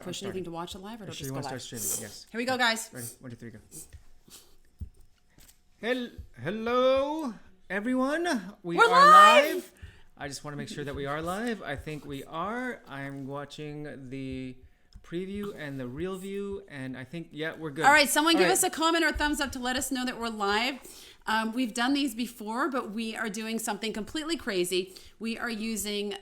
Push anything to watch it live, or it'll just go live? Start streaming? Yes. Here we go, guys. Ready? 1, 2, 3, go. Hello, everyone. We're live. I just want to make sure that we are live. I think we are. I'm watching the preview and the real view, and I think, yeah, we're good. All right, someone give us a comment or thumbs up to let us know that we're live. We've done these before, but we are doing something completely crazy. We are using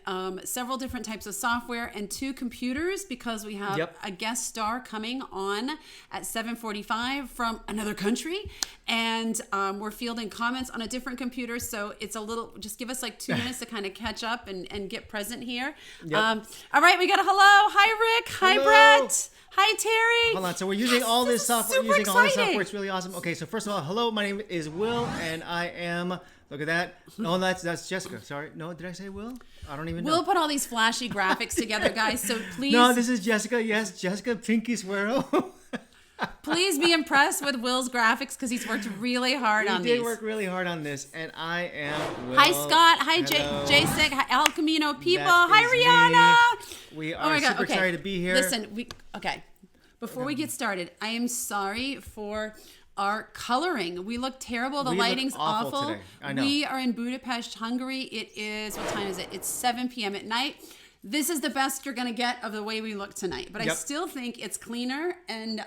several different types of software and 2 computers because we have a guest star coming on at 7:45 from another country, and we're fielding comments on a different computer. So it's a little, just give us like 2 minutes to kind of catch up and get present here. All right, we got a hello. Hi, Rick. Hi, Brett. Hi, Terry. Hold on. So we're using all this software. We're using all this software. It's really awesome. Okay, so first of all, hello. My name is Will, and I am. Look at that. No, that's Jessica. Sorry. No, did I say Will? I don't even know. We'll put all these flashy graphics together, guys. So please. No, this is Jessica. Yes, Jessica Pinky Swearo. Please be impressed with Will's graphics because he's worked really hard on these. He did work really hard on this, and I am Will. Hi, Scott. Hi, Jason. Hi, El Camino people. Hi, Rihanna. We are super excited to be here. Listen, before we get started, I am sorry for our coloring. We look terrible. The lighting's awful today. I know. We are in Budapest, Hungary. It is, what time is it? It's 7 p.m. at night. This is the best you're going to get of the way we look tonight. But I still think it's cleaner, and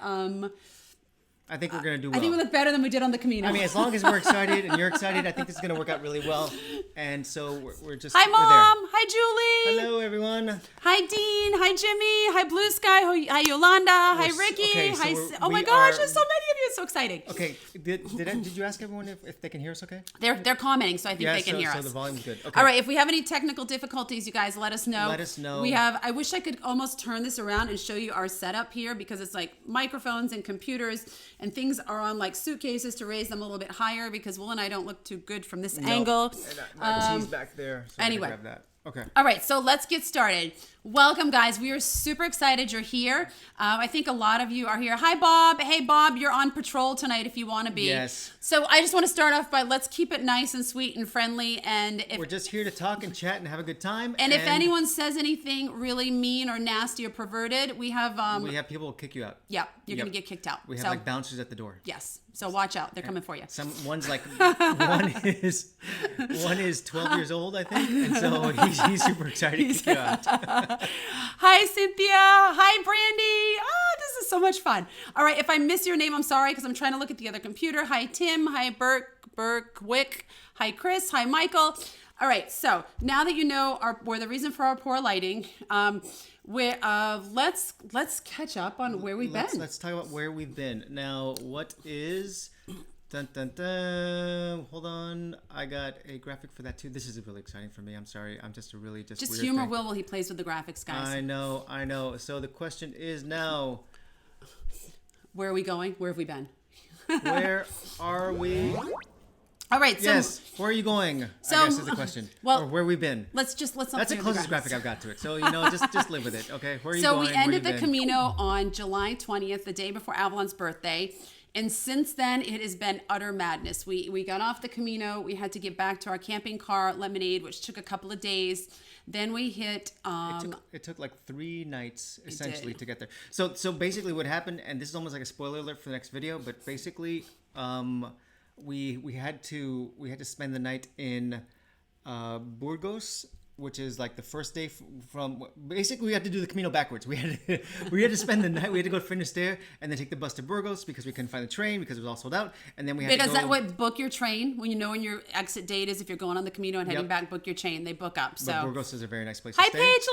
I think we're going to do well. I think we look better than we did on the Camino. I mean, as long as we're excited and you're excited, I think this is going to work out really well. And so we're just Hi, Mom. We're there. Hi, Julie. Hello, everyone. Hi, Dean. Hi, Jimmy. Hi, Blue Sky. Hi, Yolanda. Hi, Ricky. Okay, Hi. so Oh my gosh, there's so many of you. It's so exciting. Okay, did you ask everyone if they can hear us okay? They're commenting, so I think they can hear us. So the volume's good. Okay. All right, if we have any technical difficulties, you guys let us know. Let us know. I wish I could almost turn this around and show you our setup here because it's like microphones and computers and things are on like suitcases to raise them a little bit higher because Will and I don't look too good from this angle. My tea's back there. So anyway. grab that. Okay. All right, so let's get started. Welcome, guys. We are super excited you're here. I think a lot of you are here. Hi, Bob. Hey, Bob, you're on patrol tonight if you want to be. Yes. So I just want to start off by let's keep it nice and sweet and friendly. And we're just here to talk and chat and have a good time. And if anyone says anything really mean or nasty or perverted, we have people who kick you out. Yeah, you're gonna get kicked out. We have like bouncers at the door. Yes. So watch out. They're coming for you. One's like one is 12 years old, I think, and so he's super excited to kick you out. Hi, Cynthia. Hi, Brandy. Oh, this is so much fun. All right, if I miss your name, I'm sorry because I'm trying to look at the other computer. Hi, Tim. Hi, Wick. Hi, Chris. Hi, Michael. All right, so now that you know we're the reason for our poor lighting, let's catch up on where we've been. Let's talk about where we've been. Now, what is... Dun, dun, dun. Hold on. I got a graphic for that too. This is really exciting for me. I'm sorry. I'm just weird humor thing. Will while he plays with the graphics, guys. I know. So the question is now... Where are we going? Where have we been? Where are we? All right. So, yes. Where are you going? I guess is the question. Well, or where we've been. Let's not. That's the closest graphic I've got to it. So just live with it. Okay. Where are you going? So we ended the Camino on July 20th, the day before Avalon's birthday. And since then, it has been utter madness. We got off the Camino. We had to get back to our camping car, Lemonade, which took a couple of days. Then we hit... It took like 3 nights, essentially, to get there. So basically what happened, and this is almost like a spoiler alert for the next video, but basically we had to spend the night in Burgos, which is like the first day from basically we had to do the Camino backwards. We had to spend the night. We had to go to Finisterre and then take the bus to Burgos because we couldn't find the train because it was all sold out. And then we had to go... book your train when you know when your exit date is. If you're going on the Camino and heading back, book your train. They book up. So but Burgos is a very nice place to stay. Hi, Paige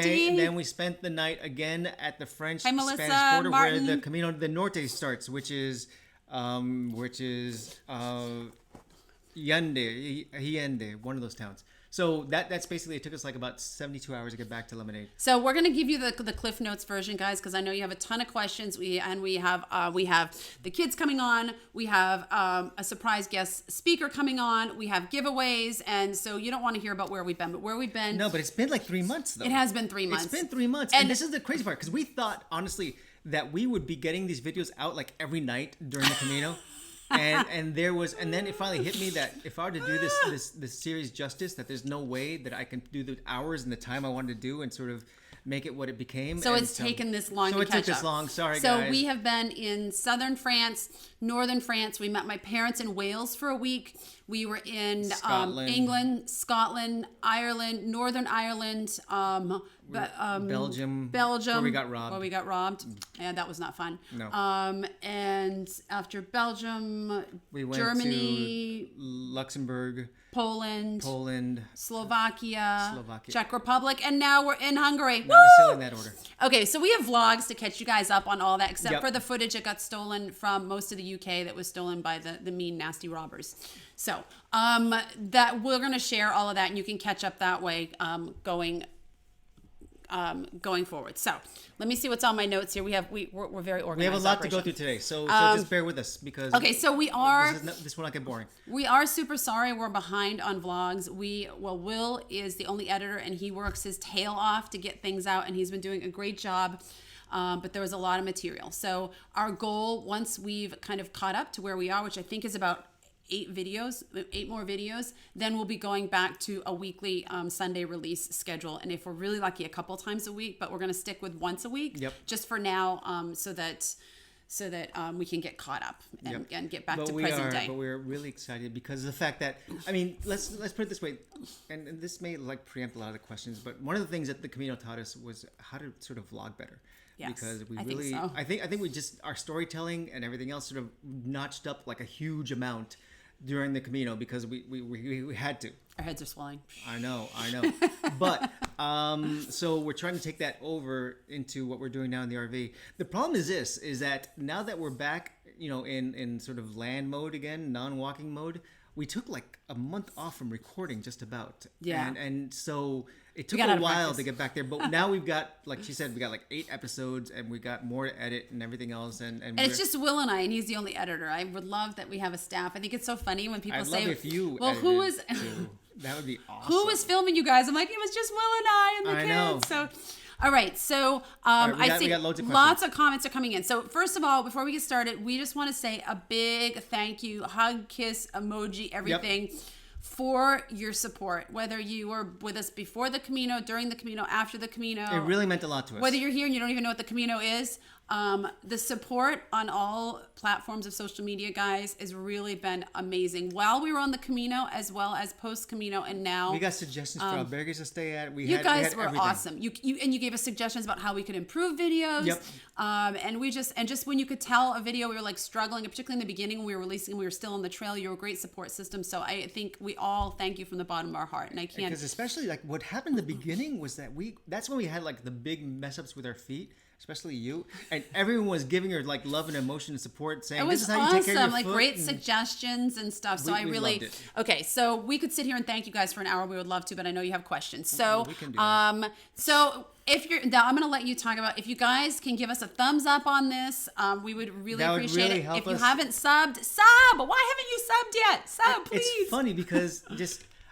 Lee. And we spent the night again at the French-Spanish border where the Camino de Norte starts, which is Allende, one of those towns. So that's basically, it took us like about 72 hours to get back to Lemonade. So we're going to give you the Cliff Notes version, guys, because I know you have a ton of questions. We have the kids coming on. We have a surprise guest speaker coming on. We have giveaways. And so you don't want to hear about where we've been, but where we've been. No, but it's been like 3 months, though. It has been 3 months. It's been 3 months. And this is the crazy part, because we thought, honestly, that we would be getting these videos out like every night during the Camino. And then it finally hit me that if I were to do this series justice, that there's no way that I can do the hours and the time I wanted to do and sort of make it what it became. So and it's taken this long to it catch took this up. long. Sorry, so guys. we have been in southern France, northern France. We met my parents in Wales for a week. We were in Scotland. England, Scotland, Ireland, Northern Ireland, Belgium. Belgium. Where we got robbed. And that was not fun. No. And after Belgium, We went Germany, to Luxembourg, Poland, Slovakia, Czech Republic, and now we're in Hungary. Not necessarily in that order. Okay, so we have vlogs to catch you guys up on all that, except Yep. for the footage that got stolen from most of the UK that was stolen by the mean, nasty robbers. So that we're going to share all of that, and you can catch up that way going forward. So let me see what's on my notes here. We're very organized. We have a lot to go through today, so just bear with us because so we are. This will not get boring. We are super sorry we're behind on vlogs. Will is the only editor, and he works his tail off to get things out, and he's been doing a great job. But there was a lot of material. So our goal, once we've kind of caught up to where we are, which I think is about 8 more videos, then we'll be going back to a weekly Sunday release schedule. And if we're really lucky, a couple times a week, but we're going to stick with once a week just for now, so that we can get caught up and get back to present day. But we're really excited because of the fact that, I mean, let's put it this way, and this may like preempt a lot of the questions, but one of the things that the Camino taught us was how to sort of vlog better. Yes, because we I really, think so. I think we just, our storytelling and everything else sort of notched up like a huge amount during the Camino because we had to. Our heads are swelling. I know. But so we're trying to take that over into what we're doing now in the RV. The problem is that now that we're back, in sort of land mode again, non-walking mode, we took like a month off from recording just about. Yeah. And so it took a while to get back there, but now we've got, like she said, we got like 8 episodes and we got more to edit and everything else. And it's just Will and I, and he's the only editor. I would love that we have a staff. I think it's so funny when people say, love if you well, who was... That would be awesome. Who was filming you guys? I'm like, it was just Will and I and the kids. Know. So, all right. So I see lots of comments are coming in. So first of all, before we get started, we just want to say a big thank you, hug, kiss, emoji, everything. For your support, whether you were with us before the Camino, during the Camino, after the Camino. It really meant a lot to us. Whether you're here and you don't even know what the Camino is, the support on all platforms of social media, guys, has really been amazing. While we were on the Camino, as well as post Camino, and now we got suggestions for albergues to stay at. You guys were awesome. You gave us suggestions about how we could improve videos. Yep. And just when you could tell a video we were like struggling, and particularly in the beginning when we were releasing, we were still on the trail. You were a great support system. So I think we all thank you from the bottom of our heart. And I can't, because especially like what happened in the beginning was that that's when we had like the big mess ups with our feet. Especially you, and everyone was giving her like love and emotion and support, saying it was this is how awesome. you take care of your like foot. Great suggestions and stuff. So I really loved it. Okay. So we could sit here and thank you guys for an hour. We would love to, but I know you have questions. So we can do that. So if you're now, I'm going to let you talk about if you guys can give us a thumbs up on this. We would really appreciate it. If you haven't subbed, sub. Why haven't you subbed yet? Sub, please. It's funny because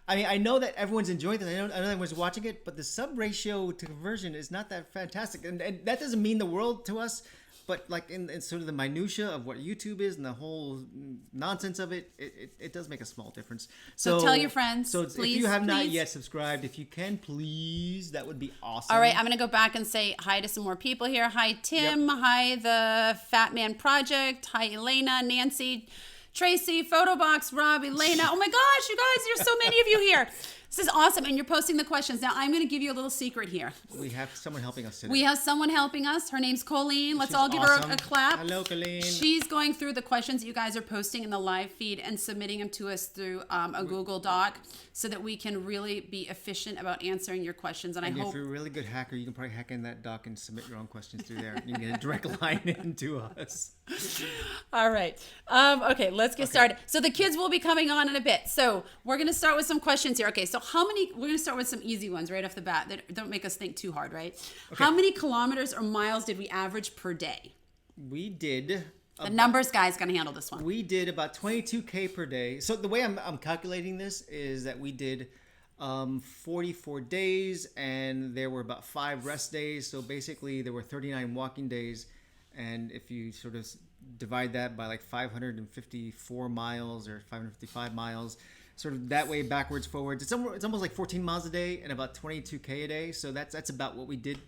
I know that everyone's enjoying this. I know everyone's watching it, but the sub ratio to conversion is not that fantastic, and that doesn't mean the world to us. But like in sort of the minutia of what YouTube is and the whole nonsense of it, it does make a small difference. So tell your friends. So please, if you have not yet subscribed, if you can, please, that would be awesome. All right, I'm gonna go back and say hi to some more people here. Hi Tim. Yep. Hi the Fat Man Project. Hi Elena, Nancy, Tracy, Photobox, Rob, Elena. Oh my gosh, you guys, there's so many of you here. This is awesome, and you're posting the questions. Now, I'm going to give you a little secret here. We have someone helping us today. We have someone helping us. Her name's Colleen. Let's all give her a clap. Hello, Colleen. She's going through the questions that you guys are posting in the live feed and submitting them to us through a Google Doc so that we can really be efficient about answering your questions. And I hope if you're a really good hacker, you can probably hack in that doc and submit your own questions through there. You can get a direct line into us. All right. Okay, let's get started. So the kids will be coming on in a bit. So we're going to start with some questions here. Okay, so we're going to start with some easy ones right off the bat that don't make us think too hard, right? Okay. How many kilometers or miles did we average per day? We did... The numbers guy's going to handle this one. We did about 22K per day. So the way I'm calculating this is that we did 44 days and there were about 5 rest days. So basically there were 39 walking days. And if you sort of divide that by like 554 miles or 555 miles, sort of that way backwards, forwards, it's almost like 14 miles a day and about 22K a day. So that's about what we did.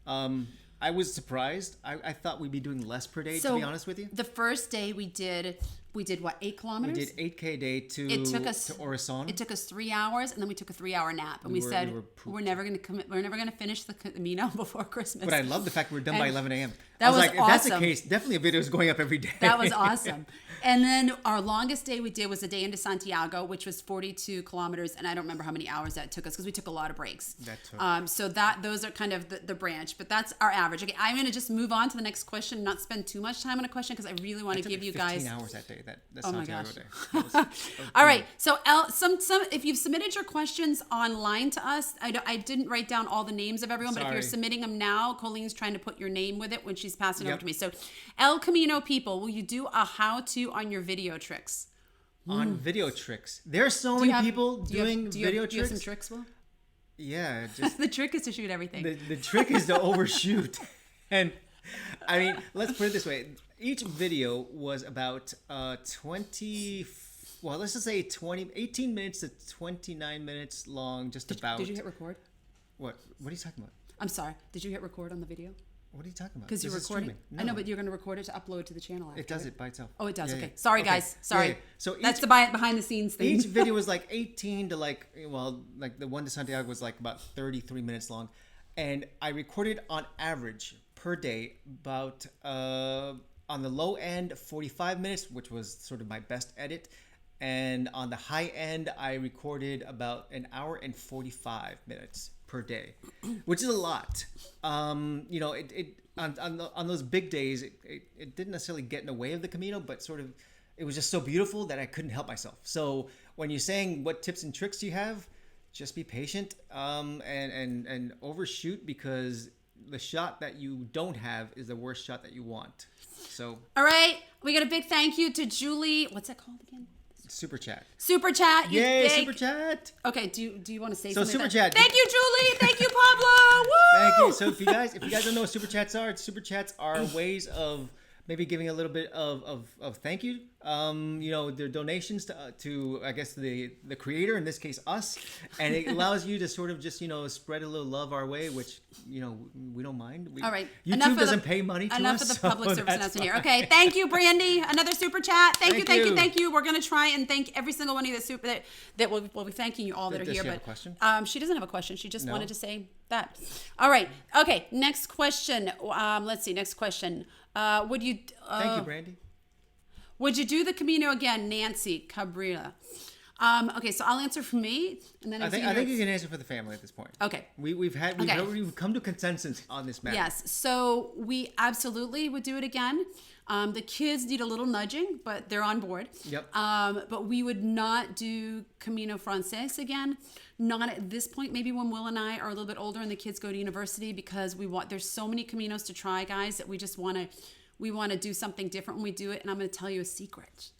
I was surprised. I thought we'd be doing less per day, to be honest with you. The first day we did what, 8 kilometers? We did 8K a day to Orison. It took us 3 hours, and then we took a 3-hour nap, and we said we're never going to finish the Camino before Christmas. But I love the fact we're done by 11 a.m. That was like, awesome. If that's the case, definitely a video is going up every day. That was awesome. And then our longest day we did was a day into Santiago, which was 42 kilometers, and I don't remember how many hours that took us because we took a lot of breaks. So those are kind of the branch, but that's our average. Okay, I'm going to just move on to the next question, not spend too much time on a question because I really want to give you guys 15 hours that day. That oh my Santiago gosh. day. That was All right. So some if you've submitted your questions online to us, I didn't write down all the names of everyone, but if you're submitting them now, Colleen's trying to put your name with it when she's passing over to me. So El Camino people, will you do a how-to on your video tricks? On video tricks. There are so many people doing video tricks. Do you have some tricks, Will? Yeah. Just, the trick is to shoot everything. The trick is to overshoot. And I mean, let's put it this way. Each video was about 20, well, let's just say 18 minutes to 29 minutes long, just about. Did you hit record? What are you talking about? I'm sorry. Did you hit record on the video? What are you talking about? Because you're recording. No. I know, but you're going to record it to upload to the channel after. It does it by itself. Oh, it does. Yeah, okay. yeah. Sorry, guys. Sorry. Yeah. So that's the behind the scenes thing. Each video was like 18 to like the one to Santiago was like about 33 minutes long. And I recorded on average per day about, on the low end, 45 minutes, which was sort of my best edit. And on the high end, I recorded about an hour and 45 minutes per day, which is a lot. On those big days, it didn't necessarily get in the way of the Camino, but sort of, it was just so beautiful that I couldn't help myself. So when you're saying what tips and tricks do you have, just be patient and overshoot, because the shot that you don't have is the worst shot that you want. So all right, we got a big thank you to Julie. What's that called again? Super chat. Super chat. Yay, super chat. Okay, do you want to say so something? Super chat. Thank you, Julie. Thank you, Pablo. Woo! Thank you. So if you guys don't know what super chats are ways of maybe giving a little bit of thank you. They're donations to I guess the creator, in this case us, and it allows you to sort of just spread a little love our way, which we don't mind. All right, YouTube doesn't pay money to us. Enough of the public service announcement here. Okay, thank you, Brandy. Another super chat. Thank you. We're gonna try and thank every single one of you that will be thanking you all that are here. Does she but have a question? She doesn't have a question. She just wanted to say that. All right. Okay. Next question. Let's see. Next question. Would you? Thank you, Brandy. Would you do the Camino again, Nancy Cabrera? Okay, so I'll answer for me, and then I think you can answer for the family at this point. Okay. We've come to consensus on this matter. Yes, so we absolutely would do it again. The kids need a little nudging, but they're on board. Yep. But we would not do Camino Frances again. Not at this point. Maybe when Will and I are a little bit older and the kids go to university, because there's so many Caminos to try, guys, that we just want to do something different when we do it. And I'm going to tell you a secret.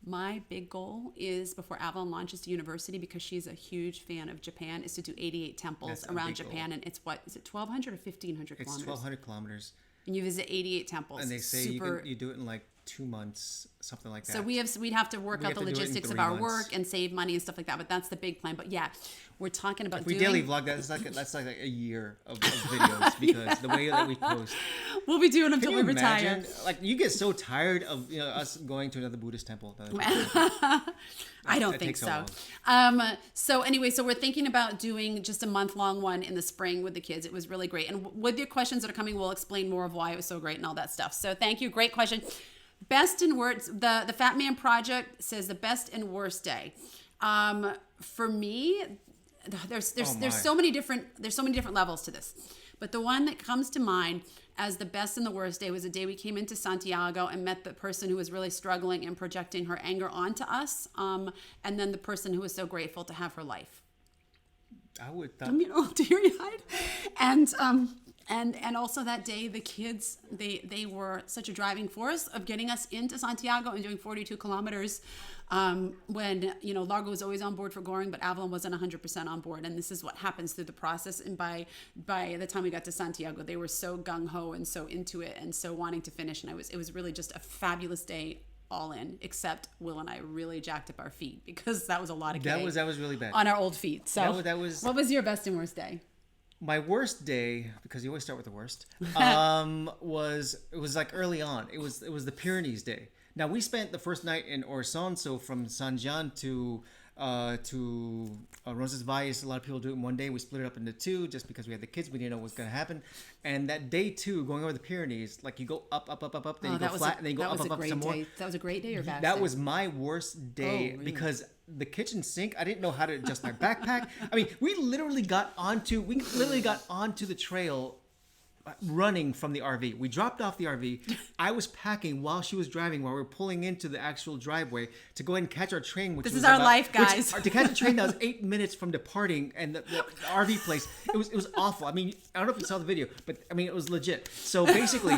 My big goal is, before Avalon launches to university, because she's a huge fan of Japan, is to do 88 temples around Japan. Goal. And it's 1,200 or 1,500 kilometers? It's 1,200 kilometers. And you visit 88 temples. And they say you do it in like 2 months, something like that. So we'd have to work out the logistics of our work and save money and stuff like that. But that's the big plan. But yeah, we're talking about if we daily vlog that. That's like a year of videos, because the way that we post. We'll be doing them until we retire. Like, you get so tired of us going to another Buddhist temple. I don't think so. So anyway, so we're thinking about doing just a month-long one in the spring with the kids. It was really great. And with your questions that are coming, we'll explain more of why it was so great and all that stuff. So thank you. Great question. Best and worst. The Fat Man Project says the best and worst day. For me, there's so many different levels to this. But the one that comes to mind as the best and the worst day was the day we came into Santiago and met the person who was really struggling and projecting her anger onto us. And then the person who was so grateful to have her life. I would teary-eyed. And also that day, the kids, they were such a driving force of getting us into Santiago and doing 42 kilometers when, Largo was always on board for Goring, but Avalon wasn't 100% on board. And this is what happens through the process. And by the time we got to Santiago, they were so gung-ho and so into it and so wanting to finish. And it was really just a fabulous day all in, except Will and I really jacked up our feet, because that was a lot of that was really bad on our old feet. So that was what was your best and worst day? my worst day, because you always start with the worst, was like early on. It was the Pyrenees day. Now we spent the first night in Orson, so from San Jean to Roncesvalles. A lot of people do it in one day. We split it up into two just because we had the kids. We didn't know what was going to happen. And that day two, going over the Pyrenees, like you go up, then you go flat, and then you go up some more. That was a great day or bad? That was my worst day because the kitchen sink, I didn't know how to adjust my backpack. I mean, we literally got onto the trail running from the RV. We dropped off the RV. I was packing while she was driving, while we were pulling into the actual driveway to go ahead and catch our train. This is our life, guys. To catch a train that was 8 minutes from departing, and the RV place. It was awful. I mean, I don't know if you saw the video, but I mean, it was legit. So basically,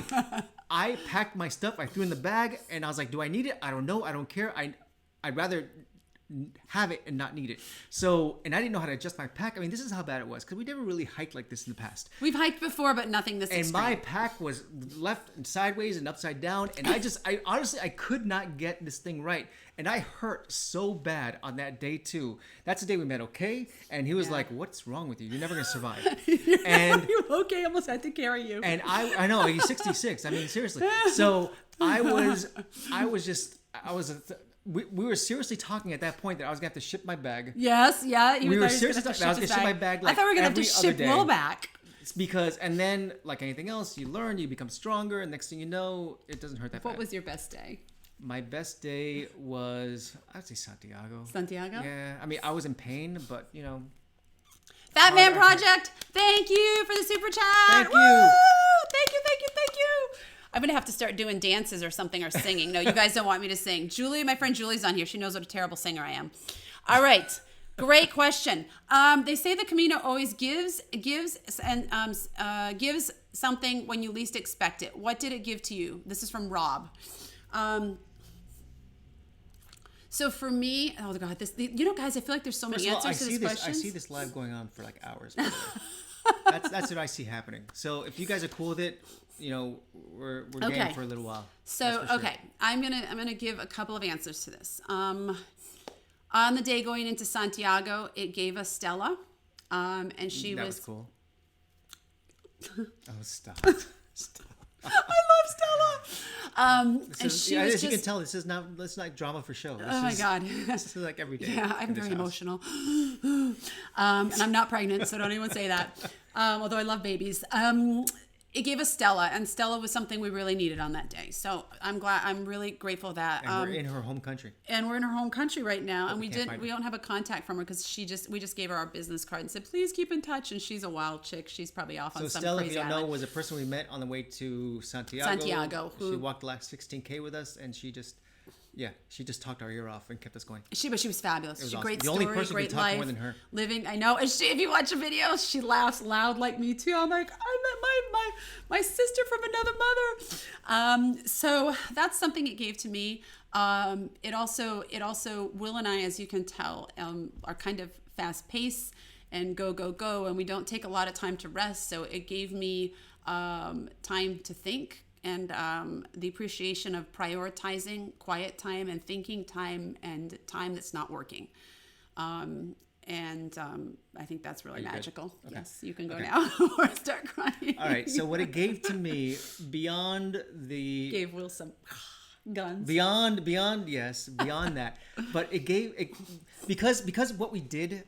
I packed my stuff. I threw in the bag, and I was like, "Do I need it? I don't know. I don't care. I'd rather have it and not need it." So, and I didn't know how to adjust my pack. I mean, this is how bad it was because we never really hiked like this in the past. We've hiked before, but nothing this extreme. And my pack was left and sideways and upside down, and I honestly could not get this thing right, and I hurt so bad on that day too. That's the day we met, okay? And he was like, "What's wrong with you? You're never gonna survive." And okay, I almost had to carry you. And I know he's 66. I mean, seriously. So I was. We were seriously talking at that point that I was going to have to ship my bag. Yes, yeah. We were seriously talking that I was going to ship my bag like I thought we were going to have to ship Will back. It's because, and then, like anything else, you learn, you become stronger, and next thing you know, it doesn't hurt that bad. What was your best day? My best day was, I'd say Santiago. Santiago? Yeah. I mean, I was in pain, but, you know. Fat Man Project, thank you for the super chat. Thank you. Woo! Thank you. I'm going to have to start doing dances or something or singing. No, you guys don't want me to sing. Julie, my friend Julie's on here. She knows what a terrible singer I am. All right. Great question. They say the Camino always gives something when you least expect it. What did it give to you? This is from Rob. So for me, oh God, guys, I feel like there's so many answers to this question. I see this live going on for like hours. That's what I see happening. So if you guys are cool with it, you know, we're game for a little while. So okay, I'm gonna give a couple of answers to this. On the day going into Santiago, it gave us Stella, and that was cool. Oh, stop. I love Stella. As you can tell, this is not drama for show. My God. This is like every day. Yeah, I'm very emotional. And I'm not pregnant, so don't anyone say that. Although I love babies. It gave us Stella, and Stella was something we really needed on that day. So I'm really grateful that. And we're in her home country. And we're in her home country right now, and we don't have a contact from her because we just gave her our business card and said, please keep in touch. And she's a wild chick. She's probably off on some Stella, crazy if you don't island. know, was a person we met on the way to Santiago. She walked the last 16K with us, and she just talked our ear off and kept us going. But she was fabulous. She's a great story, the only person great who talked life, more than her. Living, I know. And if you watch a video, she laughs loud like me too. I'm like, I met my sister from another mother. So that's something it gave to me. It also Will and I, as you can tell, are kind of fast paced and go, and we don't take a lot of time to rest. So it gave me time to think. And the appreciation of prioritizing quiet time and thinking time and time that's not working. I think that's really magical. Okay. Yes, you can go now or start crying. All right, so what it gave to me beyond the... Gave Will some guns. Beyond that. But it gave... Because of what we did...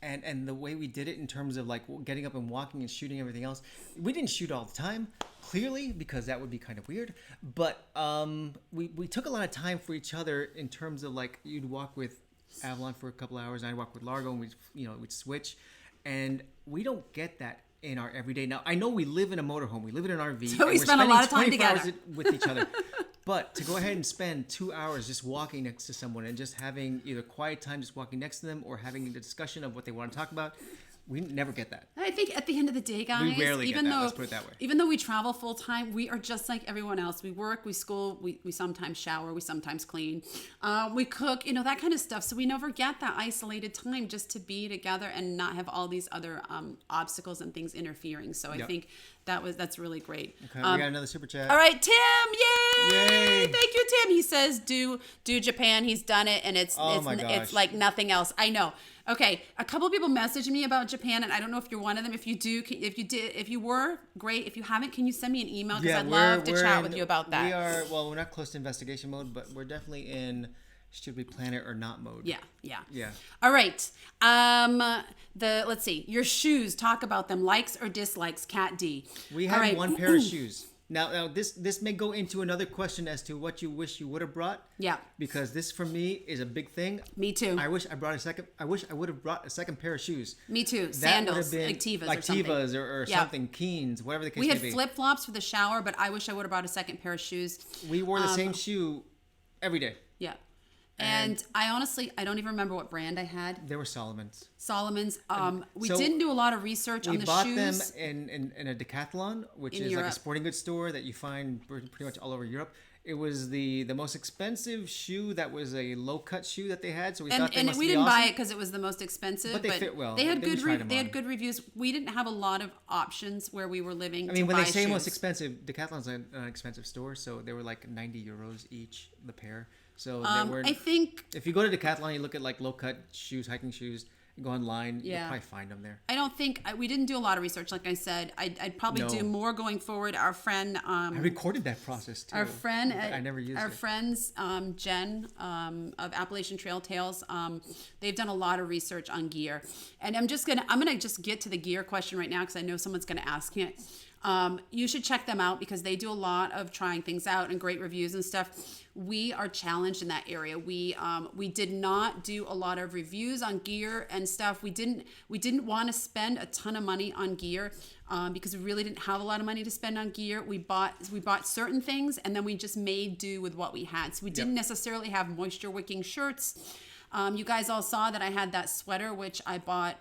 And the way we did it in terms of like getting up and walking and shooting everything else, we didn't shoot all the time, clearly, because that would be kind of weird. But we took a lot of time for each other in terms of like you'd walk with Avalon for a couple hours, and I'd walk with Largo, and we'd switch, and we don't get that in our everyday. Now I know we live in a motorhome, we live in an RV, so we spend a lot of time together with each other. But to go ahead and spend 2 hours just walking next to someone and just having either quiet time, just walking next to them, or having a discussion of what they want to talk about, we never get that. I think at the end of the day, guys, we rarely get that. Let's put it that way. Even though we travel full time, we are just like everyone else. We work, we school, we sometimes shower, we sometimes clean, we cook, that kind of stuff. So we never get that isolated time just to be together and not have all these other obstacles and things interfering. So I think that's really great. Okay, we got another super chat. All right, Tim, yay! Thank you, Tim. He says do Japan. He's done it, and it's like nothing else. I know. Okay, a couple people messaged me about Japan, and I don't know if you're one of them. If you do, if you were, great. If you haven't, can you send me an email? Because I'd love to chat with you about that. We're not close to investigation mode, but we're definitely in should we plan it or not mode. Yeah. All right. Let's see. Your shoes. Talk about them. Likes or dislikes. Cat D. We have one pair of shoes. Now this may go into another question as to what you wish you would have brought. Yeah. Because this for me is a big thing. Me too. I wish I would have brought a second pair of shoes. Me too. That Sandals, been, like Tevas like or something. Tevas or something, Keens, whatever the case may be. We had flip flops for the shower, but I wish I would have brought a second pair of shoes. We wore the same shoe every day. Yeah. And I honestly, I don't even remember what brand I had. They were Solomon's. We didn't do a lot of research on the shoes. We bought them in a Decathlon, which is Europe. Like a sporting goods store that you find pretty much all over Europe. It was the most expensive shoe that was a low cut shoe that they had. So we thought they must be awesome. We didn't buy it because it was the most expensive. But they fit well. They had good reviews. We didn't have a lot of options where we were living. I mean, when they say most expensive, Decathlon's an expensive store, so they were like 90 euros each the pair. So I think if you go to Decathlon, you look at like low cut shoes, hiking shoes, you go online, you'll probably find them there. I don't think we didn't do a lot of research. Like I said, I'd probably do more going forward. Our friend, I recorded that process too. Our friend, I never used our friends, Jen of Appalachian Trail Tales. They've done a lot of research on gear, and I'm gonna get to the gear question right now because I know someone's gonna ask it. You should check them out because they do a lot of trying things out and great reviews and stuff. We are challenged in that area. We did not do a lot of reviews on gear and stuff. We didn't want to spend a ton of money on gear because we really didn't have a lot of money to spend on gear. We bought certain things and then we just made do with what we had. So we didn't necessarily have moisture wicking shirts. You guys all saw that I had that sweater which I bought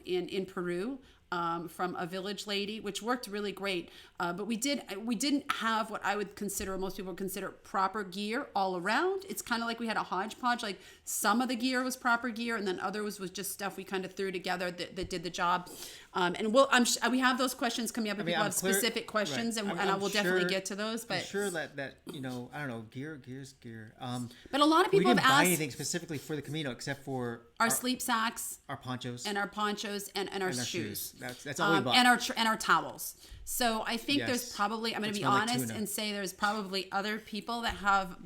in Peru. From a village lady, which worked really great. But we didn't have what I would consider, most people would consider proper gear all around. It's kind of like we had a hodgepodge. Like some of the gear was proper gear, and then others was just stuff we kind of threw together that did the job. And we have those questions coming up. If people have specific questions, right. and I will definitely get to those. But I'm sure that I don't know, gear's gear. But a lot of people have asked. We didn't buy anything specifically for the Camino except for our sleep sacks, our ponchos, and our shoes. That's all we bought. And our towels. So I think there's probably, I'm going to be honest and say there's probably other people that have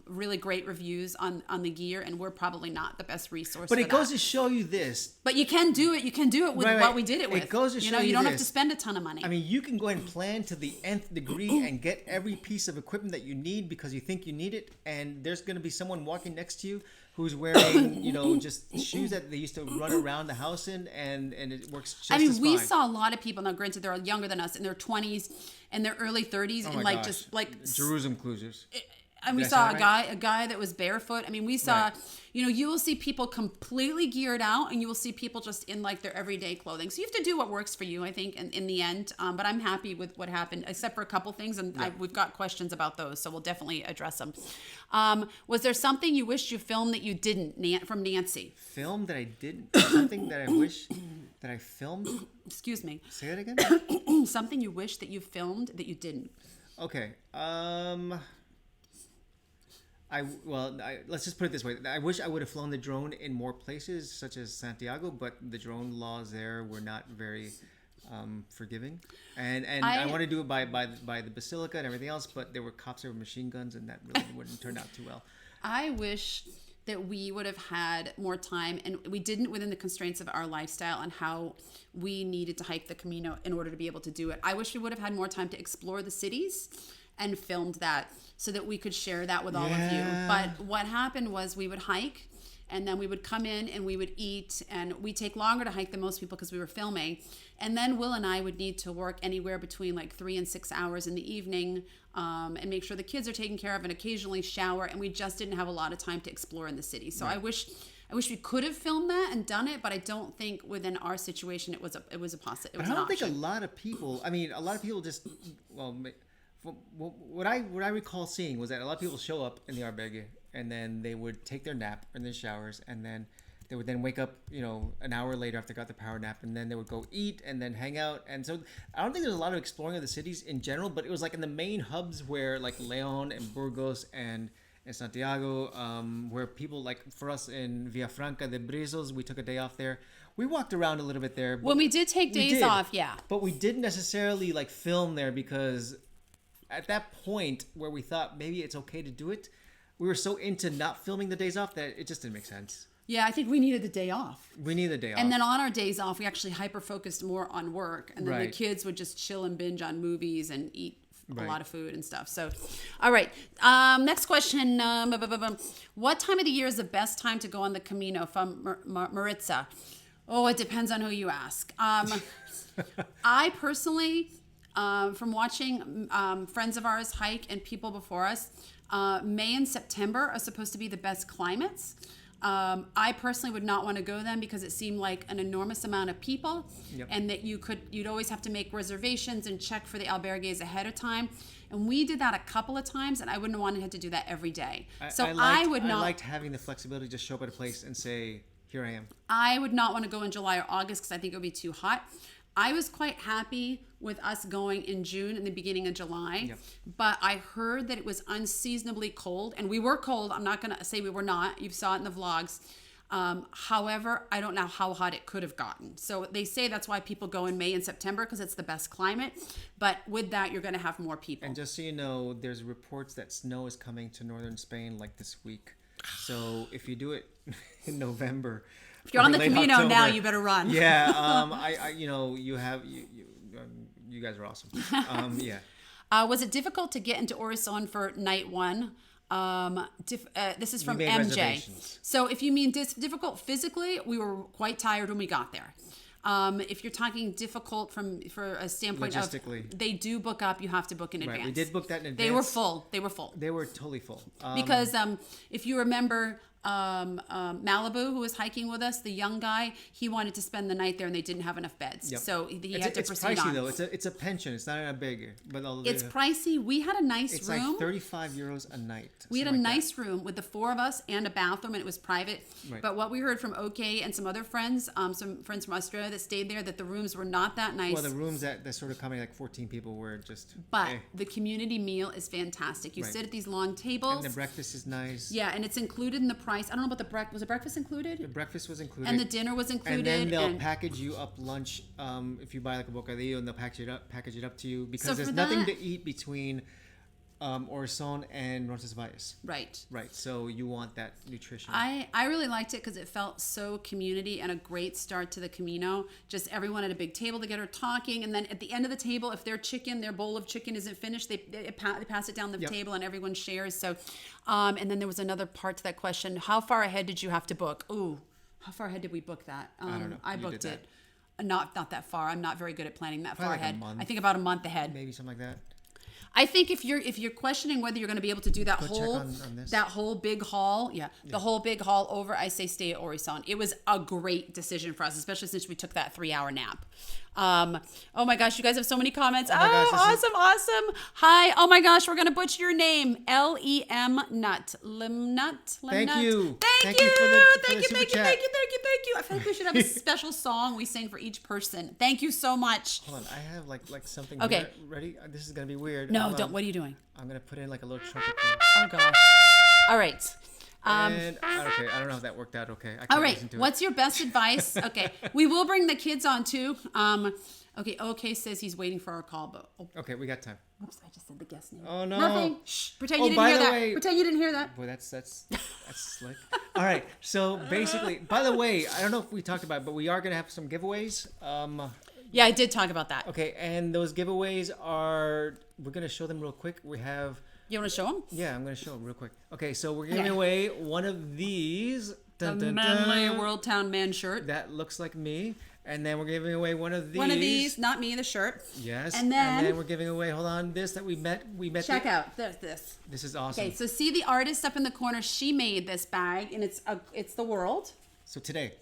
really great reviews on the gear, and we're probably not the best resource. But it goes to show you this. But you can do it. You can do it with what we did it with. It goes to show you don't have to spend a ton of money. I mean, you can go and plan to the nth degree and get every piece of equipment that you need because you think you need it, and there's going to be someone walking next to you who's wearing, just shoes that they used to run around the house in, and it works just as fine. We saw a lot of people, now granted they're younger than us, in their 20s and their early 30s, and Jerusalem cruisers. And we saw a guy that was barefoot. I mean, we saw, you will see people completely geared out, and you will see people just in like their everyday clothing. So you have to do what works for you, I think, in the end. But I'm happy with what happened, except for a couple things, and we've got questions about those, so we'll definitely address them. Was there something you wished you filmed that you didn't, from Nancy? Filmed that I didn't? Something that I wish that I filmed? Excuse me. Say it again? Something you wish that you filmed that you didn't. Okay. Let's just put it this way. I wish I would have flown the drone in more places, such as Santiago, but the drone laws there were not very forgiving. And I want to do it by the basilica and everything else, but there were cops there with machine guns, and that really wouldn't turn out too well. I wish that we would have had more time, and we didn't within the constraints of our lifestyle and how we needed to hike the Camino in order to be able to do it. I wish we would have had more time to explore the cities and filmed that so that we could share that with all of you. But what happened was we would hike, and then we would come in and we would eat, and we take longer to hike than most people because we were filming. And then Will and I would need to work anywhere between like 3 and 6 hours in the evening and make sure the kids are taken care of and occasionally shower. And we just didn't have a lot of time to explore in the city. So right. I wish we could have filmed that and done it, but I don't think within our situation it was a possibility. I don't think a lot of people just, what I recall seeing was that a lot of people show up in the albergue and then they would take their nap in their showers, and then they would then wake up, an hour later after they got the power nap, and then they would go eat and then hang out. And so I don't think there's a lot of exploring of the cities in general, but it was like in the main hubs where like Leon and Burgos and in Santiago, where people like for us in Villafranca de Brizos, we took a day off there. We walked around a little bit there. When we did take days off, yeah. But we didn't necessarily like film there because at that point where we thought maybe it's okay to do it, we were so into not filming the days off that it just didn't make sense. Yeah, I think we needed the day off. We needed the day off. And then on our days off, we actually hyper-focused more on work. And then the Right. kids would just chill and binge on movies and eat a Right. lot of food and stuff. So, all right. Next question. What time of the year is the best time to go on the Camino from Maritza? Oh, it depends on who you ask. I personally, from watching friends of ours hike and people before us, May and September are supposed to be the best climates. I personally would not want to go then because it seemed like an enormous amount of people, and that you'd always have to make reservations and check for the albergues ahead of time. And we did that a couple of times, and I wouldn't want to have to do that every day. I liked having the flexibility to just show up at a place and say, "Here I am." I would not want to go in July or August because I think it would be too hot. I was quite happy with us going in June and the beginning of July, but I heard that it was unseasonably cold, and we were cold. I'm not going to say we were not. You saw it in the vlogs. However, I don't know how hot it could have gotten. So they say that's why people go in May and September because it's the best climate. But with that, you're going to have more people. And just so you know, there's reports that snow is coming to northern Spain like this week. So if you do it in November, if you're on the Camino October, now, you better run. Yeah, you guys are awesome. Was it difficult to get into Orison for night one? This is from made MJ. reservations. So if you mean difficult physically, we were quite tired when we got there. If you're talking difficult for a standpoint of they do book up, you have to book in advance. We did book that in advance. They were full. They were totally full. Because if you remember Malibu, who was hiking with us, the young guy, he wanted to spend the night there and they didn't have enough beds. So he had to proceed pricey, on. Though. It's a pension. It's not a big, but it's pricey. We had a nice it's room. It's like €35 a night. We had a nice room with the four of us and a bathroom, and it was private. Right. But what we heard from OK and some other friends, some friends from Australia that stayed there, that the rooms were not that nice. Well, the rooms that sort of accommodate like 14 people were just. But the community meal is fantastic. You sit at these long tables. And the breakfast is nice. Yeah, and it's included in the price. I don't know about the breakfast. Was the breakfast included? The breakfast was included. And the dinner was included. And then they'll package you up lunch if you buy like a bocadillo, and they'll package it up to you because there's nothing to eat between Orison and Roncesvalles. Right. Right. So you want that nutrition. I really liked it because it felt so community and a great start to the Camino. Just everyone at a big table together talking, and then at the end of the table, if their bowl of chicken isn't finished, they pass it down the table and everyone shares. So, and then there was another part to that question: how far ahead did you have to book? Ooh, how far ahead did we book that? I don't know. I booked it. Not that far. I'm not very good at planning that far ahead. A month, I think about a month ahead. Maybe something like that. I think if you're questioning whether you're going to be able to do that whole big haul, the whole big haul over, I say stay at Orison. It was a great decision for us, especially since we took that 3-hour nap. Oh my gosh, you guys have so many comments. Awesome. Hi. Oh my gosh, we're going to butcher your name. Lem Nut. Limnut. Thank you. Thank you. For the Thank you. I feel like we should have a special song we sing for each person. Thank you so much. Hold on, I have like something. Okay. Here. Ready? This is gonna be weird. No, don't. What are you doing? I'm gonna put in like a little trumpet thing. Oh gosh. All right. Okay, I don't know if that worked out okay. All right, what's your best advice? Okay, we will bring the kids on too. Okay says he's waiting for our call, but okay, we got time. Oops, I just said the guest name. Oh no! Nothing. Shh. Pretend you didn't hear that. Pretend you didn't hear that. Boy, that's slick. All right, so basically, by the way, I don't know if we talked about it, but we are gonna have some giveaways. Yeah, I did talk about that. Okay, and those giveaways we're gonna show them real quick. We have. You want to show them? Yeah, I'm going to show them real quick. Okay, so we're giving away one of these. The manly Worldtown man shirt. That looks like me. And then we're giving away one of these. One of these, not me, the shirt. Yes. And then we're giving away, hold on, this that we met. Check out this. This is awesome. Okay, so see the artist up in the corner. She made this bag, and it's the world. So today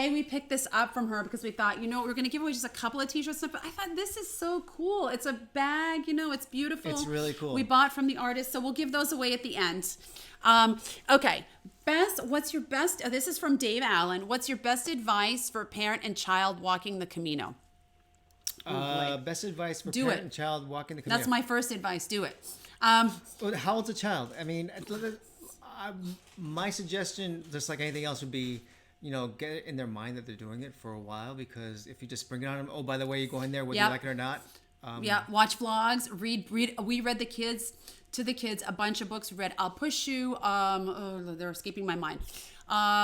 we picked this up from her because we thought, we're going to give away just a couple of t-shirts, but I thought this is so cool. It's a bag, it's beautiful. It's really cool. We bought from the artist, so we'll give those away at the end. Okay. What's your best, this is from Dave Allen. What's your best advice for parent and child walking the Camino? Best advice for parent and child walking the Camino. That's my first advice. Do it. How old's a child? I mean, My suggestion, just like anything else, would be, get it in their mind that they're doing it for a while, because if you just spring it on them, oh, by the way, you're going there, whether you like it or not. Watch vlogs, read. We read the kids a bunch of books. We read I'll Push You. They're escaping my mind.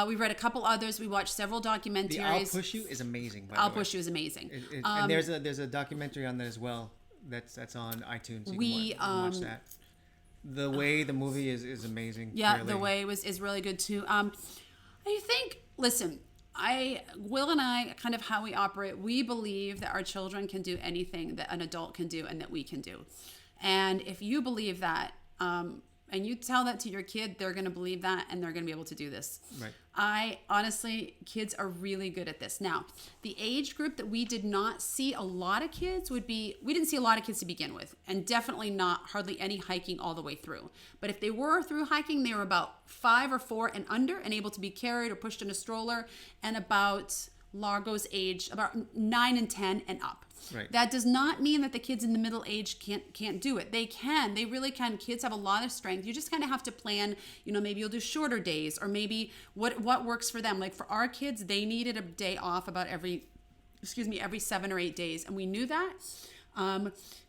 We read a couple others. We watched several documentaries. The I'll Push You is amazing. I'll Push You is amazing. And there's a documentary on that as well. That's on iTunes. You can watch that. The Way, the movie is amazing. Yeah, really. The Way is really good too. I think. Listen. Will and I, kind of how we operate, we believe that our children can do anything that an adult can do and that we can do. And if you believe that, and you tell that to your kid, they're going to believe that and they're going to be able to do this. Right. Honestly, kids are really good at this. Now, the age group that we did not see a lot of kids we didn't see a lot of kids to begin with, and definitely not hardly any hiking all the way through. But if they were through hiking, they were about 5 or 4 and under and able to be carried or pushed in a stroller, and about Largo's age, about 9 and 10 and up. Right. That does not mean that the kids in the middle age can't do it. They can. They really can. Kids have a lot of strength. You just kind of have to plan, maybe you'll do shorter days, or maybe what works for them. Like for our kids, they needed a day off about every 7 or 8 days. And we knew that.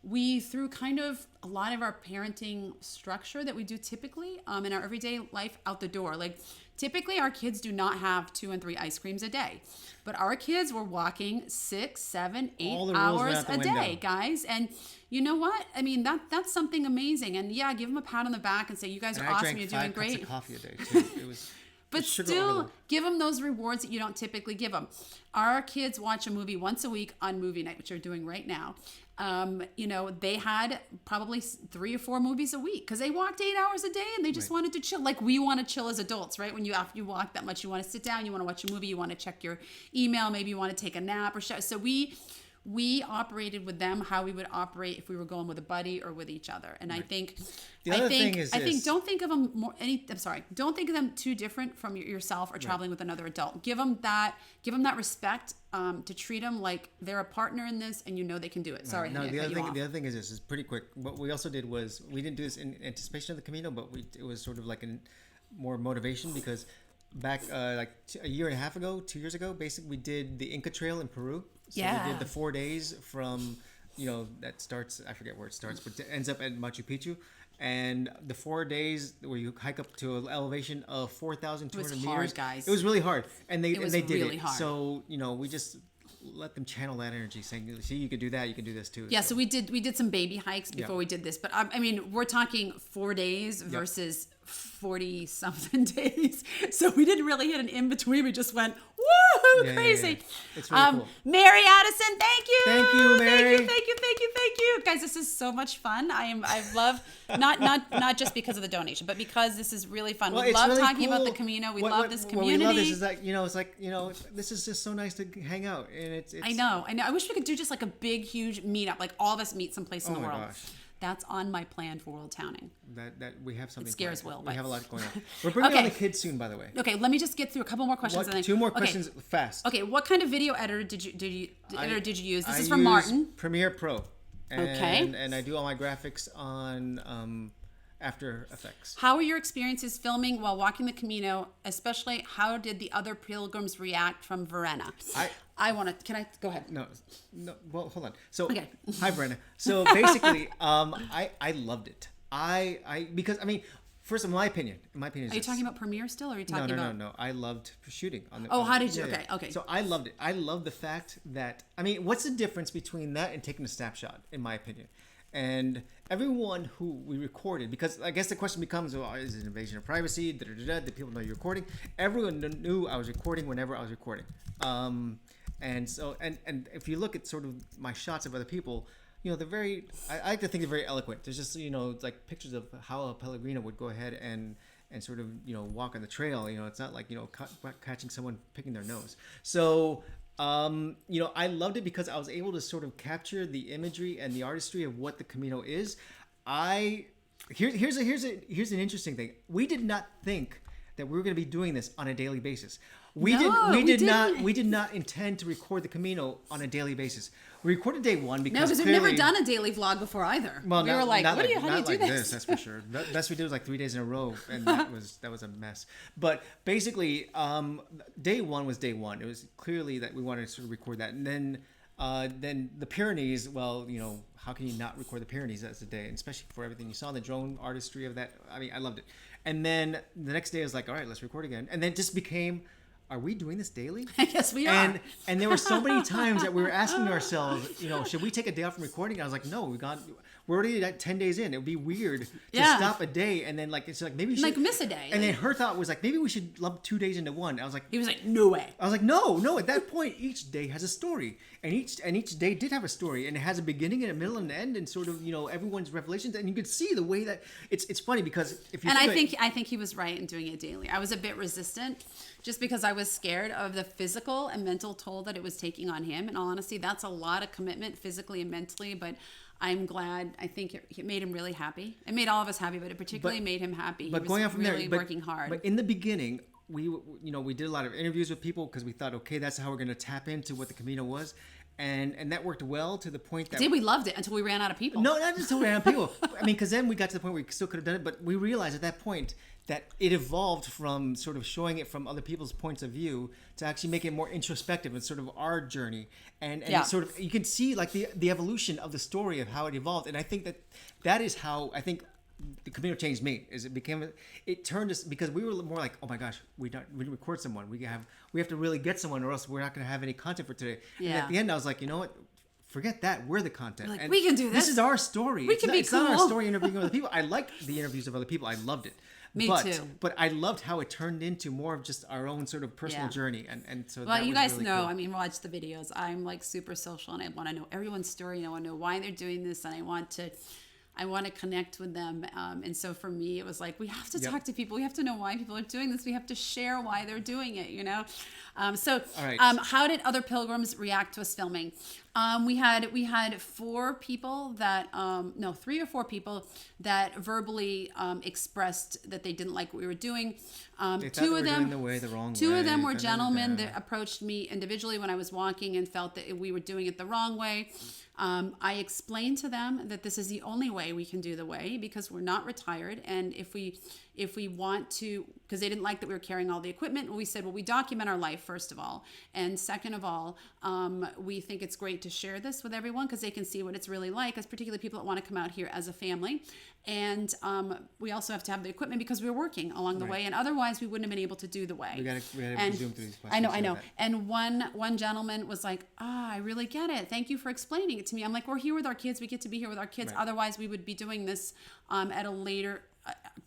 We threw kind of a lot of our parenting structure that we do typically in our everyday life out the door. Like typically our kids do not have 2 and 3 ice creams a day, but our kids were walking 6, 7, 8 hours a day, guys. And you know what? I mean, that's something amazing. And yeah, give them a pat on the back and say, you guys are awesome. You're doing great. I drank 5 cups of coffee a day too. It was. But still, give them those rewards that you don't typically give them. Our kids watch a movie once a week on movie night, which they're doing right now. They had probably 3 or 4 movies a week because they walked 8 hours a day and they just wanted to chill. Like we want to chill as adults, right? After you walk that much, you want to sit down, you want to watch a movie, you want to check your email, maybe you want to take a nap or so we operated with them how we would operate if we were going with a buddy or with each other. And I think don't think of them don't think of them too different from yourself or traveling with another adult. Give them that respect to treat them like they're a partner in this and they can do it. Sorry. No, the other thing is this is pretty quick. What we also did was we didn't do this in anticipation of the Camino, but it was sort of like more motivation because back a year and a half ago, 2 years ago, basically we did the Inca Trail in Peru. So we did the 4 days from, that starts, I forget where it starts, but it ends up at Machu Picchu. And the 4 days where you hike up to an elevation of 4,200 meters. Hard, guys. It was really hard. And they did really it. hard. So, we just let them channel that energy, saying, see, you can do that, you can do this too. Yeah, so we did some baby hikes before we did this. But I mean, we're talking 4 days versus 40 something days. So we didn't really hit an in between. We just went woohoo, crazy. Yeah. It's really cool. Mary Addison, thank you. Thank you, Mary. Thank you. Guys, this is so much fun. I love not just because of the donation, but because this is really fun. Well, we love really talking cool. about the Camino. We love this community. What we love is that it's like this is just so nice to hang out, and it's I know. I wish we could do just like a big, huge meetup, like all of us meet someplace in the world. Gosh. That's on my plan for Worldtowning. That we have something. It scares planned. Will. We have a lot going on. We're bringing on the kids soon, by the way. Okay, let me just get through a couple more questions. And then, 2 more questions fast. Okay, what kind of video editor did you use? This is from use Martin. Premiere Pro. Okay. And I do all my graphics on After Effects. How were your experiences filming while walking the Camino? Especially, how did the other pilgrims react from Verena? Can I go ahead? No. Well, hold on. So, hi, Verena. So basically, I loved it. Because first, in my opinion, are you talking about Premiere still, or are you talking about? No. I loved shooting on the. Oh, how did you? Okay. So I loved it. I love the fact that what's the difference between that and taking a snapshot, in my opinion? And everyone who we recorded, because I guess the question becomes, is it an invasion of privacy? Did people know you're recording? Everyone knew I was recording whenever I was recording. And so, and if you look at sort of my shots of other people, they're very, I like to think they're very eloquent. There's just, like pictures of how a Pellegrino would go ahead and sort of, walk on the trail. It's not like, catching someone picking their nose. So, I loved it because I was able to sort of capture the imagery and the artistry of what the Camino is. Here's an interesting thing. We did not think that we were going to be doing this on a daily basis. We did not intend to record the Camino on a daily basis. we recorded day one because No, because we've never done a daily vlog before either. Well, we were like, how do you do this? That's for sure. Best we did was like 3 days in a row, and that was a mess. But basically, day one was day one. It was clearly that we wanted to sort of record that, and then the Pyrenees. Well, you know, how can you not record the Pyrenees as a day, and especially for everything you saw, the drone artistry of that. I mean, I loved it. And then the next day I was like, all right, let's record again, and then it just became, are we doing this daily? Yes, we are. And there were so many times that we were asking ourselves, you know, should we take a day off from recording? And I was like, no, we're already at 10 days in. It would be weird to stop a day and then like it's like maybe we should like miss a day. And then her thought was like, maybe we should lump 2 days into one. I was like, he was like, no way. I was like, no. At that point, each day has a story, and each day did have a story, and it has a beginning and a middle and an end, and sort of, you know, everyone's revelations, and you could see the way that it's funny because if you and I think he was right in doing it daily. I was a bit resistant, just because I was scared of the physical and mental toll that it was taking on him. In all honesty, that's a lot of commitment physically and mentally, but I'm glad. I think it made him really happy. It made all of us happy, but it particularly made him happy. But he was going on from really there, working hard. But in the beginning, we did a lot of interviews with people because we thought, okay, that's how we're going to tap into what the Camino was. And that worked well to the point that... we loved it until we ran out of people. No, not just until we ran out of people. I mean, because then we got to the point where we still could have done it, but we realized at that point that it evolved from sort of showing it from other people's points of view to actually make it more introspective and sort of our journey. And sort of, you can see like the evolution of the story of how it evolved. And I think that is how I think the Camino changed me. It turned us, because we were more like, oh my gosh, we record someone. We have to really get someone, or else we're not going to have any content for today. Yeah. And at the end, I was like, you know what? Forget that. We're the content. Like, we can do this. This is our story. It's not our story interviewing other people. I like the interviews of other people. I loved it. Me too. But I loved how it turned into more of just our own sort of personal journey. And so well, you guys really know, cool. I mean, watch the videos. I'm like super social, and I want to know everyone's story, and I want to know why they're doing this, and I want to connect with them. And so for me, it was like, we have to talk to people. We have to know why people are doing this. We have to share why they're doing it, you know? So right. How did other pilgrims react to us filming? We had 4 people that, 3 or 4 people that verbally expressed that they didn't like what we were doing. Two of them were gentlemen that approached me individually when I was walking and felt that we were doing it the wrong way. I explained to them that this is the only way we can do the way, because we're not retired, and if we want to, because they didn't like that we were carrying all the equipment, we said, well, we document our life first of all, and second of all, we think it's great to share this with everyone because they can see what it's really like, as particularly people that want to come out here as a family. And we also have to have the equipment because we're working along the way, and otherwise we wouldn't have been able to do the way. We gotta zoom through these questions. I know. And one gentleman was like, I really get it. Thank you for explaining it to me. I'm like, we're here with our kids. We get to be here with our kids. Right. Otherwise, we would be doing this at a later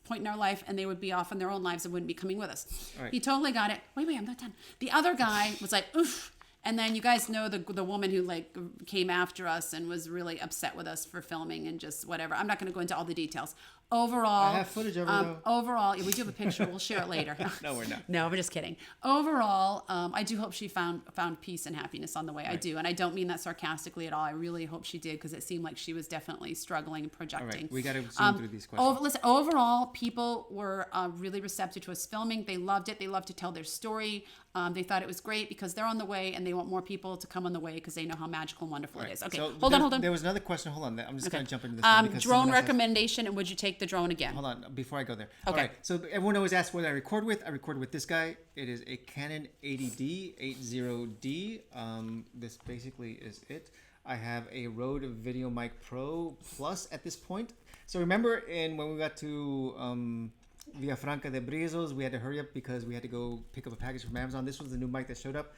point in our life, and they would be off in their own lives and wouldn't be coming with us. Right. He totally got it. Wait, I'm not done. The other guy was like, oof. And then you guys know the woman who like came after us and was really upset with us for filming and just whatever. I'm not going to go into all the details. Overall, I have footage of her though. Overall, we do have a picture. We'll share it later. No, we're not. No, we're just kidding. Overall, I do hope she found peace and happiness on the way. Right. I do, and I don't mean that sarcastically at all. I really hope she did, because it seemed like she was definitely struggling and projecting. All right, we got to zoom through these questions. Overall, people were really receptive to us filming. They loved it. They loved to tell their story. They thought it was great because they're on the way and they want more people to come on the way because they know how magical and wonderful it is. Okay, so hold on. There was another question. Hold on. I'm just going to jump into this one because drone recommendation, and would you take the drone again? Hold on, before I go there. Okay. All right, so everyone always asks what I record with. I record with this guy. It is a Canon 80D, 80D. This basically is it. I have a Rode VideoMic Pro Plus at this point. So remember when we got to Villafranca de Brizos, we had to hurry up because we had to go pick up a package from Amazon. This was the new mic that showed up.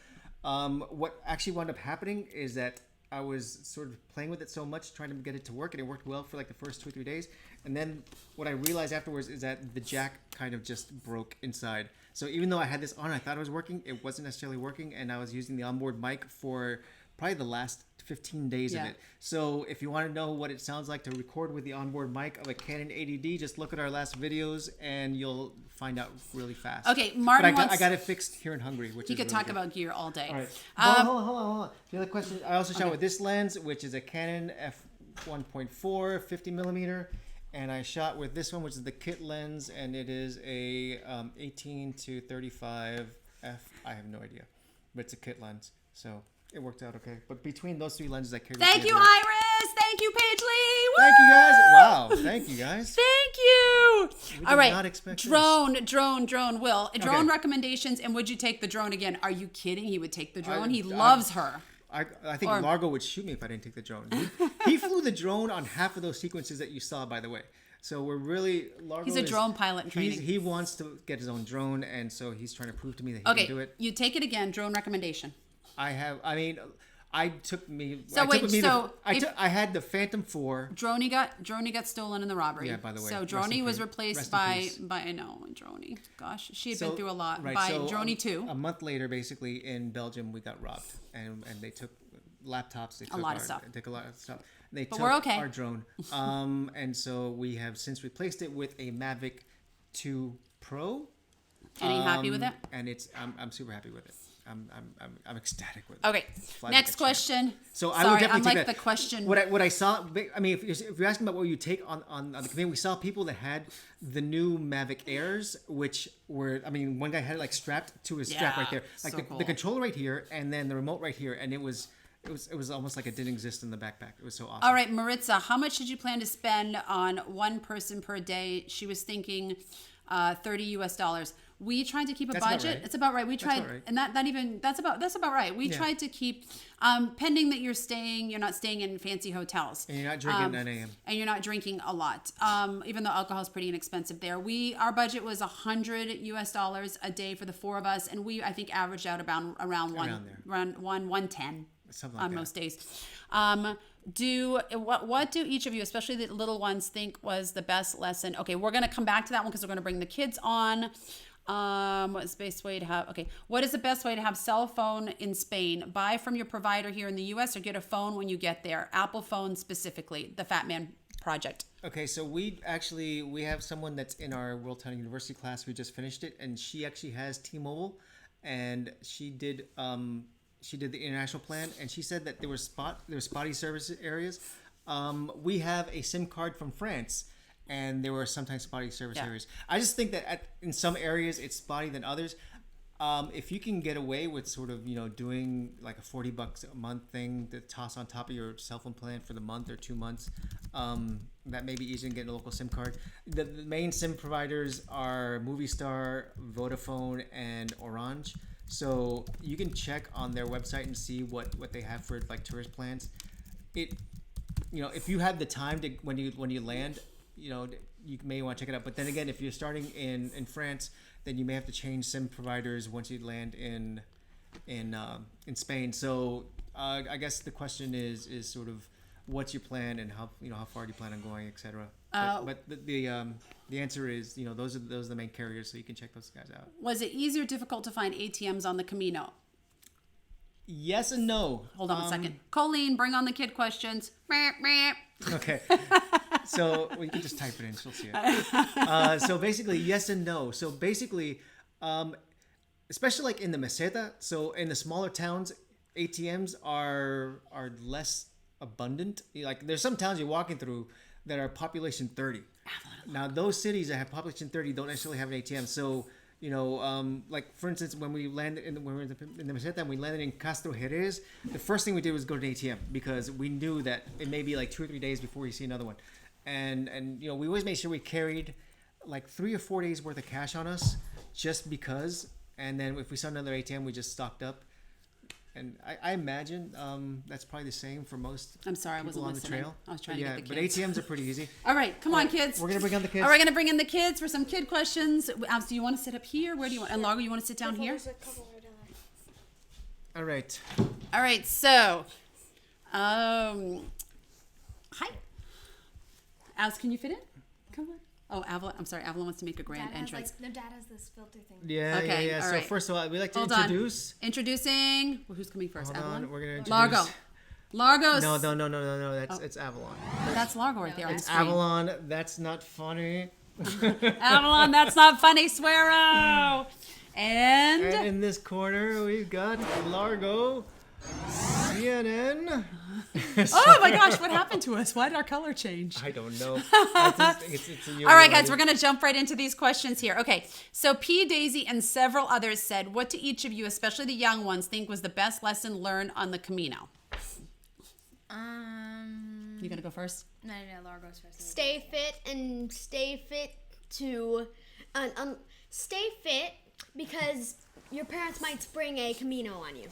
What actually wound up happening is that I was sort of playing with it so much, trying to get it to work, and it worked well for like the first 2 or 3 days. And then what I realized afterwards is that the jack kind of just broke inside. So even though I had this on, I thought it was working, it wasn't necessarily working, and I was using the onboard mic for probably the last 15 days of it. So if you want to know what it sounds like to record with the onboard mic of a Canon 80D, just look at our last videos and you'll find out really fast. Okay, Martin I got it fixed here in Hungary, which you could really talk good. about gear all day. All right. Hold on. The other question, I also shot with this lens, which is a Canon f1.4 50 millimeter, and I shot with this one, which is the kit lens, and it is a 18 to 35 f. I have no idea, but it's a kit lens. So It worked out okay. But between those 3 lenses, I carried. Thank you, Iris. Thank you, Paige Lee. Woo! Thank you guys. Wow. Thank you guys. Thank you. We All did right. not expect drone. Will. Drone Okay. recommendations. And would you take the drone again? Are you kidding? He would take the drone. He I- loves her. I think Largo would shoot me if I didn't take the drone. He flew the drone on half of those sequences that you saw, by the way. So we're really Largo. He's a drone pilot in training. He wants to get his own drone, and so he's trying to prove to me that he can do it. You take it again. Drone recommendation. I took me. So I wait, took with me so I had the Phantom 4. Droney got stolen in the robbery. Yeah, by the way. So Rest Droney in was peace. replaced Rest in by peace. I know Droney. Gosh, she had been through a lot. By so, Droney 2. A month later, basically in Belgium, we got robbed, and they took laptops. They took lot of stuff. They took a lot of stuff. They But took we're okay. our drone, and so we have since replaced it with a Mavic 2 Pro. And are you happy with it? And I'm super happy with it. I'm ecstatic with it. Okay. Flies Next like a champ. question. So Sorry, I would definitely I'm take like that. the question. What I saw, I mean, if you're asking about what you take on the Camino, we saw people that had the new Mavic Airs, which were, I mean, one guy had it like strapped to his strap Yeah, right there, like so the cool. controller right here, and then the remote right here, and it was almost like it didn't exist in the backpack. It was so awesome. All right, Maritza, how much did you plan to spend on one person per day? She was thinking $30 US. We tried to keep a That's about budget. right. It's about right. We tried, about right. and that's about right. We Yeah. tried to keep, pending that you're not staying in fancy hotels. And you're not drinking at 9 a.m. And you're not drinking a lot, even though alcohol is pretty inexpensive there. Our budget was $100 US a day for the 4 of us, and I think averaged out around there. 110 Something like on that. most days. What do each of you, especially the little ones, think was the best lesson? Okay, we're gonna come back to that one because we're gonna bring the kids on. What's the best way to have? Okay, what is the best way to have cell phone in Spain? Buy from your provider here in the U.S. or get a phone when you get there. Apple phone specifically, the Fat Man Project. Okay, so we have someone that's in our Worldtowning University class who just finished it, and she actually has T-Mobile, and she did the international plan, and she said that there were spotty service areas. We have a SIM card from France, and there were sometimes spotty service areas. I just think that in some areas it's spotty than others. If you can get away with sort of doing like a $40 a month thing to toss on top of your cell phone plan for the month or 2 months, that may be easier than getting a local SIM card. The main SIM providers are Movistar, Vodafone, and Orange. So you can check on their website and see what they have for like tourist plans. If you have the time to when you land, you may want to check it out. But then again, if you're starting in France, then you may have to change SIM providers once you land in Spain. So I guess the question is sort of what's your plan and how far do you plan on going, etc. But the answer is those are the main carriers, so you can check those guys out. Was it easy or difficult to find ATMs on the Camino? Yes and no. Hold on a second. Colleen, bring on the kid questions. Meow, meow. Okay. So you can just type it in. She'll see it. So basically, yes and no. So basically, especially like in the Meseta, so in the smaller towns, ATMs are less abundant. Like there's some towns you're walking through that are population 30. Now those cities that have population 30 don't necessarily have an ATM. So like for instance, when we landed in the Meseta and we landed in Castro Jerez, the first thing we did was go to an ATM because we knew that it may be like 2 or 3 days before we see another one, and we always made sure we carried like 3 or 4 days worth of cash on us just because, and then if we saw another ATM, we just stocked up. And I imagine that's probably the same for most. I'm sorry, I people wasn't on listening. the trail. I was trying to get the but kids. ATMs are pretty easy. All right, come on, kids. We're gonna bring on the kids. All right, we're gonna bring in the kids for some kid questions. Do you want to sit up here? Where do you want? And Largo, you want to sit down here? There's a couple right down there. All right. All right, so, hi. Alice, can you fit in? Come on. Oh, Avalon. I'm sorry. Avalon wants to make a grand entrance. Their dad has this filter thing. Yeah, Okay, yeah. all So right. first of all, we like to Hold introduce. on. Introducing. Well, who's coming first? Hold Avalon. on, we're gonna introduce. Largo. Largo's. No. It's Avalon. That's Largo right there on the It's screen. Avalon. That's not funny. Avalon, that's not funny, Swearo. And And in this corner, we've got Largo. CNN. Oh my gosh, what happened to us? Why did our color change? I don't know. It's All right, guys, we're going to jump right into these questions here. Okay, so P, Daisy, and several others said, what do each of you, especially the young ones, think was the best lesson learned on the Camino? You going to go first? No, Laura goes first. Stay fit and stay fit stay fit because your parents might spring a Camino on you.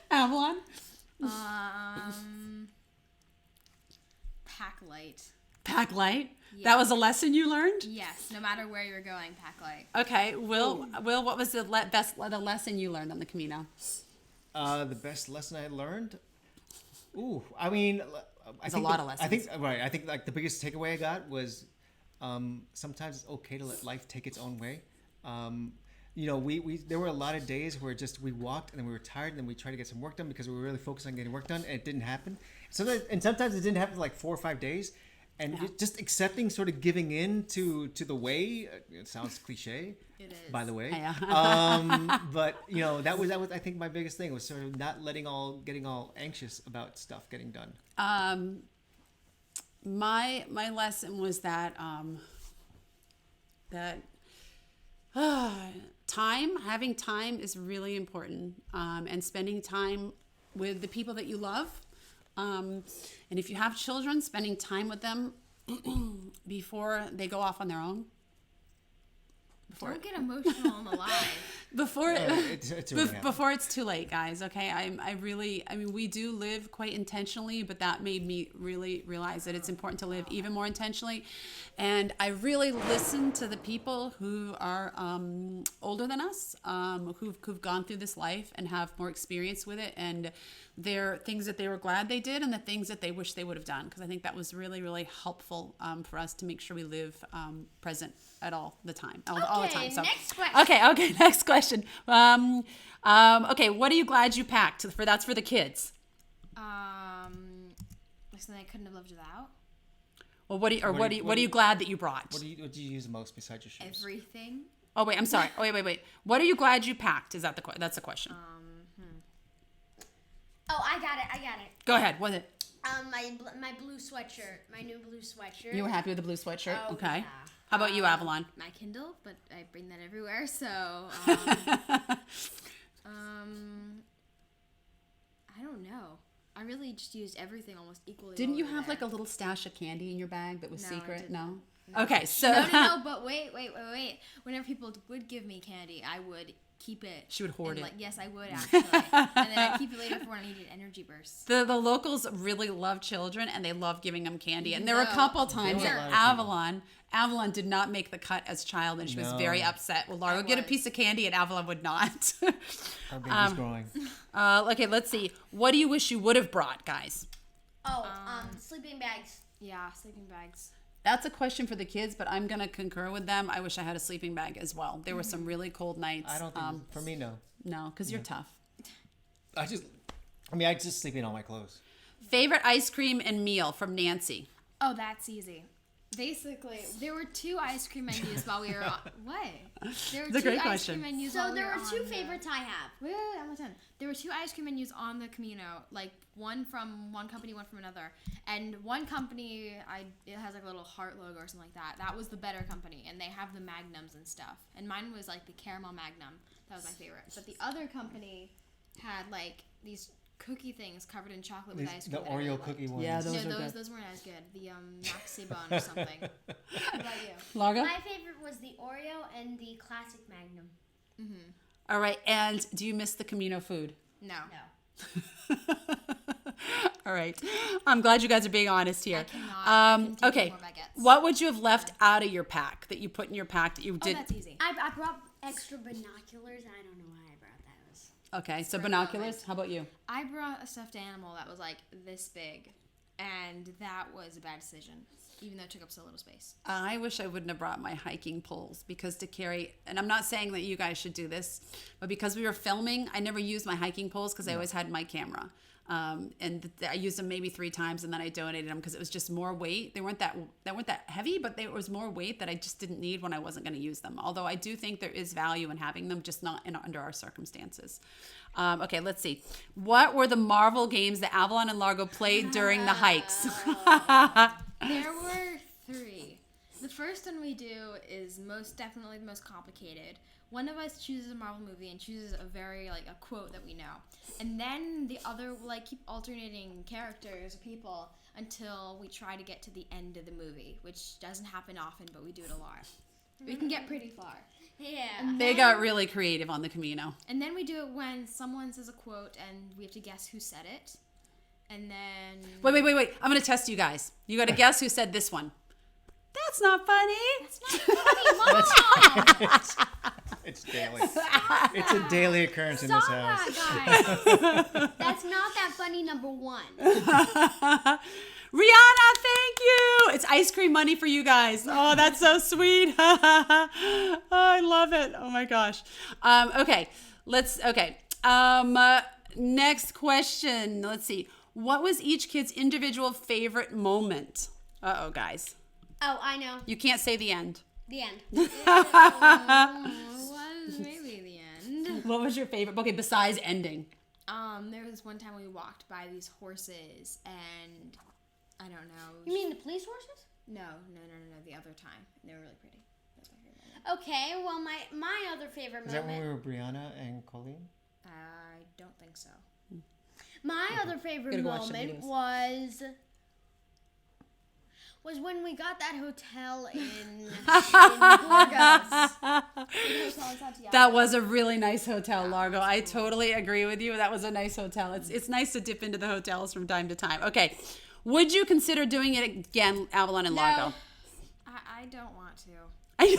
Avalon? Pack light. Pack light? Yeah. That was a lesson you learned? Yes, no matter where you're going, pack light. Okay, Will, what was the lesson you learned on the Camino? The best lesson I learned? Ooh, I mean, There's a lot of lessons. I think like the biggest takeaway I got was sometimes it's okay to let life take its own way. You know, we there were a lot of days where just we walked and then we were tired and then we tried to get some work done because we were really focused on getting work done and it didn't happen. Sometimes it didn't happen for like 4 or 5 days. And just accepting, sort of giving in to the way. It sounds cliche, It is. by the way. Yeah. But you know that was I think my biggest thing was sort of not getting all anxious about stuff getting done. My lesson was that having time is really important, and spending time with the people that you love. And if you have children, spending time with them before they go off on their own. Don't get emotional on the live. Before It's really before it's too late, guys. Okay, I mean, we do live quite intentionally, but that made me really realize that it's important to live even more intentionally. And I really listen to the people who are older than us, who've gone through this life and have more experience with it, and their things that they were glad they did and the things that they wish they would have done. Because I think that was really, really helpful for us to make sure we live present at all the time. All the time. So, next question. Okay, next question. Okay, what are you glad you packed? That's for the kids. Something I couldn't have lived without. Well, what are you glad that you brought? What do you use most besides your shoes? Everything. Oh wait, I'm sorry. Oh wait. What are you glad you packed? Is that that's the question? Oh, I got it. Go ahead. What's it? My blue sweatshirt, my new blue sweatshirt. You were happy with the blue sweatshirt? Oh, Okay. yeah. How about you, Avalon? My Kindle, but I bring that everywhere, so I don't know. I really just used everything almost equally. Didn't you have there. like a little stash of candy in your bag that was No, I secret? didn't. No. Okay, so No, but wait. Whenever people would give me candy, I would keep it. She would hoard and, it. Like, yes, I would actually. And then I'd keep it later for when I needed energy bursts. The locals really love children and they love giving them candy. And there were a No. couple times There that were a lot Avalon did not make the cut as child and she was No. very upset. Well, Laura would get a was. piece of candy and Avalon would not. Our baby's growing. Okay, let's see. What do you wish you would have brought, guys? Oh, sleeping bags. Yeah, sleeping bags. That's a question for the kids, but I'm going to concur with them. I wish I had a sleeping bag as well. There were some really cold nights. I don't think for me no. No, because you're tough. I just sleep in all my clothes. Favorite ice cream and meal from Nancy? Oh, that's easy. Basically, there were 2 ice cream menus while we were on. What? There were It's a 2 great ice question. cream menus. So while there we were on 2 the- favorites I have. Wait, I'm almost done. There were 2 ice cream menus on the Camino, like one from one company, one from another. And one company, it has like a little heart logo or something like that. That was the better company, and they have the magnums and stuff. And mine was like the caramel magnum. That was my favorite. But the other company had like these cookie things covered in chocolate with ice cream. The that I really Oreo liked. cookie ones. Yeah, No, Those are good. those weren't as good. The Maxibon or something. What about you? Larga? My favorite was the Oreo and the classic Magnum. All right, and do you miss the Camino food? No. All right. I'm glad you guys are being honest here. I couldn't take Okay. more baguettes. What would you have left out of your pack that you put in your pack that you Oh, did? that's easy. I brought extra binoculars. I don't know why I brought those. Okay, so For binoculars. How about you? I brought a stuffed animal that was like this big, and that was a bad decision, even though it took up so little space. I wish I wouldn't have brought my hiking poles because to carry, and I'm not saying that you guys should do this, but because we were filming, I never used my hiking poles because I always had my camera. And I used them maybe 3 times, and then I donated them because it was just more weight. They weren't that heavy, but there was more weight that I just didn't need when I wasn't going to use them. Although I do think there is value in having them, just not under our circumstances. Okay, let's see. What were the Marvel games that Avalon and Largo played during the hikes? There were 3. The first one we do is most definitely the most complicated. One of us chooses a Marvel movie and chooses a quote that we know. And then the other will keep alternating characters or people until we try to get to the end of the movie, which doesn't happen often, but we do it a lot. We can get pretty far. Yeah. They got really creative on the Camino. And then we do it when someone says a quote and we have to guess who said it. And then... Wait. I'm going to test you guys. You got to guess who said this one. That's not funny. That's not funny, Mom! It's daily. It's a daily occurrence in this house. That, guys. That's not that funny, number 1. Rihanna, thank you. It's ice cream money for you guys. Oh, that's so sweet. Oh, I love it. Oh my gosh. Okay. Next question. Let's see. What was each kid's individual favorite moment? Uh-oh, guys. Oh, I know. You can't say the end. The end. Was maybe the end. What was your favorite? Okay, besides ending. There was one time we walked by these horses and I don't know. You mean the police horses? No, the other time. They were really pretty. That's my favorite moment. Okay, well, my other favorite Is that moment... when we were Brianna and Colleen? I don't think so. My other favorite Gotta go watch the moment videos. was when we got that hotel in Burgos. That was a really nice hotel, Largo. I totally agree with you. That was a nice hotel. It's nice to dip into the hotels from time to time. Okay. Would you consider doing it again, Avalon and Largo? I don't want to. You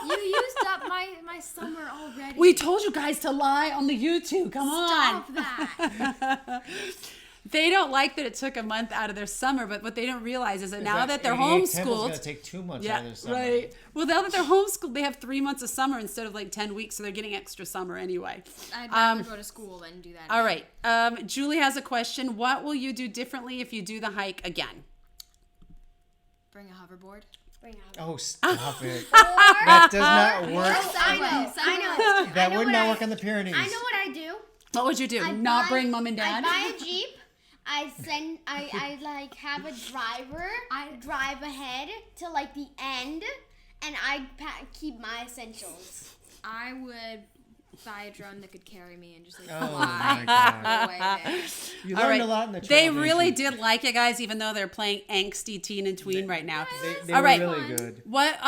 You used up my summer already. We told you guys to lie on the YouTube. Come on. Stop that. They don't like that it took a month out of their summer, but what they don't realize is that now that they're 88 Temple's homeschooled, going to take 2 months out of their summer. right. Well, now that they're homeschooled, they have 3 months of summer instead of 10 weeks, so they're getting extra summer anyway. I'd rather go to school than do that. All right. Julie has a question. What will you do differently if you do the hike again? Bring a hoverboard. Oh, stop it. That does not work. I know. That would not work on the Pyrenees. I know what I do. What would you do? Not bring mom and dad? I buy a Jeep. I have a driver. I drive ahead to the end, and I keep my essentials. I would buy a drone that could carry me and just Oh fly my God. all the way there. You All learned right. a lot in the They travel, really didn't you? did like it, guys, even though they're playing angsty teen and tween right now. They All were right. really good. What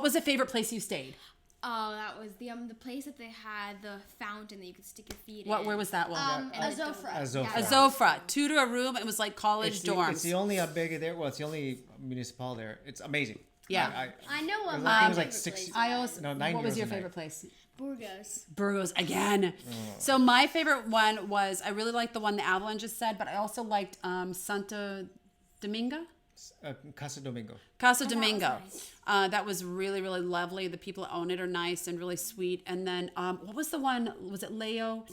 was the favorite place you stayed? Oh, that was the place that they had the fountain that you could stick your feet in. Where was that one? Azofra. Azofra. 2 to a room. It was like college dorms. It's the only albergue there. Well, it's the only municipal there. It's amazing. Yeah. I know what It was my like favorite 6 place I was. also, No, 9 what was euros your a night. favorite place? Burgos. Burgos again. So my favorite one was, I really liked the one that Avalon just said, but I also liked Santa Domingo. Casa Domingo. Casa that was Domingo. nice. That was really, really lovely. The people that own it are nice and really sweet. And then what was the one? Was it Leo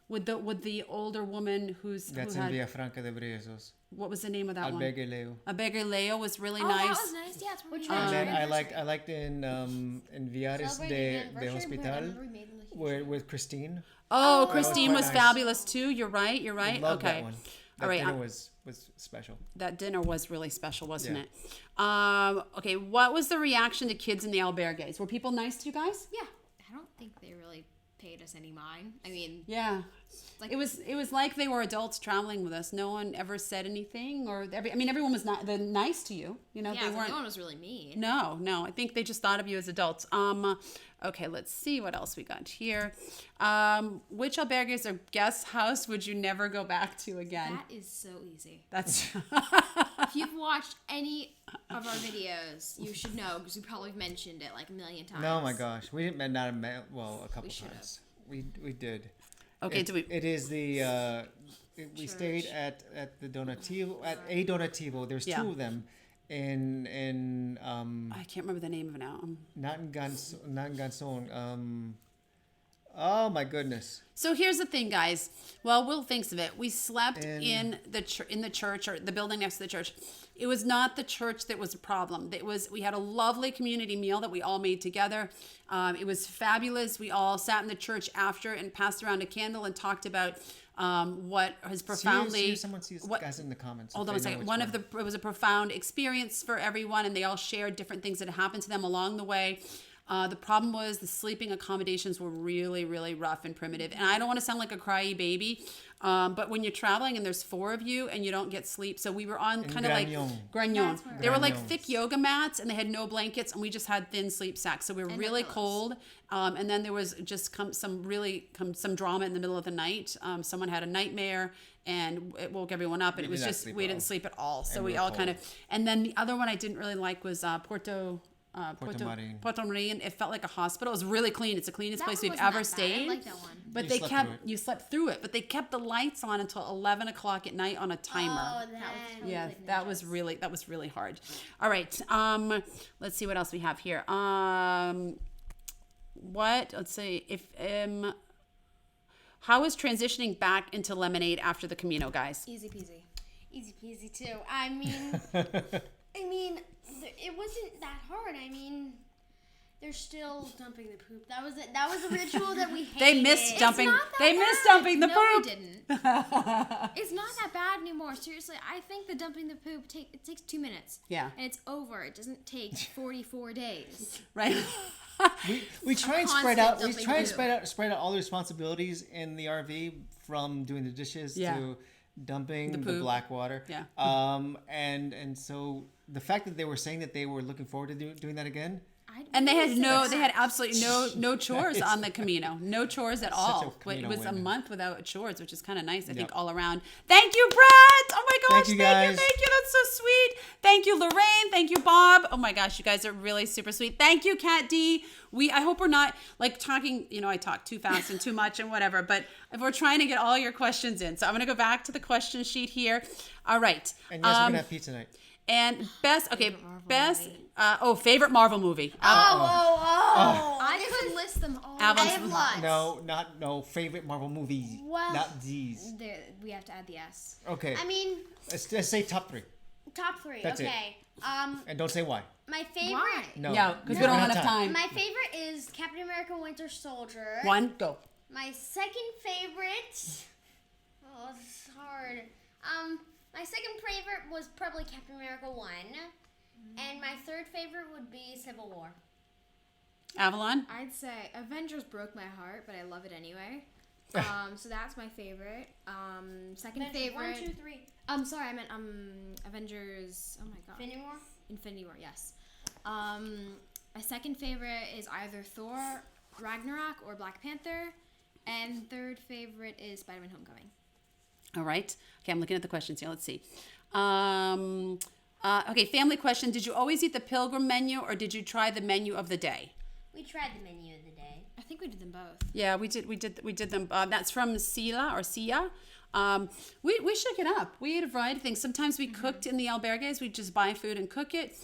with the older woman That's in Villafranca de Brezos. what was the name of that one? Albergue Leo. Albergue Leo was really Oh, nice. that was nice. Yeah, it's where Which we one? And then had I liked in Viares Celebrating de anniversary, but I Hospital remember we made them the huge with Christine. Oh, Christine quite was nice. fabulous too. You're right. Loved Okay. that one. That All right. dinner was special. That dinner was really special, wasn't Yeah. it? Okay, what was the reaction to kids in the albergues? Were people nice to you guys? Yeah, I don't think they really paid us any mind. I mean, Yeah. Like- It was like they were adults traveling with us. No one ever said anything, or everyone was not nice to you. You know, yeah, they so weren't. no one was really mean. No. I think they just thought of you as adults. Okay, let's see what else we got here. Which albergues or guest house would you never go back to again? That is so easy. That's If you've watched any of our videos, you should know because we probably mentioned it like a million times. No, my gosh, we didn't not a couple should've. times. We did. okay. It is the we stayed at the Donativo at a Donativo. There's Yeah. 2 of them in I can't remember the name of it now. not in Ganson. Oh my goodness. So here's the thing, guys. Well, Will thinks of it. We slept in the church or the building next to the church. It was not the church that was a problem. We had a lovely community meal that we all made together. It was fabulous. We all sat in the church after and passed around a candle and talked about what has profoundly. Someone sees guys in the comments. Hold on a second. It was a profound experience for everyone, and they all shared different things that happened to them along the way. The problem was the sleeping accommodations were really, really rough and primitive. And I don't want to sound like a cryy baby, but when you're traveling and there's 4 of you and you don't get sleep. So we were on kind of like Gragnon. They were like thick yoga mats and they had no blankets and we just had thin sleep sacks. So we were really cold. And then there was just some drama in the middle of the night. Someone had a nightmare and it woke everyone up. And it was just, we didn't sleep at all. So we all kind of, and then the other one I didn't really like was Puerto Marin. It felt like a hospital. It was really clean. It's the cleanest place we've ever stayed. I like that one. But you slept through it. But they kept the lights on until 11 o'clock at night on a timer. Oh, That was really hard. All right. Let's see what else we have here. Let's see how is transitioning back into Lemonade after the Camino, guys? Easy peasy. Easy peasy too. I mean, it wasn't that hard. I mean, they're still dumping the poop. That was it. That was a ritual that we hated. They missed dumping. They missed dumping the poop. No, we didn't. It's not that bad anymore. Seriously, I think the dumping the poop it takes 2 minutes. Yeah. And it's over. It doesn't take 44 days. Right. We try and spread out. We try and spread out all the responsibilities in the RV, from doing the dishes to dumping the black water. Yeah. And so the fact that they were saying that they were looking forward to doing that again. And they had absolutely no chores on the Camino. No chores at all. It was a month without chores, which is kind of nice, I think, all around. Thank you, Brett! Oh my gosh, thank you. That's so sweet. Thank you, Lorraine. Thank you, Bob. Oh my gosh, you guys are really super sweet. Thank you, Kat D. I hope we're not like talking, I talk too fast and too much and whatever, but if we're trying to get all your questions in. So I'm going to go back to the question sheet here. All right. And yes, we're going to have pizza night. And favorite Marvel movie. I could list them all. I have lots. No, favorite Marvel movie. Well, not these. We have to add the S. Okay. I mean, let's say top 3. Top 3. That's okay. And don't say why. My favorite. Why? No, because we don't have enough time. My favorite is Captain America: Winter Soldier. 1, go. My second favorite. Oh, this is hard. My second favorite was probably Captain America 1. And my third favorite would be Civil War. Avalon? I'd say Avengers broke my heart, but I love it anyway. So that's my favorite. Second Avengers favorite. 1, 2, 3. Sorry, I meant Avengers. Oh my god. Infinity War. Yes. My second favorite is either Thor, Ragnarok, or Black Panther, and third favorite is Spider-Man: Homecoming. All right. Okay, I'm looking at the questions here. Let's see. Okay, family question. Did you always eat the Pilgrim menu or did you try the menu of the day? We tried the menu of the day. I think we did them both. Yeah, we did them. That's from Sia. We shook it up. We ate a variety of things. Sometimes we cooked in the albergues. We just buy food and cook it.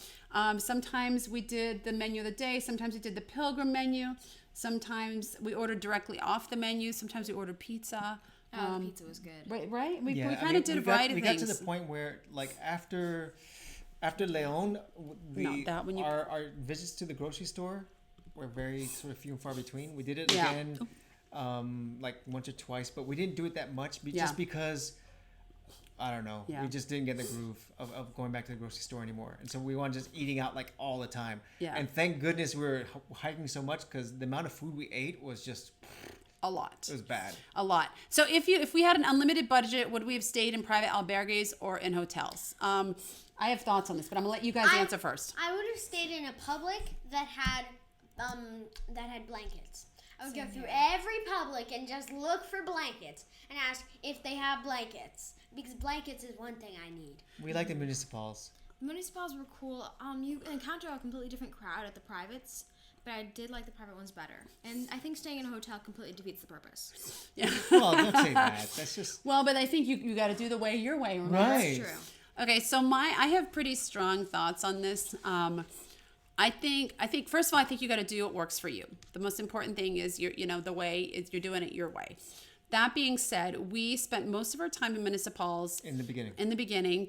Sometimes we did the menu of the day. Sometimes we did the Pilgrim menu. Sometimes we ordered directly off the menu. Sometimes we ordered pizza. The pizza was good. Right? We kind of did a variety of things. We got to the point where, like, after Leon, our visits to the grocery store were very sort of few and far between. We did it again, like once or twice, but we didn't do it that much just because, I don't know, we just didn't get the groove of going back to the grocery store anymore. And so we wanted just eating out like all the time. Yeah. And thank goodness we were hiking so much because the amount of food we ate was just... a lot. It was bad. A lot. So if we had an unlimited budget, would we have stayed in private albergues or in hotels? I have thoughts on this, but I'm gonna let you guys answer first. I would have stayed in a public that had blankets. I would go through every public and just look for blankets and ask if they have blankets, because blankets is one thing I need. We like the municipals. The municipals were cool. You encounter a completely different crowd at the privates. But I did like the private ones better. And I think staying in a hotel completely defeats the purpose. Yeah. Well, don't say that. That's just... Well, but I think you got to do your way, remember? Right. That's true. Okay, so I have pretty strong thoughts on this. I think first of all, I think you got to do what works for you. The most important thing is the way is you're doing it your way. That being said, we spent most of our time in municipals In the beginning.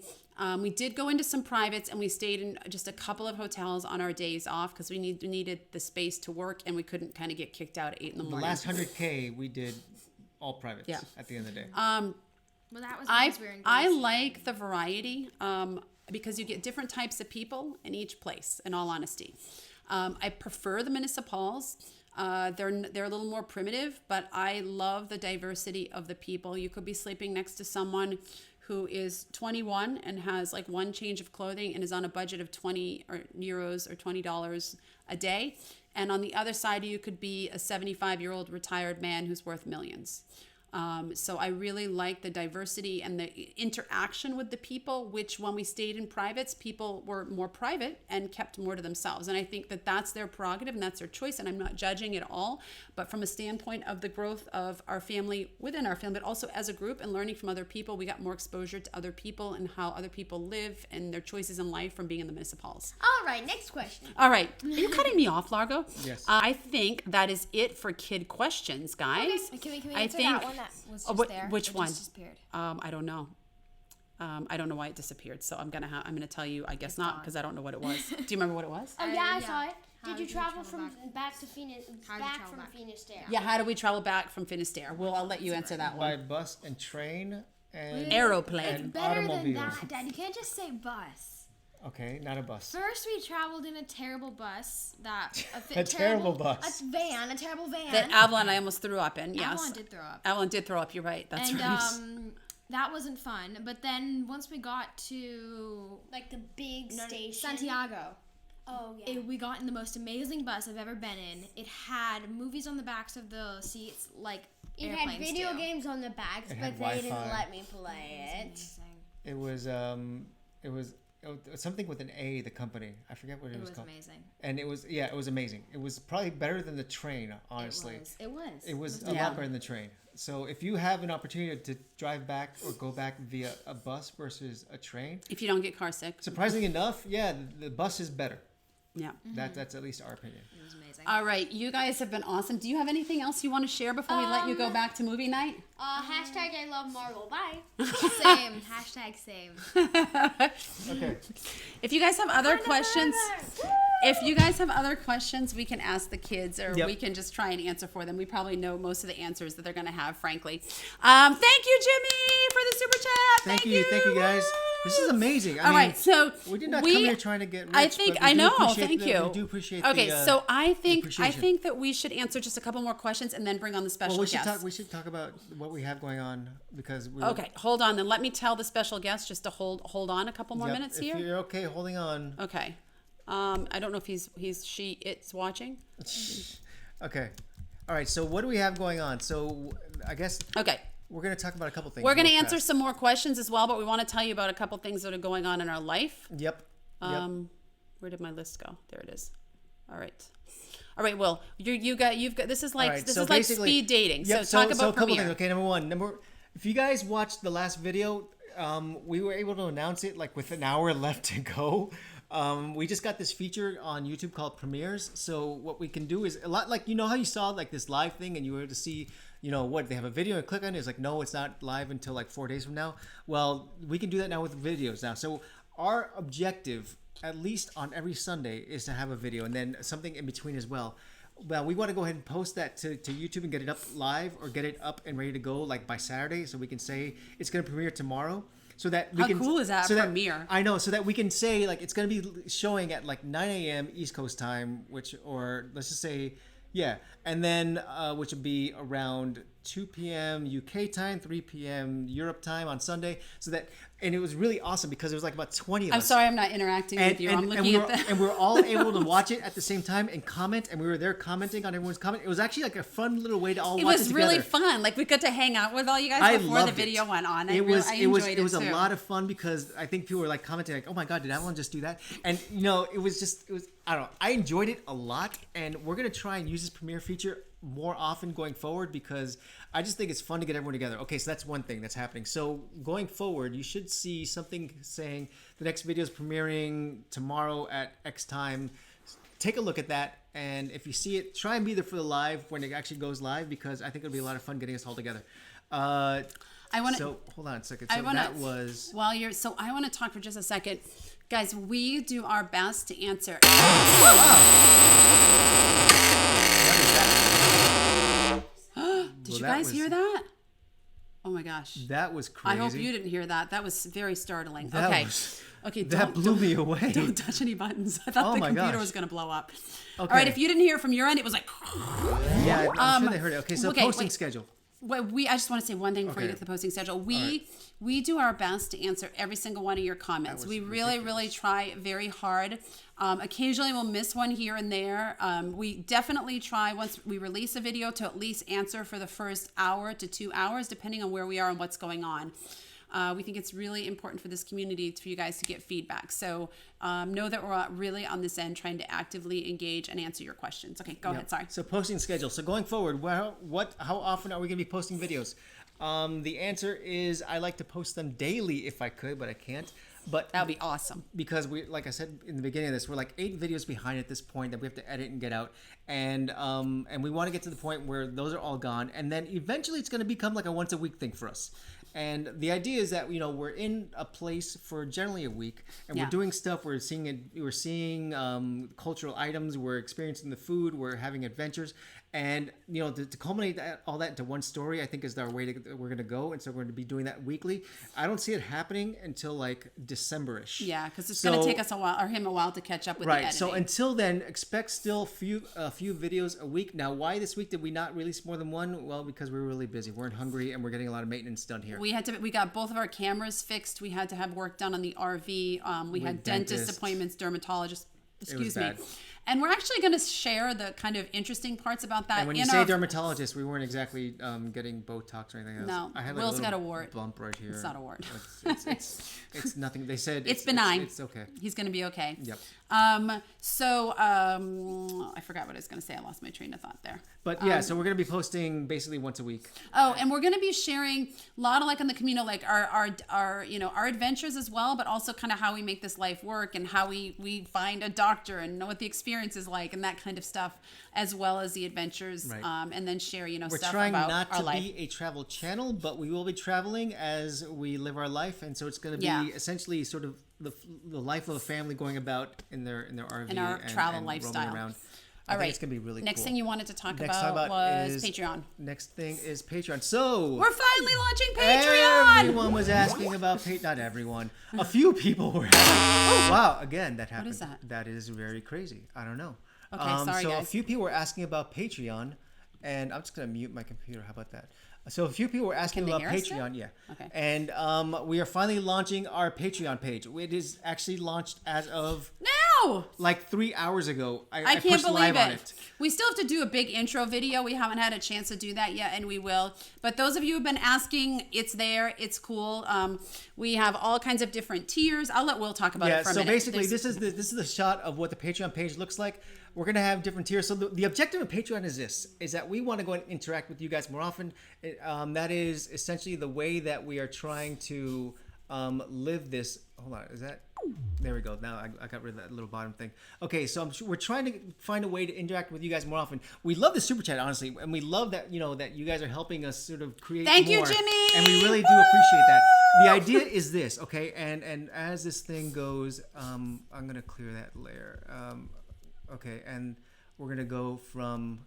We did go into some privates, and we stayed in just a couple of hotels on our days off because we needed the space to work, and we couldn't kind of get kicked out at 8 in the The morning. last 100K we did all privates. Yeah. At the end of the day. Well, that was because we were in I Greece. like the variety because you get different types of people in each place, in all honesty. I prefer the municipals. They're a little more primitive, but I love the diversity of the people. You could be sleeping next to someone who is 21 and has like one change of clothing and is on a budget of 20 euros or $20 a day. And on the other side, you could be a 75-year-old retired man who's worth millions. So I really like the diversity and the interaction with the people, which when we stayed in privates, people were more private and kept more to themselves. And I think that that's their prerogative and that's their choice. And I'm not judging at all. But from a standpoint of the growth of our family, within our family, but also as a group and learning from other people, we got more exposure to other people and how other people live and their choices in life from being in the municipals. All right, next question. All right. Are you cutting me off, Largo? Yes. I think that is it for kid questions, guys. Can we I answer think- that one that was just there? Which It one? just disappeared. I don't know. I don't know why it disappeared. So I'm gonna tell you. I guess not because I don't know what it was. Do you remember what it was? Oh, yeah, I yeah. saw it. How Did you did you travel travel from back to Phoenix? How did you Back travel from back? Finisterre. Yeah. How do we travel back from Finisterre? Well, I'll let you answer that By one. bus and train and Aeroplane. and Better than automobile. that, Dad. You can't just say bus. Okay, not a bus. First, we traveled in a terrible bus A terrible bus. A terrible van. That Avalon, I almost threw up in. Yes. Avalon did throw up. Avalon did throw up. You're right. That's And right. that wasn't fun. But then once we got to Like the big station. Santiago, Oh, yeah. we got in the most amazing bus I've ever been in. It had movies on the backs of the seats, like It airplanes had video do. games on the backs, It but had they didn't Wi-Fi. let me play it. Amazing. It was something with an A, the company. I forget what it It was was called. amazing. And it was amazing. It was probably better than the train, honestly. It was. It was a Yeah. lot better than the train. So if you have an opportunity to drive back or go back via a bus versus a train, If you don't get car sick. surprisingly enough, yeah, the bus is better. Yeah. That's at least our opinion. It was amazing. All right. You guys have been awesome. Do you have anything else you want to share before we let you go back to movie night? Hashtag I love Marvel. Bye. Same. Hashtag same. Okay. If you guys have other questions, we can ask the kids or Yep. we can just try and answer for them. We probably know most of the answers that they're going to have, frankly. Thank you, Jimmy, for the super chat. Thank you guys. This is amazing. All right, so we did not come here trying to get rich. I think but we I do know. appreciate Thank you. We do appreciate. Okay, so I appreciation. think that we should answer just a couple more questions and then bring on the special Well, guest. we should talk about what we have going on because we. Okay, hold on. Then let me tell the special guest just to hold on a couple more minutes If here. you're okay, holding on. Okay. I don't know if it's watching. Okay. All right. So what do we have going on? So I guess Okay. we're going to talk about a couple things. We're going to real answer fast. some more questions as well, but we want to tell you about a couple things that are going on in our life. Yep. Where did my list go? There it is. All right. Will, you've got this is like All right, this so is like basically- speed dating. Yep, So talk a about couple Premiere. things. Okay, if you guys watched the last video, we were able to announce it like with an hour left to go. We just got this feature on YouTube called Premieres. So what we can do is a lot like how you saw like this live thing and you were able to see what they have a video and click on it. It's like no, it's not live until like 4 days from now. Well, we can do that now with videos now. So our objective, at least on every Sunday, is to have a video and then something in between as well. Well, we want to go ahead and post that to YouTube and get it up live or get it up and ready to go like by Saturday, so we can say it's going to premiere tomorrow. So that we How can, cool is that, premiere? I know, so that we can say like it's going to be showing at like 9 a.m. East Coast time, or let's just say, yeah, and then which would be around 2 p.m. UK time, 3 p.m. Europe time on Sunday. And it was really awesome because there was like about 20 of us. I'm sorry, I'm not interacting with you. I'm looking at that. And we were all able to watch it at the same time and comment, and we were there commenting on everyone's comment. It was actually like a fun little way to all It watch it was together. really fun. Like we got to hang out with all you guys I before the loved video it. went on. I It was enjoyed it a too. lot of fun because I think people were like commenting like, "Oh my god, did that one just do that?" And it was I don't know. I enjoyed it a lot, and we're gonna try and use this Premiere feature more often going forward because I just think it's fun to get everyone together. Okay, so that's one thing that's happening. So going forward, you should see something saying the next video is premiering tomorrow at X time. take a look at that. And if you see it, try and be there for the live when it actually goes live, because I think it'll be a lot of fun getting us all together. So hold on a second. So that was I want to talk for just a second, guys. We do our best to answer. Did you guys hear that? Oh my gosh. That was crazy. I hope you didn't hear that. That was very startling. Okay, that blew me away. Don't touch any buttons. I thought the computer was going to blow up. Okay. All right, if you didn't hear it from your end, it was like. Yeah, I'm sure they heard it. Okay, so posting schedule. I just want to say one thing before you get to the posting schedule. We do our best to answer every single one of your comments. We really try very hard. Occasionally we'll miss one here and there. We definitely try, once we release a video, to at least answer for the first hour to 2 hours, depending on where we are and what's going on. We think it's really important for this community for you guys to get feedback. So know that we're really on this end trying to actively engage and answer your questions. Okay, go ahead. Sorry. So posting schedule. So going forward, how often are we going to be posting videos? The answer is I like to post them daily if I could, but I can't. But that would be awesome, because we, like I said in the beginning of this, we're like 8 videos behind at this point that we have to edit and get out, and we want to get to the point where those are all gone, and then eventually it's going to become like a once a week thing for us. And the idea is that, we're in a place for generally a week, and we're doing stuff. We're seeing cultural items. We're experiencing the food. We're having adventures, and to culminate all that into one story, I think is our way we're going to go. And so we're going to be doing that weekly. I don't see it happening until like December-ish. Yeah, because it's going to take us a while to catch up with the editing. So until then, expect still a few videos a week. Now, why this week did we not release more than one? Well, because we were really busy. We're in Hungary, and we're getting a lot of maintenance done here. We got both of our cameras fixed. We had to have work done on the RV. We had dentist appointments, dermatologists. Excuse me. And we're actually going to share the kind of interesting parts about that. And when you say dermatologist, we weren't exactly getting Botox or anything else. No, I had Will's got a wart. Bump right here. It's not a wart. It's nothing. They said it's benign. It's okay. He's going to be okay. Yep. I forgot what I was going to say. I lost my train of thought there. But yeah, so we're going to be posting basically once a week. Oh, and we're going to be sharing a lot of, like, on the Camino, like our adventures as well, but also kind of how we make this life work, and how we find a doctor and know what the experience is like, and that kind of stuff, as well as the adventures. Right. And then share, stuff about our life. We're trying not to be a travel channel, but we will be traveling as we live our life, and so it's going to be essentially sort of the life of a family going about in their RV and our travel lifestyle. Around. All right. It's going to be really Next cool. thing you wanted to talk about was Patreon. Next thing is Patreon. So we're finally launching Patreon. Everyone was asking about Patreon. Not everyone. A few people were asking. Oh, wow. Again, that happened. What is that? That is very crazy. I don't know. Okay, sorry, guys. A few people were asking about Patreon, and I'm just going to mute my computer. How about that? So a few people were asking about Patreon. Yeah. Okay. And we are finally launching our Patreon page. It is actually launched as of now, like 3 hours ago. I can't believe it. We still have to do a big intro video. We haven't had a chance to do that yet, and we will. But those of you who've been asking, it's there. It's cool. We have all kinds of different tiers. I'll let Will talk about it for a minute. So basically, this is the shot of what the Patreon page looks like. We're going to have different tiers. So the objective of Patreon is that we want to go and interact with you guys more often. That is essentially the way that we are trying to live this. Hold on. Is that? There we go. Now I got rid of that little bottom thing. Okay, so we're trying to find a way to interact with you guys more often. We love the super chat, honestly, and we love that that you guys are helping us sort of create Thank more. you, Jimmy! And we really do appreciate that. The idea is this, okay? And as this thing goes, I'm going to clear that layer. Okay, and we're gonna go from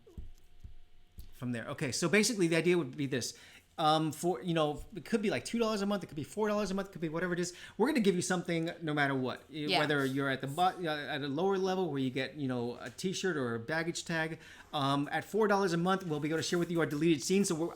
there. Okay, so basically the idea would be this. For it could be like $2 a month, it could be $4 a month, it could be whatever it is. We're gonna give you something no matter what. Whether you're at at a lower level where you get a T-shirt or a baggage tag. At $4 a month, we'll be able to share with you our deleted scenes. So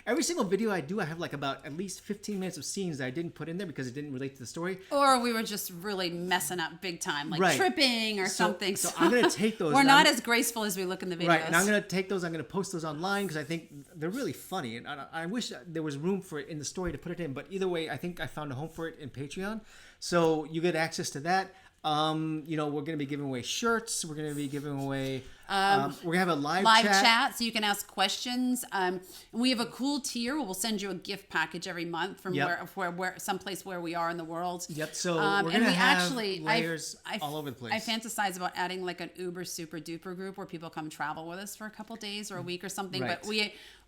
every single video I do, I have like about at least 15 minutes of scenes that I didn't put in there because it didn't relate to the story. Or we were just really messing up big time, like tripping or something. So I'm going to take those. We're not as graceful as we look in the videos. Right, and I'm going to take those, I'm going to post those online because I think they're really funny. And I wish there was room for it in the story to put it in. But either way, I think I found a home for it in Patreon. So you get access to that. We're going to be giving away shirts. We're going to be giving away We have a live chat, so you can ask questions. We have a cool tier where we'll send you a gift package every month from where someplace where we are in the world. Yep. So we're gonna have layers all over the place. I fantasize about adding like an uber super duper group where people come travel with us for a couple days or a week or something. Right. But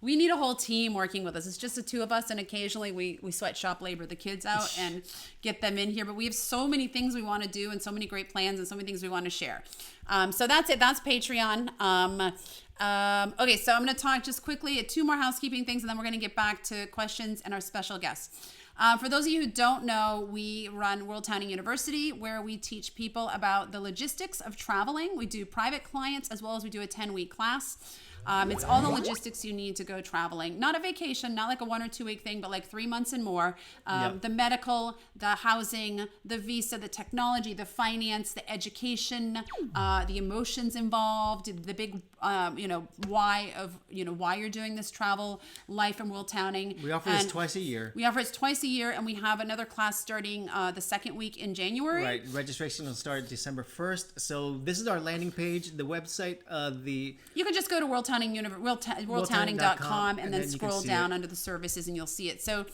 we need a whole team working with us. It's just the two of us, and occasionally we sweatshop labor the kids out and get them in here. But we have so many things we want to do and so many great plans and so many things we want to share. So that's it. That's Patreon. Okay, so I'm going to talk just quickly at 2 more housekeeping things, and then we're going to get back to questions and our special guests. For those of you who don't know, we run Worldtowning University, where we teach people about the logistics of traveling. We do private clients as well as we do a 10-week class. It's all the logistics you need to go traveling. Not a vacation, not like a 1 or 2 week thing, but like 3 months and more. The medical, the housing, the visa, the technology, the finance, the education, the emotions involved, the big, why you're doing this travel life in Worldtowning. We offer this twice a year. We offer it twice a year, and we have another class starting the second week in January. Right. Registration will start December 1st. So this is our landing page, the website, You can just go to worldtowning.com and then scroll down under the services and you'll see it. So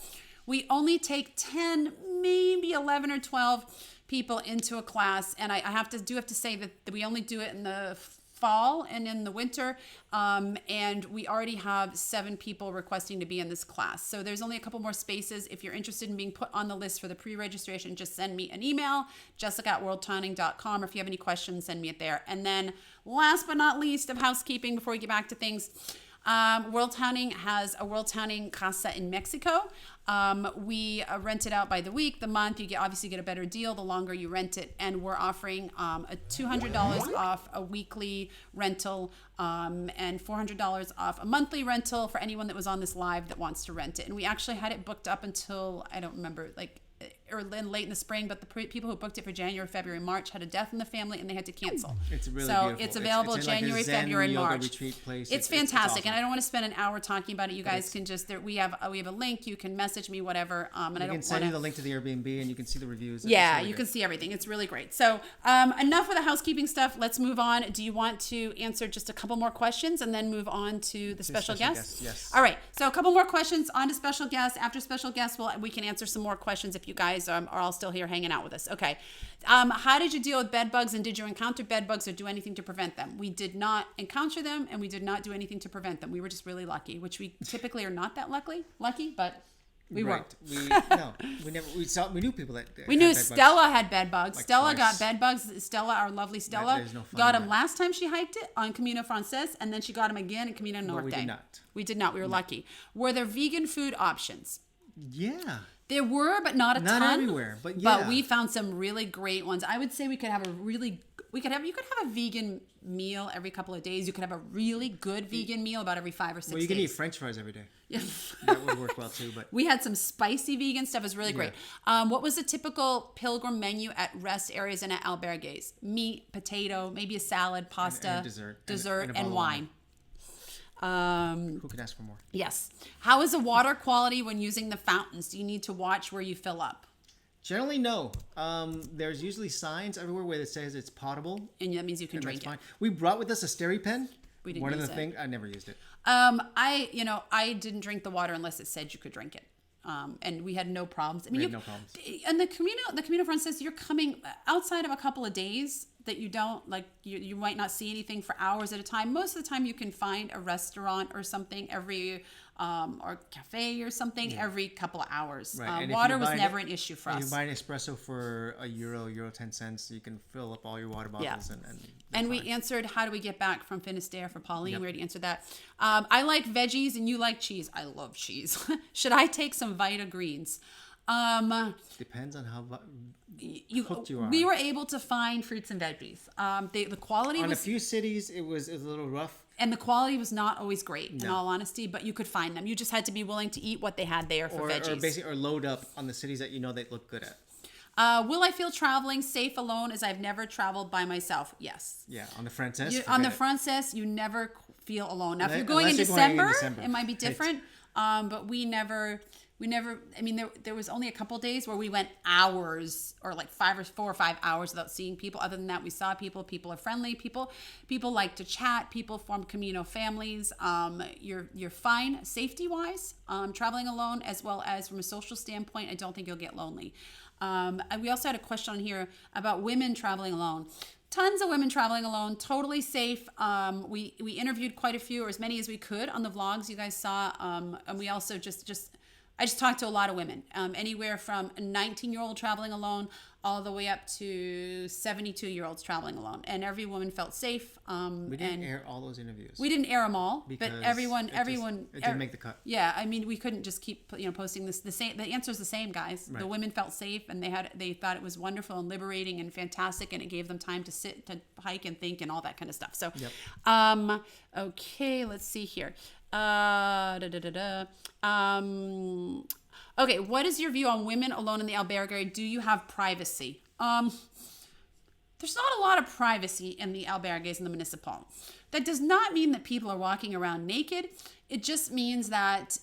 we only take 10, maybe 11 or 12 people into a class. And I have to say that we only do it in the fall and in the winter. And we already have 7 people requesting to be in this class. So there's only a couple more spaces. If you're interested in being put on the list for the pre-registration, just send me an email, jessica@worldtowning.com. Or if you have any questions, send me it there. And then last but not least of housekeeping before we get back to things, Worldtowning has a Worldtowning casa in Mexico. We rent it out by the week, the month. You obviously get a better deal the longer you rent it, and we're offering a $200 off a weekly rental and $400 off a monthly rental for anyone that was on this live that wants to rent it. And we actually had it booked up until, I don't remember, or late in the spring, but the people who booked it for January, February, March had a death in the family and they had to cancel. It's really so beautiful. It's available it's January, like a Zen February, and yoga March. Retreat place. It's fantastic, awesome. and I don't want to spend an hour talking about it. You guys can just we have a link. You can message me whatever. And I can send you the link to the Airbnb, and you can see the reviews. Yeah, you can see everything. It's really great. So enough with the housekeeping stuff. Let's move on. Do you want to answer just a couple more questions and then move on to the special guest? Yes. All right. So a couple more questions on to special guests. After special guests, we can answer some more questions if you guys are all still here hanging out with us. Okay. How did you deal with bed bugs, and did you encounter bed bugs or do anything to prevent them? We did not encounter them, and we did not do anything to prevent them. We were just really lucky, which we typically are not that lucky, but we were. We knew people that we knew had bed Stella bugs. had bed bugs. Like Stella twice. got bed bugs. Stella, our lovely Stella, There's no fun got in them that. last time she hiked it on Camino Frances, and then she got them again in Camino Norte. we did not. We did not. We were lucky. Were there vegan food options? Yeah. There were, but not a ton. Not everywhere, but yeah. But we found some really great ones. I would say you could have a vegan meal every couple of days. You could have a really good vegan meal about every 5 or 6 days. Well, you can eat French fries every day. Yeah. That would work well too. But we had some spicy vegan stuff. It was really great. What was the typical pilgrim menu at rest areas and at albergues? Meat, potato, maybe a salad, pasta, and dessert, and wine. Who can ask for more? Yes. How is the water quality when using the fountains? Do you need to watch where you fill up? Generally, no. There's usually signs everywhere where it says it's potable. And that means you can and drink that's it. fine. We brought with us a SteriPen. We didn't One use of the it. things I never used it. I didn't drink the water unless it said you could drink it. And we had no problems. I mean, no problems. And the Camino Frances, you're coming outside of a couple of days that you don't you might not see anything for hours at a time. Most of the time you can find a restaurant or something every or cafe or something every couple of hours. Right. Water was never an issue for us. If you buy an espresso for euro 10 cents, you can fill up all your water bottles and we answered, how do we get back from Finisterre for Pauline? We already answered that. I like veggies and you like cheese. I love cheese. Should I take some Vita Greens? Depends on how hooked you are. We were able to find fruits and veggies. The quality on was... a few cities, it was a little rough. And the quality was not always great, in all honesty, but you could find them. You just had to be willing to eat what they had there for veggies. Or load up on the cities that you know they look good at. Will I feel traveling safe alone as I've never traveled by myself? Yes. Yeah, on the Frances. On the Frances, you never feel alone. Now, if you're going in December, it might be different. But we never We never, I mean, there was only a couple days where we went hours or like 4 or 5 hours without seeing people. Other than that, we saw people. People are friendly. People like to chat. People form Camino families. You're fine safety wise, traveling alone, as well as from a social standpoint. I don't think you'll get lonely. And we also had a question on here about women traveling alone. Tons of women traveling alone, totally safe. We interviewed quite a few, or as many as we could, on the vlogs you guys saw. And we also I just talked to a lot of women, anywhere from a 19-year-old traveling alone all the way up to 72-year-olds traveling alone. And every woman felt safe. We didn't air all those interviews. We didn't air them all, but everyone, it didn't make the cut. Yeah, I mean, we couldn't just keep posting this. The answer's the same, guys. Right. The women felt safe, and they thought it was wonderful and liberating and fantastic, and it gave them time to sit, to hike and think and all that kind of stuff. So, yep. Okay, let's see here. Okay, what is your view on women alone in the albergue? Do you have privacy? There's not a lot of privacy in the albergues in the municipal. That does not mean that people are walking around naked. It just means that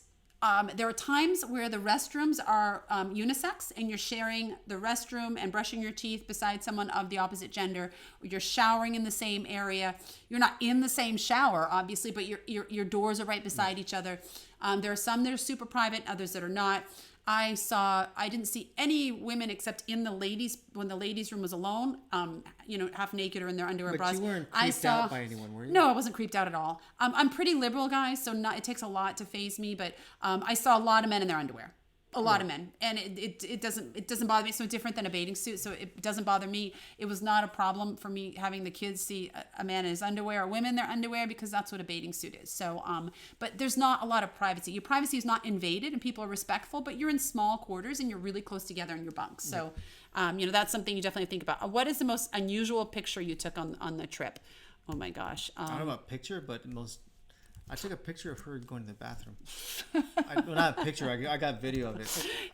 there are times where the restrooms are unisex, and you're sharing the restroom and brushing your teeth beside someone of the opposite gender, or you're showering in the same area. You're not in the same shower, obviously, but your doors are right beside each other. There are some that are super private, others that are not. I didn't see any women except in the ladies, when the ladies' room was alone, half naked or in their underwear. But bras. you weren't creeped out by anyone, were you? No, I wasn't creeped out at all. I'm pretty liberal, guys, so it takes a lot to faze me, but I saw a lot of men in their underwear. A lot of men, and it doesn't bother me. It's no different than a bathing suit, so it doesn't bother me. It was not a problem for me having the kids see a man in his underwear or women in their underwear, because that's what a bathing suit is. So, but there's not a lot of privacy. Your privacy is not invaded, and people are respectful, but you're in small quarters and you're really close together in your bunks. So, that's something you definitely think about. What is the most unusual picture you took on the trip? Oh my gosh. I don't know about picture, but I took a picture of her going to the bathroom. Well, not a picture. I got video of it.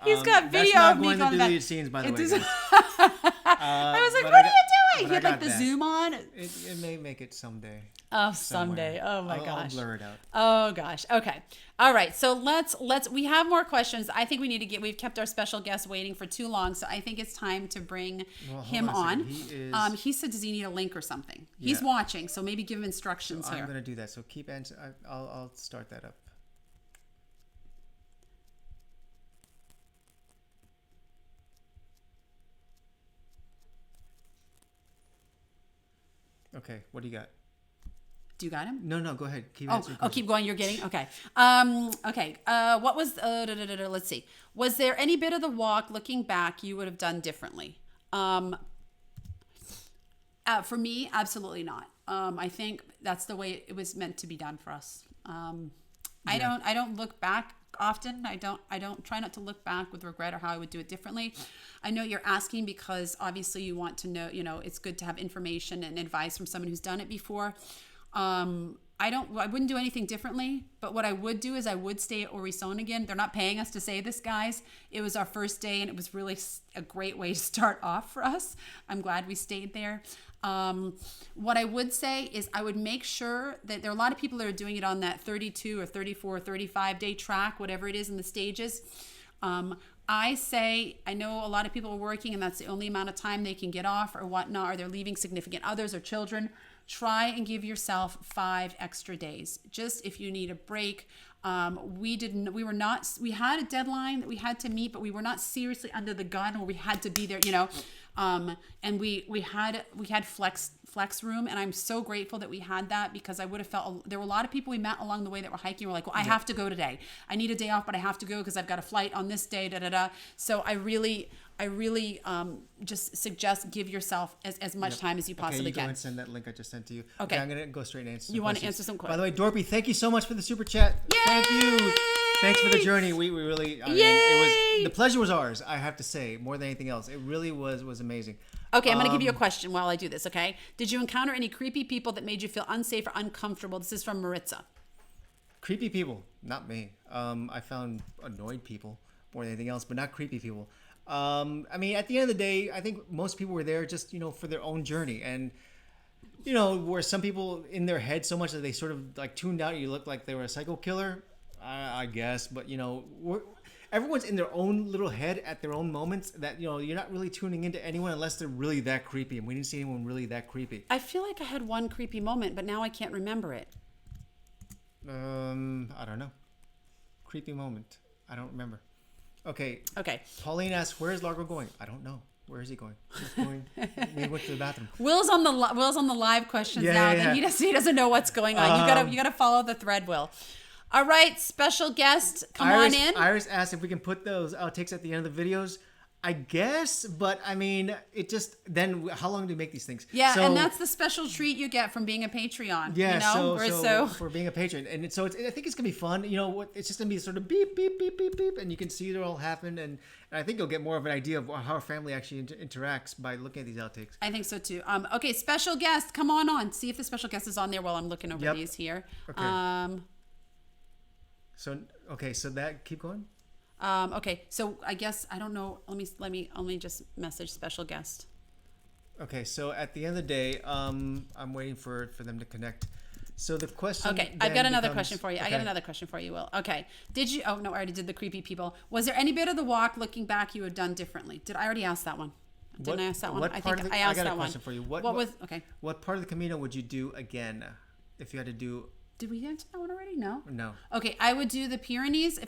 He's got video that's of me not going going to to deleted scenes, by the way. Guys. I was like, what are you doing? He had like the zoom on. It may make it someday. Oh, someday. Oh my gosh. I'll blur it out. Oh gosh. Okay. All right. So let's we have more questions. I think we've kept our special guest waiting for too long. So I think it's time to bring him on. He said, does he need a link or something? Yeah. He's watching. So maybe give him instructions here. I'm going to do that. So keep answering. I'll start that up. Okay. What do you got? Do you got him? No, go ahead. Keep answering. Oh, keep going. You're getting okay. Okay. What was? Let's see. Was there any bit of the walk, looking back, you would have done differently? For me, absolutely not. I think that's the way it was meant to be done for us. I don't look back often. I don't try not to look back with regret or how I would do it differently. I know you're asking because obviously you want to know. It's good to have information and advice from someone who's done it before. I wouldn't do anything differently, but what I would do is I would stay at Horizon again. They're not paying us to say this, guys. It was our first day, and it was really a great way to start off for us. I'm glad we stayed there. What I would say is I would make sure that there are a lot of people that are doing it on that 32 or 34 or 35 day track, whatever it is in the stages. I know a lot of people are working and that's the only amount of time they can get off or whatnot, or they're leaving significant others or children. Try and give yourself 5 extra days. Just if you need a break. We had a deadline that we had to meet, but we were not seriously under the gun where we had to be there, and we had flex room, and I'm so grateful that we had that, because I would have felt there were a lot of people we met along the way that were hiking. We're like, well, I have to go today. I need a day off, but I have to go because I've got a flight on this day. So I really just suggest give yourself as much time as you possibly can. Go and send that link I just sent to you. Okay. I'm gonna go straight and answer. You want to answer some questions? By the way, Dorpy, thank you so much for the super chat. Yay! Thank you. Thanks for the journey. We really, the pleasure was ours. I have to say, more than anything else, it really was amazing. Okay, I'm going to give you a question while I do this. Okay, did you encounter any creepy people that made you feel unsafe or uncomfortable? This is from Maritza. Creepy people, not me. I found annoyed people more than anything else, but not creepy people. I mean, at the end of the day, I think most people were there just, for their own journey. And, where some people in their head so much that they sort of like tuned out, you look like they were a psycho killer, I guess. But, everyone's in their own little head at their own moments. That you're not really tuning into anyone unless they're really that creepy, and we didn't see anyone really that creepy. I feel like I had one creepy moment, but now I can't remember it. I don't know. Creepy moment. I don't remember. Okay. Pauline asks, "Where is Largo going?" I don't know. Where is he going? He's going. He went to the bathroom. Will's on the live questions now. Yeah. Then he doesn't know what's going on. You gotta follow the thread, Will. All right, special guest, come on in. Iris asked if we can put those outtakes at the end of the videos. I guess, but I mean, it just then. How long do we make these things? Yeah, and that's the special treat you get from being a Patreon. Yeah, so for being a patron, and I think it's gonna be fun. It's just gonna be sort of beep beep beep beep beep, and you can see it all happen, and I think you'll get more of an idea of how our family actually interacts by looking at these outtakes. I think so too. Okay, special guest, come on. See if the special guest is on there while I'm looking over these here. Okay. So that keep going. Okay, so I guess I don't know. Let me just message special guest. Okay, so at the end of the day, I'm waiting for them to connect. So the question. Okay, I've got another question for you. I got another question for you, Will. Okay, did you? Oh no, I already did the creepy people. Was there any bit of the walk looking back you had done differently? Did I already ask that one? Didn't I ask that one? I think I asked that one. I got a question for you. What part of the Camino would you do again if you had to do? Did we answer that one already? No. No. Okay, I would do the Pyrenees.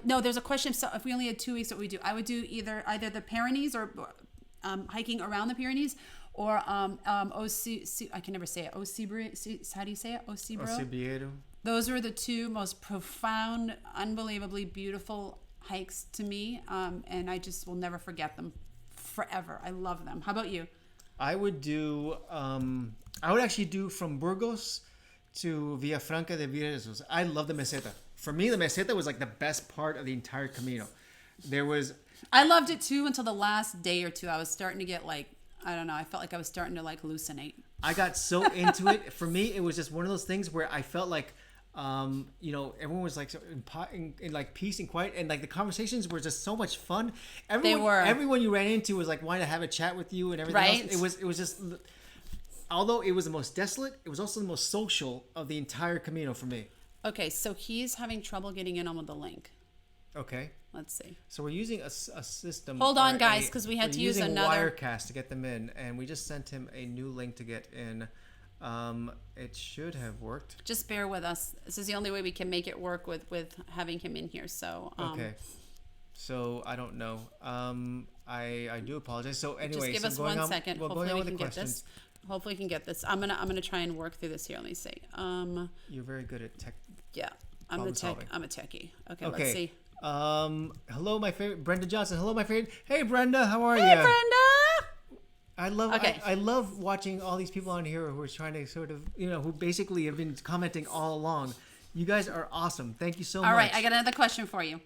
No, there's a question. So if we only had 2 weeks, what would we do? I would do either the Pyrenees or hiking around the Pyrenees, or I can never say it. How do you say it? Ocibro. Those were the two most profound, unbelievably beautiful hikes to me, and I just will never forget them forever. I love them. How about you? I would do. I would actually do from Burgos to Villafranca de Virezos. I love the meseta. For me, the meseta was like the best part of the entire Camino. I loved it too until the last day or two. I was starting to get I don't know. I felt like I was starting to hallucinate. I got so into it. For me, it was just one of those things where I felt like, everyone was in peace and quiet, and the conversations were just so much fun. Everyone you ran into was wanting to have a chat with you and everything else. It was just. Although it was the most desolate, it was also the most social of the entire Camino for me. Okay, so he's having trouble getting in on with the link. Okay. Let's see. So we're using a system. Hold on, guys, because we had to use another Wirecast to get them in, and we just sent him a new link to get in. It should have worked. Just bear with us. This is the only way we can make it work with having him in here. So. Okay. So I don't know. I do apologize. So anyway, just give us 1 second. Well, hopefully we can get this. Hopefully we can get this. I'm gonna try and work through this here. Let me see. You're very good at tech. Yeah, I'm a techie. Okay, let's see. Hello, my favorite Brenda Johnson. Hello, my favorite. Hey, Brenda, how are you? Hey, Brenda. I love watching all these people on here who are trying to sort of who basically have been commenting all along. You guys are awesome. Thank you so much. All right, I got another question for you.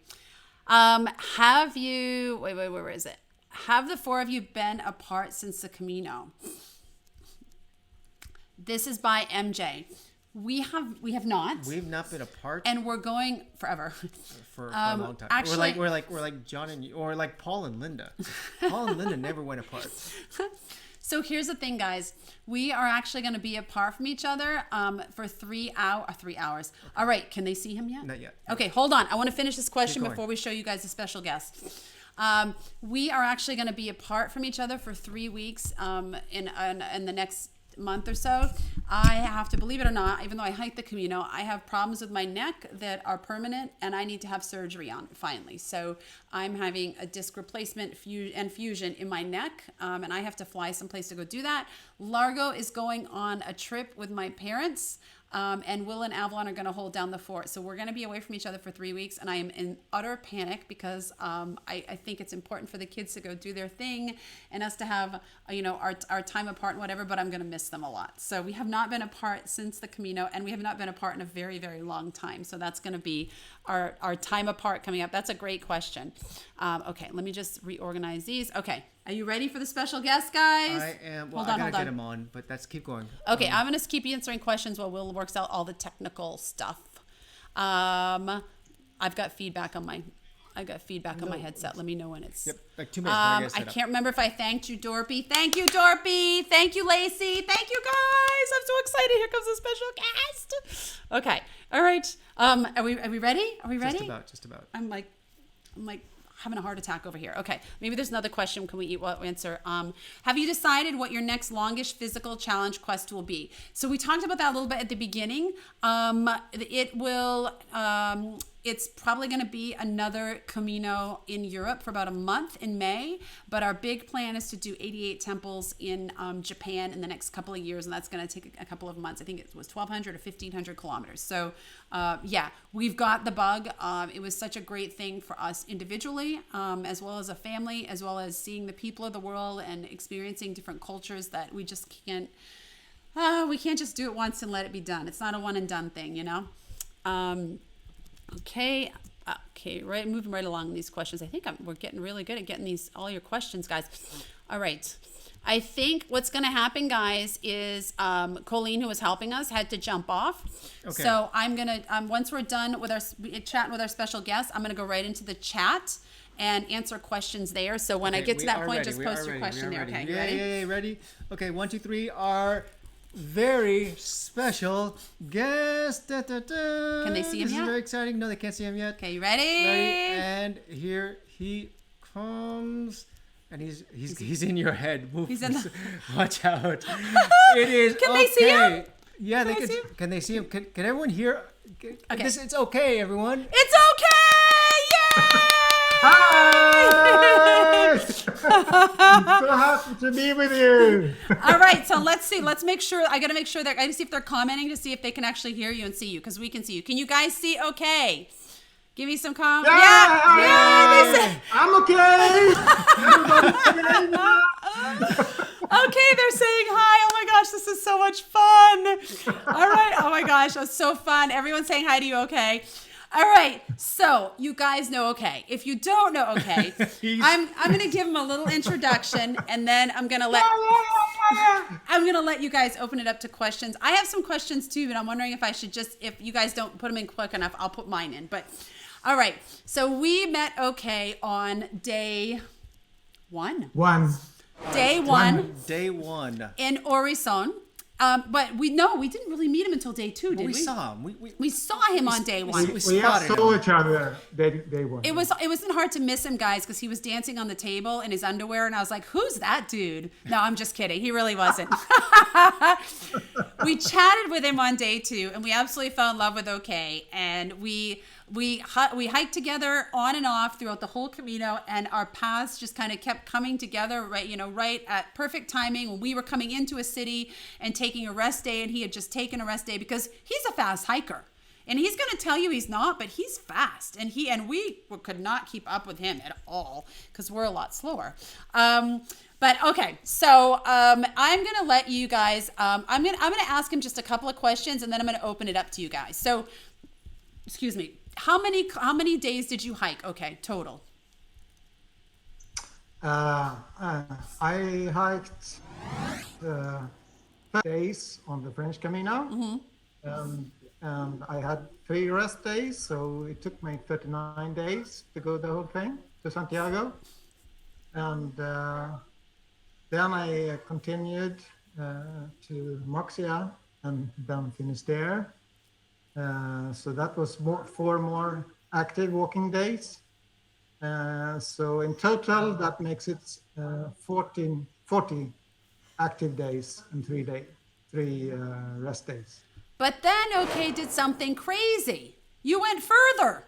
Have you? Wait, where is it? Have the 4 of you been apart since the Camino? This is by MJ. We have not. We've not been apart, and we're going forever. For a long time. Actually, we're like John and you, or like Paul and Linda. Paul and Linda never went apart. So here's the thing, guys. We are actually going to be apart from each other for 3 hours. Okay. All right. Can they see him yet? Not yet. Okay. Hold on. I want to finish this question before we show you guys a special guest. We are actually going to be apart from each other for 3 weeks in the next month or so. I have to, believe it or not, even though I hike the Camino, I have problems with my neck that are permanent, and I need to have surgery on it finally. So I'm having a disc replacement and fusion in my neck, and I have to fly someplace to go do that. Largo is going on a trip with my parents, and Will and Avalon are going to hold down the fort. So we're going to be away from each other for 3 weeks, and I am in utter panic because I think it's important for the kids to go do their thing and us to have our time apart and whatever, but I'm going to miss them a lot. So we have not been apart since the Camino, and we have not been apart in a very, very long time. So that's going to be our time apart coming up. That's a great question. Okay, let me just reorganize these. Okay. Are you ready for the special guest, guys? I am. Well, I gotta get him on, but keep going. Okay, I'm gonna keep answering questions while Will works out all the technical stuff. I've got feedback on my headset. Let me know when it's. Yep, like 2 minutes. I can't remember if I thanked you, Dorpy. Thank you, Dorpy. Thank you, Lacey. Thank you, guys. I'm so excited. Here comes the special guest. Okay, all right. Are we ready? Are we ready? Just about. I'm like having a heart attack over here. Okay, maybe there's another question. Can we answer? Have you decided what your next longest physical challenge quest will be? So we talked about that a little bit at the beginning. It's probably going to be another Camino in Europe for about a month in May. But our big plan is to do 88 temples in Japan in the next couple of years. And that's going to take a couple of months. I think it was 1,200 or 1,500 kilometers. So yeah, we've got the bug. It was such a great thing for us individually, as well as a family, as well as seeing the people of the world and experiencing different cultures that we just can't, we can't just do it once and let it be done. It's not a one and done thing, you know? Okay, right, moving right along these questions. I think we're getting really good at getting all your questions, guys. All right. I think what's going to happen, guys, is Colleen, who was helping us, had to jump off. Okay. So I'm going to, once we're done with our chatting with our special guest, I'm going to go right into the chat and answer questions there. So when I get to that point, just post your question there. Okay, you ready? Yay, ready? Okay, 1, 2, 3 are... very special guest. Da, da, da. Can they see him yet? This is very exciting. No, they can't see him yet. Okay, you ready? And here he comes. And he's in your head. Move. He's in the... Watch out. It is Can okay. they see him? Yeah, they can. Can they see him? Can everyone hear? Okay. It's okay, everyone. It's okay! Yay! Hi! So happy to be with you. All right, so let's see. Let's make sure. I got to make sure that I see if they're commenting to see if they can actually hear you and see you, because we can see you. Can you guys see? Okay. Give me some comments. Yeah. I'm okay. Okay, they're saying hi. Oh my gosh, this is so much fun. All right. Oh my gosh, that's so fun. Everyone's saying hi to you. Okay. All right, so you guys know okay. If you don't know okay, I'm gonna give him a little introduction, and then I'm gonna let you guys open it up to questions. I have some questions too, but I'm wondering if I should if you guys don't put them in quick enough, I'll put mine in. But all right, so we met okay on day one. Day one in Orison. But we didn't really meet him until day 2, did we? We saw him. We saw him on day 1. We saw each other day 1. It wasn't hard to miss him, guys, because he was dancing on the table in his underwear, and I was like, "Who's that dude?" No, I'm just kidding. He really wasn't. We chatted with him on day 2, and we absolutely fell in love with OK. And we hiked together on and off throughout the whole Camino, and our paths just kind of kept coming together right at perfect timing when we were coming into a city and taking a rest day, and he had just taken a rest day because he's a fast hiker. And he's going to tell you he's not, but he's fast. And we could not keep up with him at all because we're a lot slower. But okay, so I'm going to let you guys, I'm going to ask him just a couple of questions, and then I'm going to open it up to you guys. So, excuse me. How many days did you hike? Okay, total. I hiked 5 days on the French Camino, and I had 3 rest days, so it took me 39 days to go the whole thing to Santiago, and then I continued to Moxia and then finished there. So that was 4 more active walking days. So in total, that makes it 40 active days and 3 rest days. But then OK did something crazy. You went further.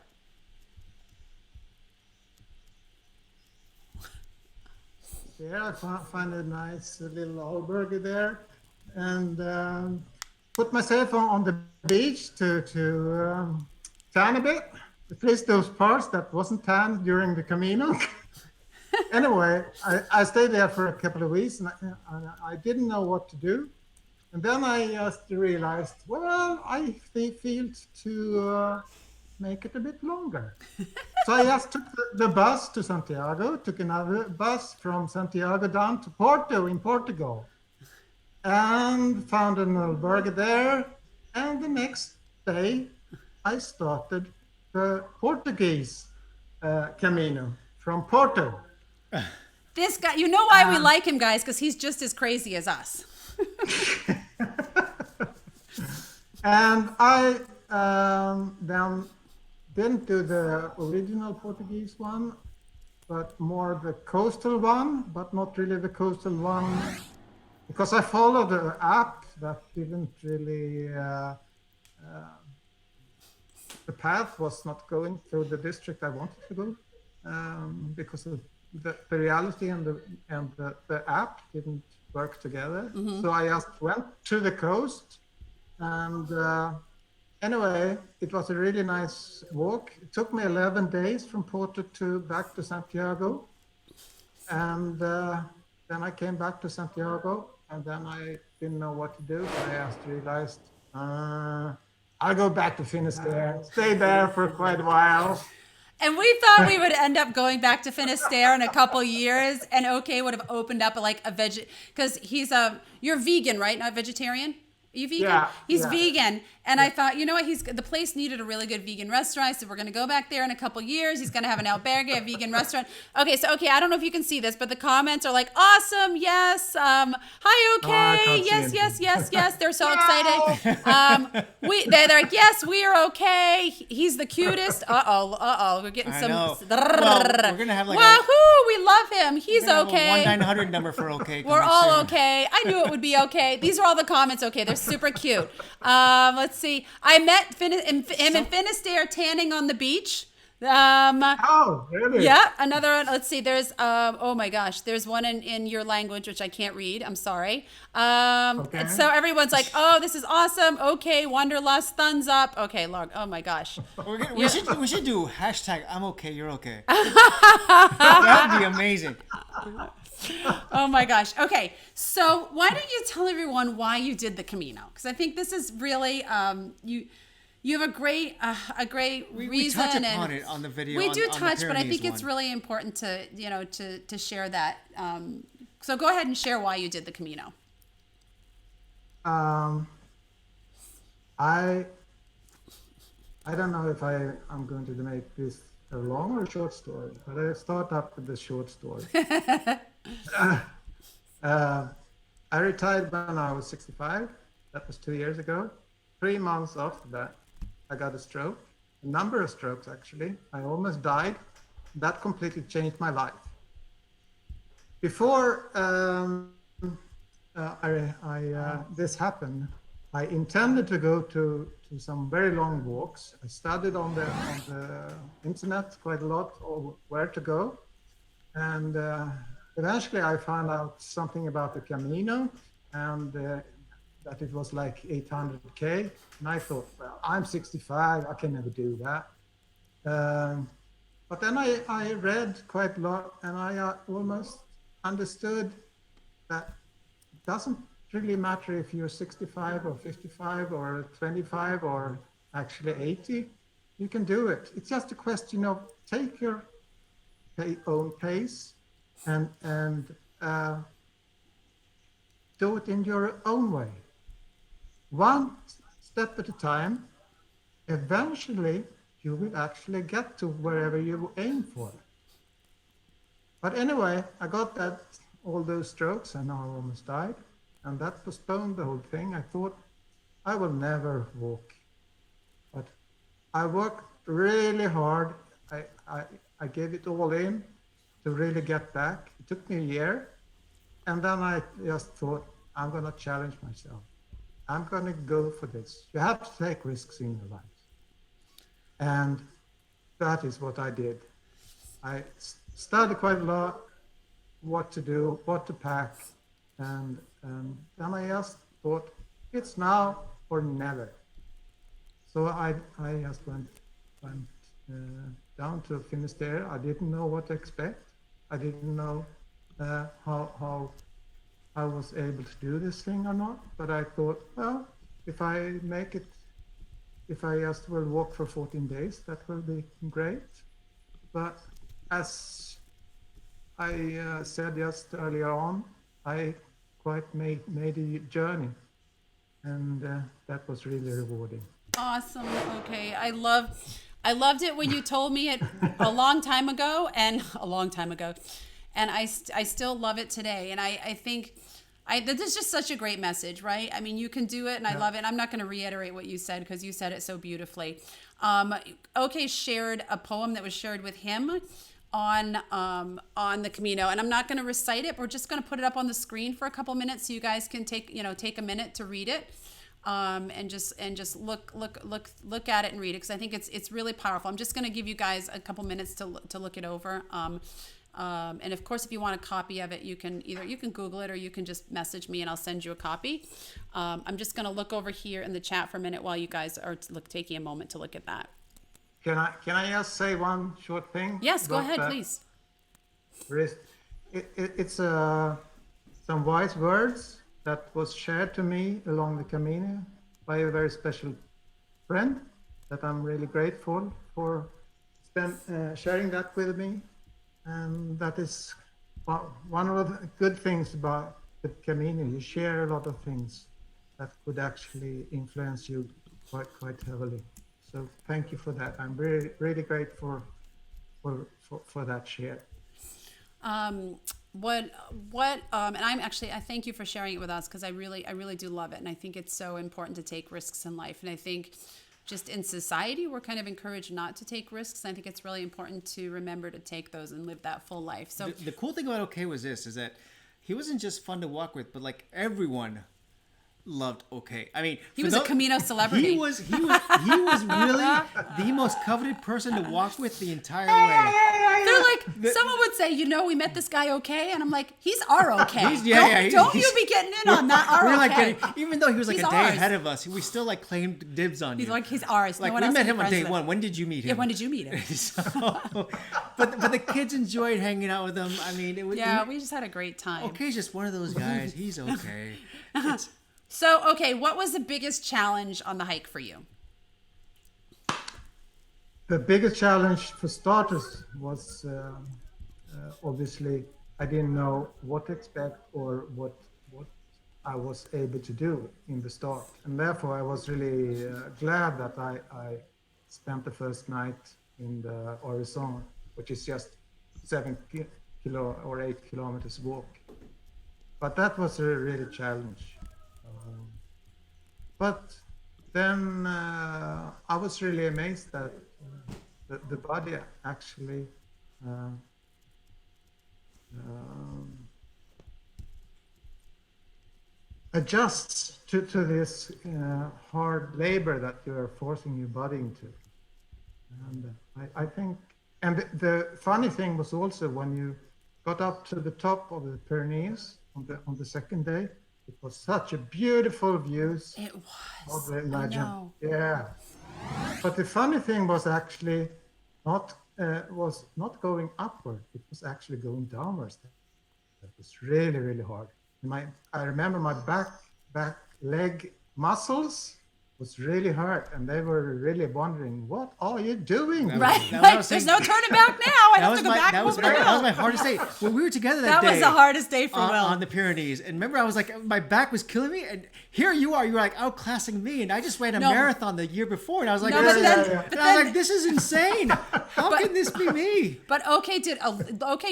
Yeah, I found a nice little albergue there, and put myself on the beach to tan a bit, at least those parts that wasn't tanned during the Camino. Anyway, I stayed there for a couple of weeks, and I didn't know what to do. And then I just realized, well, I feel to make it a bit longer. So I just took the bus to Santiago, took another bus from Santiago down to Porto in Portugal, and found an albergue there. And the next day, I started the Portuguese Camino from Porto. This guy, you know why we like him, guys, because he's just as crazy as us. And I then didn't do the original Portuguese one. but more the coastal one, but not really the coastal one, because I followed the app that didn't really, the path was not going through the district I wanted to go, because of the reality and the app didn't work together. So I just went to the coast, and anyway, it was a really nice walk. It took me 11 days from Porto to back to Santiago. And then I came back to Santiago, and then I didn't know what to do. So I just realized, I'll go back to Finisterre, stay there for quite a while. And we thought we would end up going back to Finisterre in a couple years, and OK would have opened up like a because you're vegan, right? Not vegetarian? Are you vegan? Yeah, He's yeah. vegan. And I thought, you know what? The place needed a really good vegan restaurant. So we're going to go back there in a couple years. He's going to have an albergue, a vegan restaurant. Okay. So, I don't know if you can see this, but the comments are like, awesome. Yes. Hi, OK. Yes. They're so excited. They're like, yes, we are OK. He's the cutest. Uh-oh. We're getting some. Well, we're going to have like Wahoo. We love him. He's OK. a 1-900 number for OK. We're all OK. I knew it would be OK. These are all the comments. OK. They're super cute. Let's see. I met him in Finisterre tanning on the beach. Oh, really? Yeah, another one. Let's see. There's oh my gosh, there's one in your language which I can't read. I'm sorry. Okay. And so everyone's like, oh, this is awesome. Okay, Wanderlust, thumbs up. Okay, Lord. Oh my gosh. We should do hashtag I'm okay, you're okay. That would be amazing. Oh my gosh. Okay, so why don't you tell everyone why you did the Camino? Because I think this is really you have a great reason. We touch upon it on the video. We do on touch, the but I think Pyrenees it's one. really important to share that. So go ahead and share why you did the Camino. I don't know if I'm going to make this a long or a short story, but I start up with the short story. I retired when I was 65. That was 2 years ago. 3 months after that, I got a stroke. A number of strokes, actually. I almost died. That completely changed my life. Before this happened, I intended to go to some very long walks. I studied on the internet quite a lot of where to go. And eventually I found out something about the Camino, and that it was like 800K. And I thought, well, I'm 65, I can never do that. But then I read quite a lot, and I almost understood that it doesn't really matter if you're 65 or 55 or 25 or actually 80. You can do it. It's just a question of take your own pace and do it in your own way. One step at a time. Eventually, you will actually get to wherever you aim for. But anyway, I got all those strokes, and I almost died. And that postponed the whole thing. I thought I will never walk. But I worked really hard. I gave it all in to really get back. It took me a year. And then I just thought, I'm going to challenge myself. I'm going to go for this. You have to take risks in your life. And that is what I did. I studied quite a lot, what to do, what to pack. And then I just thought, it's now or never. So I just went down to Finisterre. I didn't know what to expect. I didn't know how I was able to do this thing or not. But I thought, well, if I make it, if I just will walk for 14 days, that will be great. But as I said just earlier on, I quite made a journey, and that was really rewarding. Awesome. Okay. I loved it when you told me it a long time ago, and I still love it today. And I think this is just such a great message, right? I mean, you can do it, and I love it. I'm not going to reiterate what you said because you said it so beautifully. OK shared a poem that was shared with him on the Camino, and I'm not going to recite it. We're just going to put it up on the screen for a couple minutes so you guys can take a minute to read it, and just look at it and read it, because I think it's really powerful. I'm just going to give you guys a couple minutes to look it over. And of course, if you want a copy of it, you can Google it, or you can just message me and I'll send you a copy. I'm just going to look over here in the chat for a minute while you guys are taking a moment to look at that. Can I just say one short thing? Yes, go ahead, please. It's some wise words that was shared to me along the Camino by a very special friend that I'm really grateful for sharing that with me. And that is one of the good things about the Camino. You share a lot of things that could actually influence you quite heavily. So thank you for that. I'm really, really grateful for that share. And I thank you for sharing it with us, because I really do love it. And I think it's so important to take risks in life. And I think just in society, we're kind of encouraged not to take risks. I think it's really important to remember to take those and live that full life. So the cool thing about OK was this, is that he wasn't just fun to walk with, but like everyone loved OK. I mean, he was a Camino celebrity. He was really the most coveted person to walk with the entire way. They're like, someone would say, we met this guy OK, and I'm like, he's our OK. Don't you be getting in on that our OK. Even though he was like he's a day ours. ahead of us, we still like claimed dibs on He's you. like, he's ours. Like no one we else met can him be on day friends with one. him. When did you meet him? Yeah, when did you meet him? But the kids enjoyed hanging out with him. I mean, it was we just had a great time. OK's just one of those guys. He's okay. So, okay, what was the biggest challenge on the hike for you? The biggest challenge for starters was obviously I didn't know what to expect or what I was able to do in the start. And therefore I was really glad that I spent the first night in the horizon, which is just 8 kilometers walk. But that was a really challenge. But then I was really amazed that the body actually adjusts to this hard labor that you are forcing your body into. And I think, and the funny thing was also when you got up to the top of the Pyrenees on the second day, it was such a beautiful views. It was. Of the legend. I know. Yeah. But the funny thing was actually not going upward. It was actually going downwards. That was really, really hard. I remember my back leg muscles was really hurt, and they were really wondering, what are you doing? Right. There's no turning back now. I have to go back. That was my hardest day. When we were together that day. That was the hardest day for Will. On the Pyrenees. And remember, I was like, my back was killing me. And here you are like outclassing me. And I just ran a marathon the year before. And I was like, this is insane. How can this be me? But OK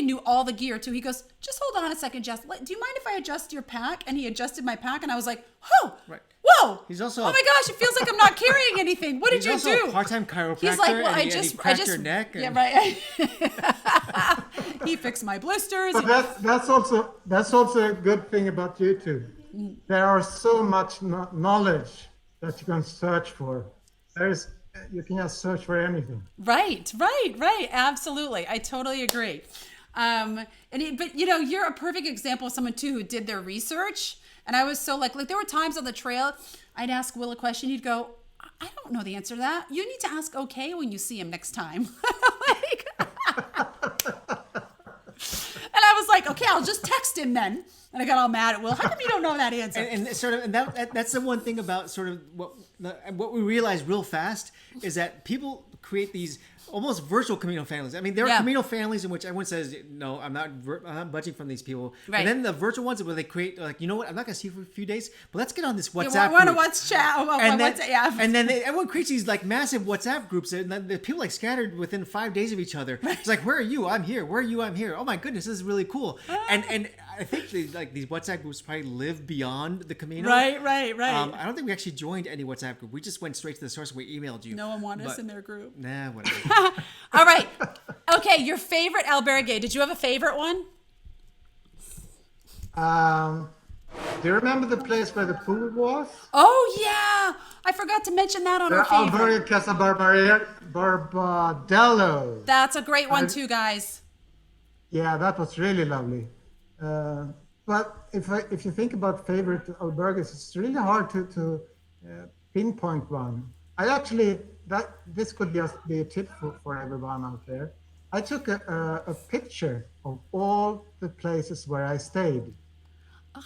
knew all the gear too. He goes, just hold on a second, Jess. Do you mind if I adjust your pack? And he adjusted my pack. And I was like, oh. Right. Whoa! He's also oh my gosh! It feels like I'm not carrying anything. What did you do? He's also a part-time chiropractor. He's like, well, I just your neck. Yeah, right. He fixed my blisters. But that's also a good thing about YouTube. There are so much knowledge that you can search for. You can just search for anything. Right. Absolutely, I totally agree. But you're a perfect example of someone too who did their research. And I was so like there were times on the trail, I'd ask Will a question. He'd go, I don't know the answer to that. You need to ask OK when you see him next time. And I was like, okay, I'll just text him then. And I got all mad at Will. How come you don't know that answer? And that's the one thing about sort of what we realized real fast is that people create these almost virtual Camino families. I mean, there are Camino families in which everyone says, no, I'm not budging from these people. Right. And then the virtual ones where they create, like, you know what, I'm not going to see you for a few days, but let's get on this WhatsApp group. And then everyone creates these like massive WhatsApp groups, and then the people like scattered within 5 days of each other. It's like, where are you? I'm here. Where are you? I'm here. Oh my goodness, this is really cool. And I think these WhatsApp groups probably live beyond the Camino. Right. I don't think we actually joined any WhatsApp group. We just went straight to the source. We emailed you. No one wanted us in their group. Nah, whatever. All right. Okay, your favorite albergue. Did you have a favorite one? Do you remember the place where the pool was? Oh yeah, I forgot to mention that on The our favorite. Albergue Casa Barbadello. That's a great one too, guys. Yeah, that was really lovely. Uh, but if you think about favorite albergues, it's really hard to pinpoint one. I actually this could just be a tip for everyone out there. I took a picture of all the places where I stayed,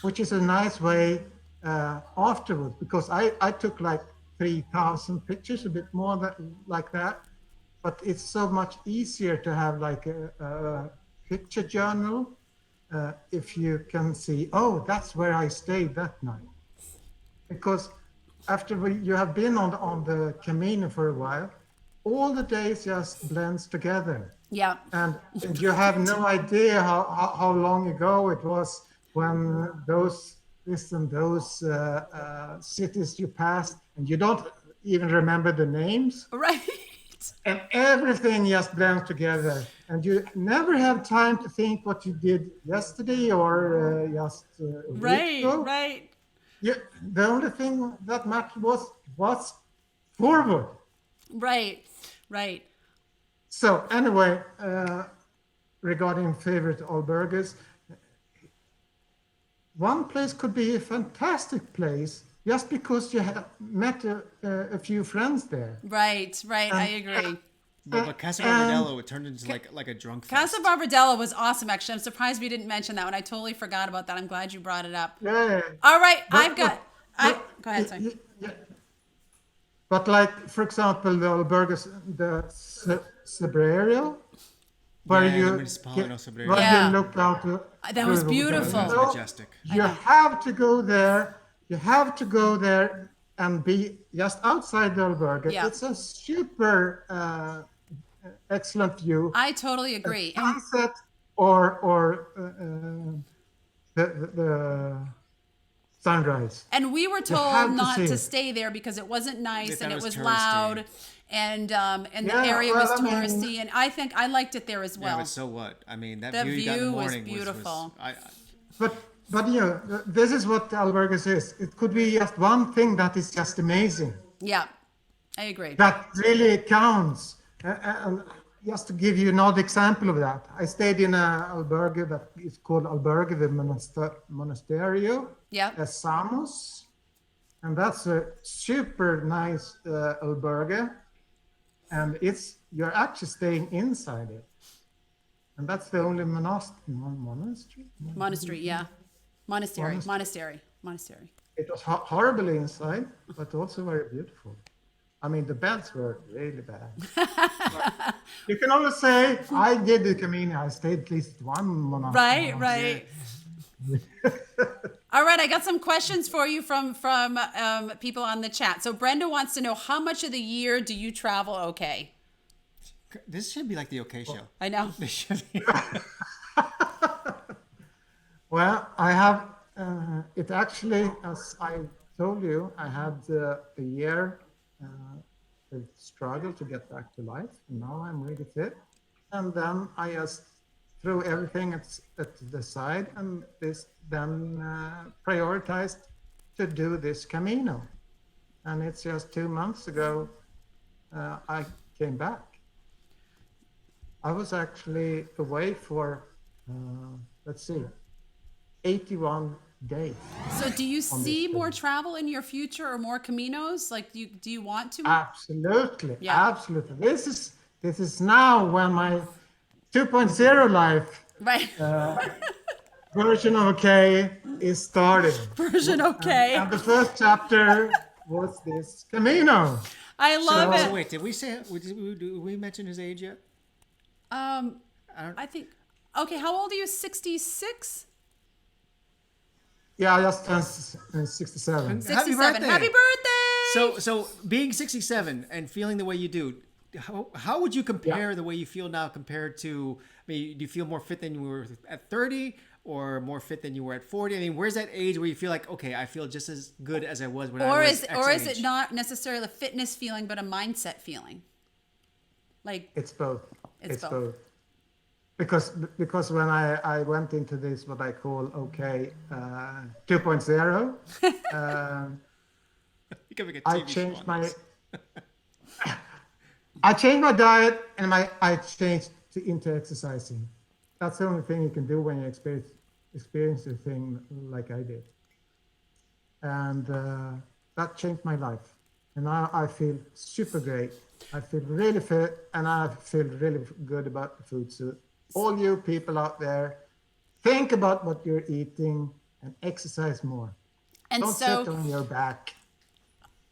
which is a nice way afterwards, because I took like 3,000 pictures, a bit more like that. But it's so much easier to have like a picture journal if you can see, oh, that's where I stayed that night. Because after you have been on the Camino for a while, all the days just blends together. Yeah. And you have no idea how long ago it was when those cities you passed, and you don't even remember the names. Right. And everything just blends together, and you never have time to think what you did yesterday or just a week ago. Right. The only thing that mattered was forward. Right. So anyway, regarding favorite albergues, one place could be a fantastic place just because you have met a few friends there. Right. I agree. But Casa Barbadello, it turned into like a drunk fest. Casa Barbadello was awesome, actually. I'm surprised we didn't mention that one. I totally forgot about that. I'm glad you brought it up. Yeah. All right, go ahead, sorry. Yeah. But like, for example, the albergues, the Sabrerio, where Yeah, the you Municipalino Sabrerio. where Yeah. you look out. That was through the- beautiful. It's So majestic. you have to go there. You have to go there and be just outside the albergue. Yeah. It's a super excellent view. I totally agree. And Sunset or the sunrise. And we were have told to not see to it. stay there because it wasn't nice thought and it it was was touristy. loud, and the Yeah, area well, was I mean- touristy. And I liked it there as Yeah, well. but so what? I mean, that The view you got in the view was morning beautiful. But this is what albergues is. It could be just one thing that is just amazing. Yeah, I agree. That really counts. And just to give you another example of that, I stayed in an albergue that is called Albergue de Monasterio Yeah, Samos, and that's a super nice albergue, and you're actually staying inside it, and that's the only monastery. monastery. Yeah, monastery. It was horribly inside, but also very beautiful. I mean, the beds were really bad. But you can always say, I did the Camino. I stayed at least one monastery. Right. All right, I got some questions for you from people on the chat. So Brenda wants to know, how much of the year do you travel? Okay, This should be like the OK show. I know. This should be. Well, I have, it actually, as I told you, I had a year of struggle to get back to life. And now I'm really fit. And then I just threw everything at the side and then prioritized to do this Camino. And it's just 2 months ago I came back. I was actually away for, 81 days. So do you see more travel in your future or more Caminos? Like, do you want to? Absolutely, Yeah. absolutely. This is now when my 2.0 life Right. version of OK is starting. Version okay. And the first chapter was this Camino. I love So it. wait, did we mention his age yet? I think. Okay, how old are you? 66? Yeah, I just turned 67. 67. birthday. Happy birthday! So being 67 and feeling the way you do, how would you compare the way you feel now compared to? I mean, do you feel more fit than you were at 30, or more fit than you were at 40? I mean, where's that age where you feel like, okay, I feel just as good as I was when I was X or is age? it not necessarily a fitness feeling but a mindset feeling? Like It's both. It's both. because when I went into this what I call 2.0, Becoming a I TV changed show on my this. I changed my diet and I changed into exercising. That's the only thing you can do when you experience a thing like I did, and that changed my life. And now I feel super great. I feel really fit, and I feel really good about the food. So all you people out there, think about what you're eating and exercise more. And Don't so sit on your back.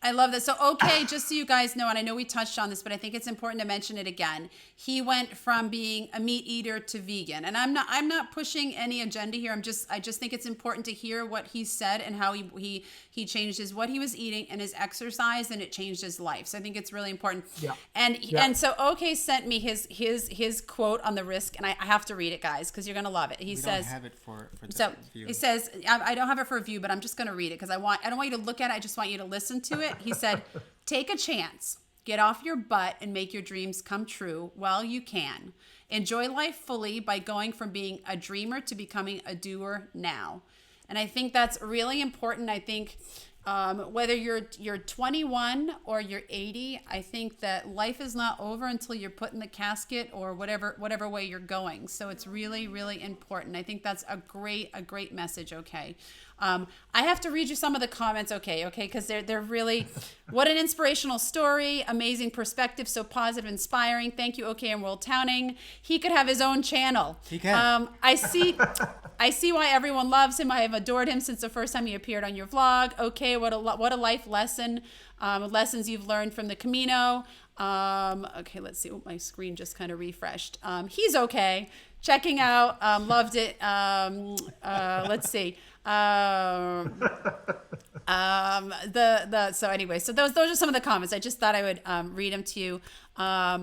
I love that. So, okay, just so you guys know, and I know we touched on this, but I think it's important to mention it again. He went from being a meat eater to vegan, and I'm not pushing any agenda here. I just think it's important to hear what he said and how he changed what he was eating and his exercise, and it changed his life. So I think it's really important. Yeah. And so OK sent me his quote on the risk, and I have to read it, guys, because you're gonna love it. He says, don't have it for the so view. he says, I don't have it for review, but I'm just going to read it because I don't want you to look at it. I just want you to listen to it. He said, take a chance, get off your butt and make your dreams come true while you can. Enjoy life fully by going from being a dreamer to becoming a doer now. And I think that's really important. I think whether you're 21 or you're 80, I think that life is not over until you're put in the casket or whatever way you're going. So it's really, really important. I think that's a great message. Okay. I have to read you some of the comments. Okay. Because they're really, what an inspirational story, amazing perspective, so positive, inspiring. Thank you. Okay. And Worldtowning. He could have his own channel. He can. I see why everyone loves him. I have adored him since the first time he appeared on your vlog. Okay, what a life lesson. Lessons you've learned from the Camino. Okay, let's see. Oh, my screen just kind of refreshed. He's okay. Checking out. Loved it. Let's see. So anyway, so those are some of the comments. I just thought I would read them to you. A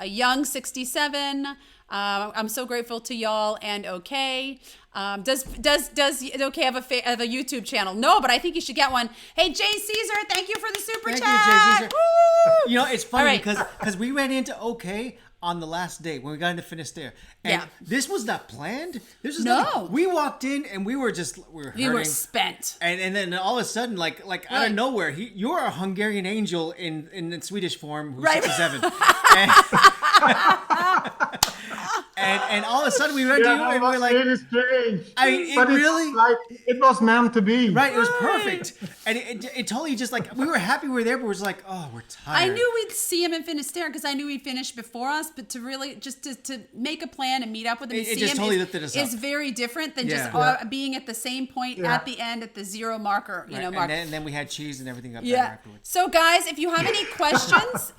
young 67. I'm so grateful to y'all and OK. Does OK have a YouTube channel? No, but I think you should get one. Hey, Jay Caesar, thank you for the super Thank chat. you, Jay Caesar. Woo! You know, it's funny All right. because we ran into OK on the last day when we got into Finisterre. And Yeah. this was not planned. This was No. nothing. We walked in and we were hurting. We were spent. And then all of a sudden, like out of nowhere, you're a Hungarian angel in Swedish form who's Right. 67. And all of a sudden we run to you and we're like, really strange. I mean, but really? it's like it was meant to be. right, it was perfect. And it totally just like, we were happy we were there, but we're just like, oh, we're tired. I knew we'd see him in Finisterre because I knew he'd finish before us, but to really just to make a plan and meet up with him and It see just him totally lifted us is up. very different than just Yeah. being at the same point Yeah. at the end at the zero marker, Right, mark. and then we had cheese and everything up there Yeah. afterwards. So guys, if you have any questions,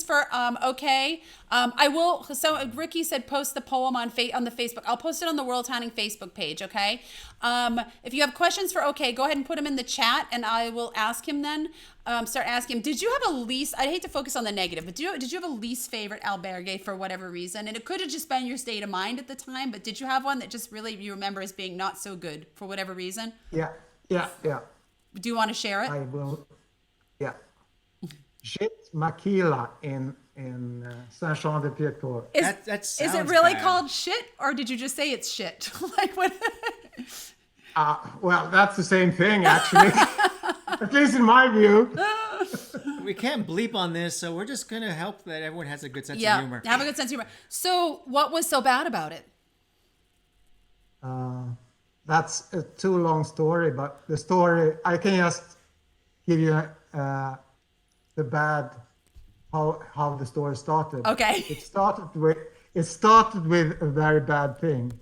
for OK, I will. So Ricky said post the poem on the Facebook. I'll post it on the Worldtowning Facebook page. Okay. If you have questions for OK, go ahead and put them in the chat, and I will ask him then. Start asking him. Did you have a least? I hate to focus on the negative, but did you have a least favorite albergue for whatever reason? And it could have just been your state of mind at the time, but did you have one that just really you remember as being not so good for whatever reason? Yeah. Do you want to share it? I will. Yeah. Shit Maquila in Saint-Jean-de-Pied-Port. That Is it sounds really bad. called shit, or did you just say it's shit? Like what? Well, that's the same thing, actually. At least in my view. We can't bleep on this, so we're just gonna help that everyone has a good sense of Yeah, humor. have a good sense of humor. So, what was so bad about it? That's a too long story, but the story I can just give you the bad how the story started. Okay. It started with a very bad thing.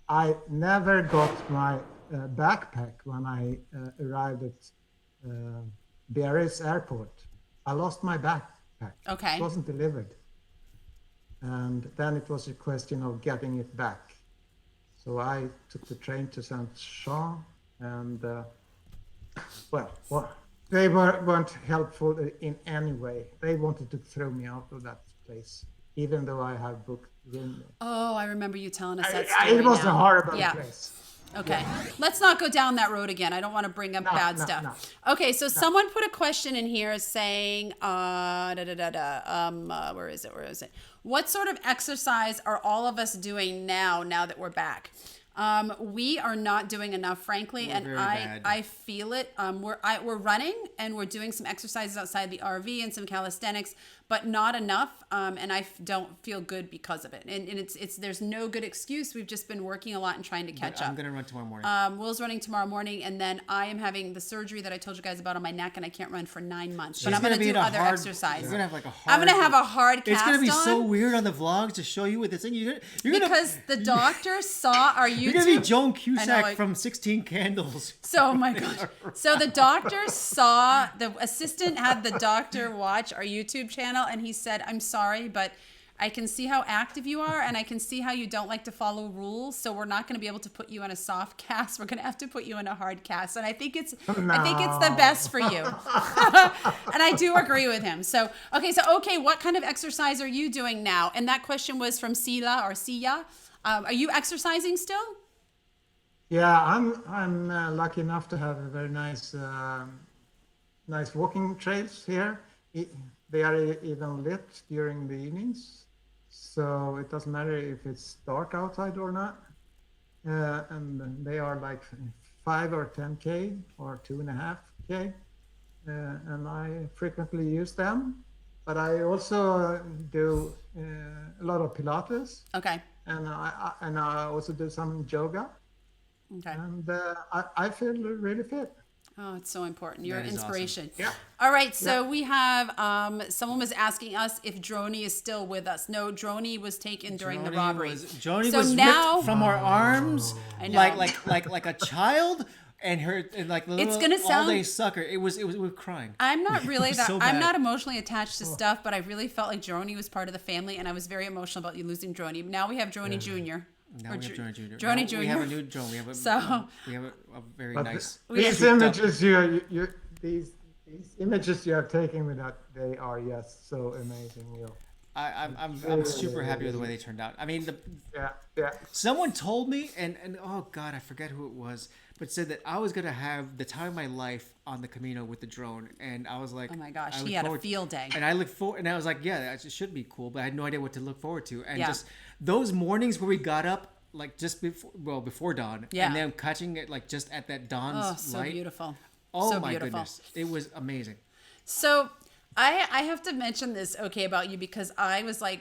I never got my backpack when I arrived at Biarritz airport. I lost my backpack. Okay. It wasn't delivered. And then it was a question of getting it back. So I took the train to Saint-Jean, and they weren't helpful in any way. They wanted to throw me out of that place, even though I had booked room. Oh, I remember you telling us that story. It was now. a horrible Yeah. place. Okay. Let's not go down that road again. I don't want to bring up bad stuff. No. Okay, so someone put a question in here saying, where is it? what sort of exercise are all of us doing now that we're back? We are not doing enough, frankly, and I feel it. We're running and we're doing some exercises outside the RV and some calisthenics, but not enough. And I don't feel good because of it. And it's there's no good excuse. We've just been working a lot and trying to catch up. I'm gonna run tomorrow morning. Will's running tomorrow morning, and then I am having the surgery that I told you guys about on my neck, and I can't run for 9 months. But I'm gonna do other exercises. You're gonna have like a hard. I'm gonna have a hard cast. It's gonna be on so weird on the vlogs to show you with this thing. You're gonna because the doctor saw our YouTube. You're gonna be Joan Cusack from 16 Candles. So, oh my God. So the doctor saw, the assistant had the doctor watch our YouTube channel, and he said, I'm sorry, but I can see how active you are, and I can see how you don't like to follow rules. So we're not going to be able to put you in a soft cast. We're going to have to put you in a hard cast. And I think it's the best for you. And I do agree with him. So, okay, what kind of exercise are you doing now? And that question was from Sila or Sia. Are you exercising still? Yeah, I'm lucky enough to have a very nice walking trails here. They are even lit during the evenings, so it doesn't matter if it's dark outside or not. And they are like 5 or 10K or 2.5K, and I frequently use them. But I also do a lot of Pilates. Okay. And I also do some yoga. Okay. And I feel really fit. Oh, it's so important. You're an That is inspiration. Awesome. Yeah. All right. So we have someone was asking us if Droney is still with us. No, Droney was taken during the robbery. Droney So was now- ripped from our arms I know. like a child, and like little It's gonna sound- all-day sucker. It was we were crying. I'm not really was that. so I'm bad. not emotionally attached to stuff, but I really felt like Droney was part of the family, and I was very emotional about you losing Droney. Now we have Droney Jr. Now we have Droney Jr. Droney Now Jr. We have a new drone. We have a very But nice. these images these images you have taken with that, they are just so amazing. I'm super happy with the way they turned out. I mean, Yeah. someone told me, and oh god, I forget who it was, but said that I was gonna have the time of my life on the Camino with the drone, and I was like, Oh my gosh, I he look had a forward- field day. and I look forward, and I was like, yeah, it should be cool, but I had no idea what to look forward to, and Yeah. just those mornings where we got up like just before dawn, Yeah. and then catching it like just at that dawn's Oh, so light. beautiful. Oh So my beautiful. goodness, it was amazing. So I have to mention this, okay, about you, because I was like,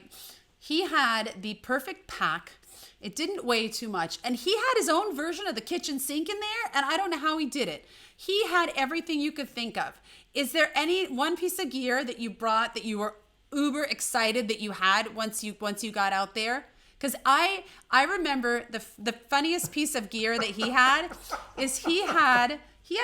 he had the perfect pack. It didn't weigh too much. And he had his own version of the kitchen sink in there. And I don't know how he did it. He had everything you could think of. Is there any one piece of gear that you brought that you were uber excited that you had once you got out there? Because I remember the funniest piece of gear that he had is he had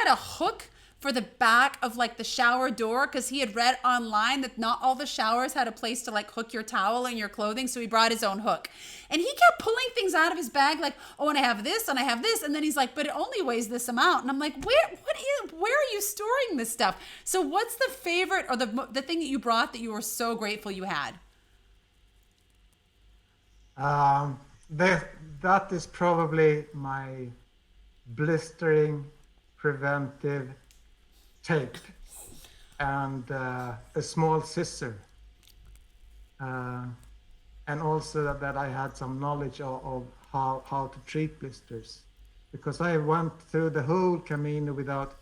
a hook for the back of like the shower door, because he had read online that not all the showers had a place to like hook your towel and your clothing, so he brought his own hook. And he kept pulling things out of his bag like, oh, and I have this and I have this, and then he's like, but it only weighs this amount. And I'm like, where are you storing this stuff? So what's the favorite or the thing that you brought that you were so grateful you had? That is probably my blistering preventive tape and a small scissor, and also that I had some knowledge of how to treat blisters, because I went through the whole Camino without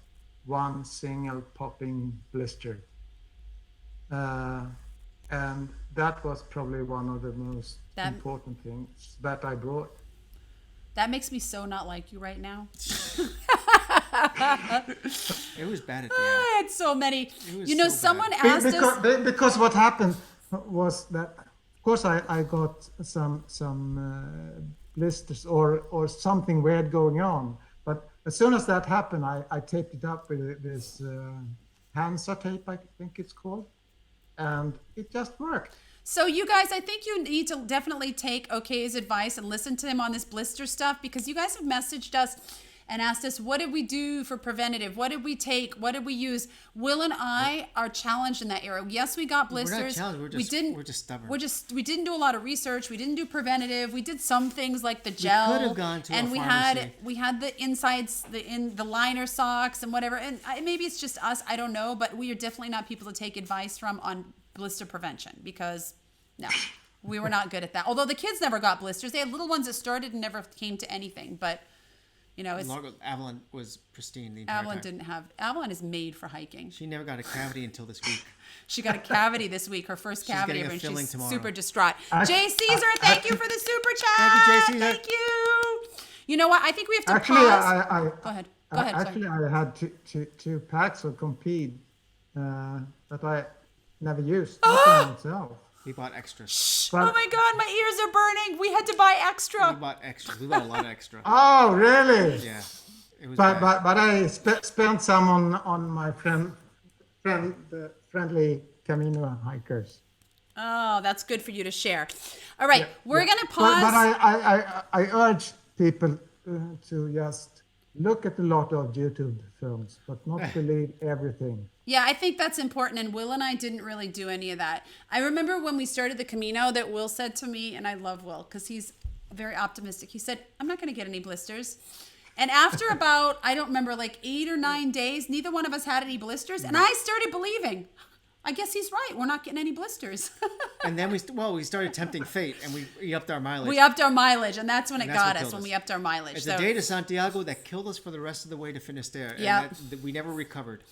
one single popping blister, and that was probably one of the most important things that I brought. That makes me so not like you right now. It was bad at the end. I had so many. was You know, so someone bad. asked us. Because what happened was that, of course, I got some blisters or something weird going on. But as soon as that happened, I taped it up with this Hansa tape, I think it's called, and it just worked. So you guys, I think you need to definitely take OK's advice and listen to him on this blister stuff, because you guys have messaged us and asked us, what did we do for preventative? What did we take? What did we use? Will and I are challenged in that area. Yes, we got blisters. We're not challenged. We're just stubborn. We didn't do a lot of research. We didn't do preventative. We did some things like the gel. We could have gone to and a we pharmacy. had the insides, the liner socks and whatever. And maybe it's just us. I don't know. But we are definitely not people to take advice from on blister prevention, because no. We were not good at that. Although the kids never got blisters. They had little ones that started and never came to anything. But, you know, it's, Avalon was pristine the entire Avalon time. didn't have, Avalon is made for hiking. She never got a cavity until this week. She got a cavity this week, her first cavity, getting a and filling she's tomorrow. super distraught. Act- Jay Caesar, thank you for the super chat. Thank you, Jay Caesar. Thank you. You know what? I think we have to Actually, pause. Go ahead. Go ahead. Actually, Sorry. I had two packs of Compede that I never used. Not by myself. We bought extra. But- Oh my God, my ears are burning. We had to buy We extra. bought extra. We bought a lot of extra. Oh, really? Yeah. It was But bad. but I spent some on my friendly Camino hikers. Oh, that's good for you to share. All right, we're going to But pause. I urge people to just look at a lot of YouTube films, but not believe everything. Yeah, I think that's important. And Will and I didn't really do any of that. I remember when we started the Camino that Will said to me, and I love Will because he's very optimistic. He said, I'm not going to get any blisters. And after about, I don't remember, like 8 or 9 days, neither one of us had any blisters. And I started believing, I guess he's right. We're not getting any blisters. And then we started tempting fate, and we upped our mileage. We upped our mileage, and that's when it And that's what got us, killed when us. we upped our mileage. It's So, the day to Santiago that killed us for the rest of the way to Finisterre. And Yep. that we never recovered.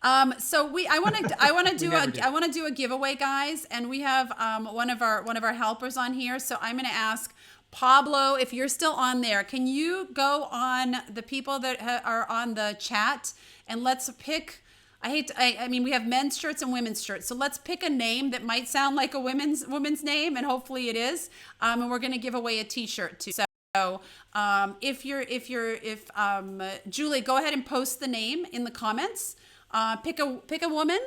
so I want to do never did. I want to do a giveaway, guys, and we have one of our helpers on here. So I'm going to ask Pablo, if you're still on there, can you go on the people that are on the chat and let's pick. I mean, we have men's shirts and women's shirts. So let's pick a name that might sound like a woman's name, and hopefully it is. And we're going to give away a T-shirt too. So if Julie, go ahead and post the name in the comments. Pick a woman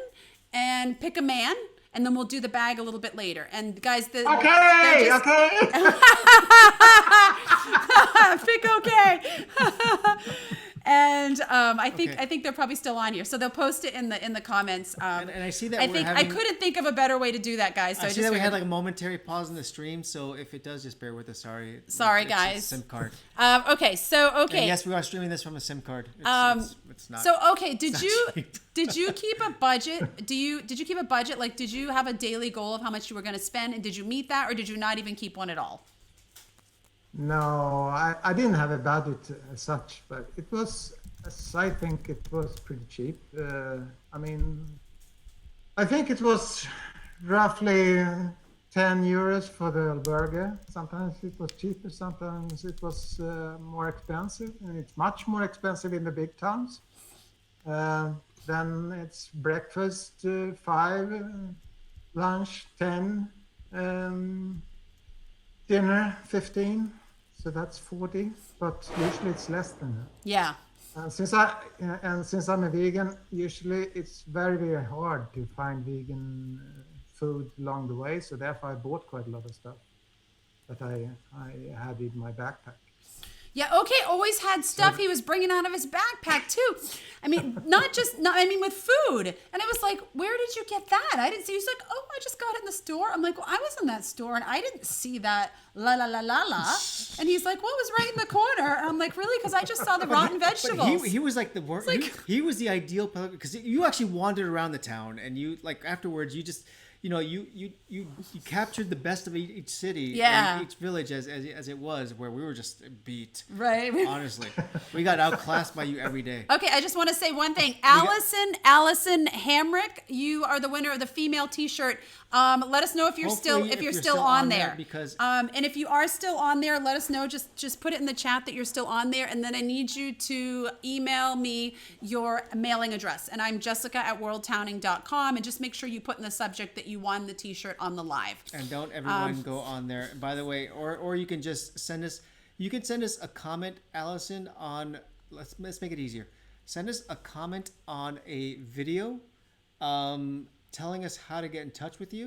and pick a man, and then we'll do the bag a little bit later. And guys, Okay, okay. Pick okay. And I think they're probably still on here, so they'll post it in the comments. And I see that I we're think having, I couldn't think of a better way to do that, guys. So I I see just that we had figured- like a momentary pause in the stream, so if it does, just bear with us. Sorry. Sorry, It's a guys. SIM card. okay. And yes, we are streaming this from a SIM card. It's not. So okay, did not you cheap. did you keep a budget? Did you keep a budget? Like, did you have a daily goal of how much you were going to spend, and did you meet that, or did you not even keep one at all? No, I didn't have a budget as such, but it was, I think it was pretty cheap. I mean, I think it was roughly 10 euros for the albergue. Sometimes it was cheaper, sometimes it was more expensive, and it's much more expensive in the big towns. Then it's breakfast 5, lunch 10, dinner 15. So that's 40, but usually it's less than that. Yeah. Since I'm a vegan, usually it's very, very hard to find vegan food along the way. So therefore, I bought quite a lot of stuff that I had in my backpack. Yeah, okay, always had stuff he was bringing out of his backpack too. I mean, with food. And I was like, where did you get that? I didn't see. He's like, oh, I just got it in the store. I'm like, well, I was in that store and I didn't see that la la la la la. And he's like, well, it was right in the corner. And I'm like, really? Because I just saw the rotten vegetables. But he was like the worst. He was the ideal because you actually wandered around the town, and you like afterwards you just. You captured the best of each city, Yeah. and each village as it was, where we were just beat. Right. Honestly, we got outclassed by you every day. Okay, I just want to say one thing. Allison Hamrick, you are the winner of the female T-shirt. Let us know if you're Hopefully, still on there. Because and if you are still on there, let us know. Just put it in the chat that you're still on there, and then I need you to email me your mailing address. And I'm Jessica@worldtowning.com, and just make sure you put in the subject that you won the T-shirt on the live. and don't everyone go on there. By the way, or you can just send us. You can send us a comment, Allison, on let's make it easier. Send us a comment on a video, telling us how to get in touch with you.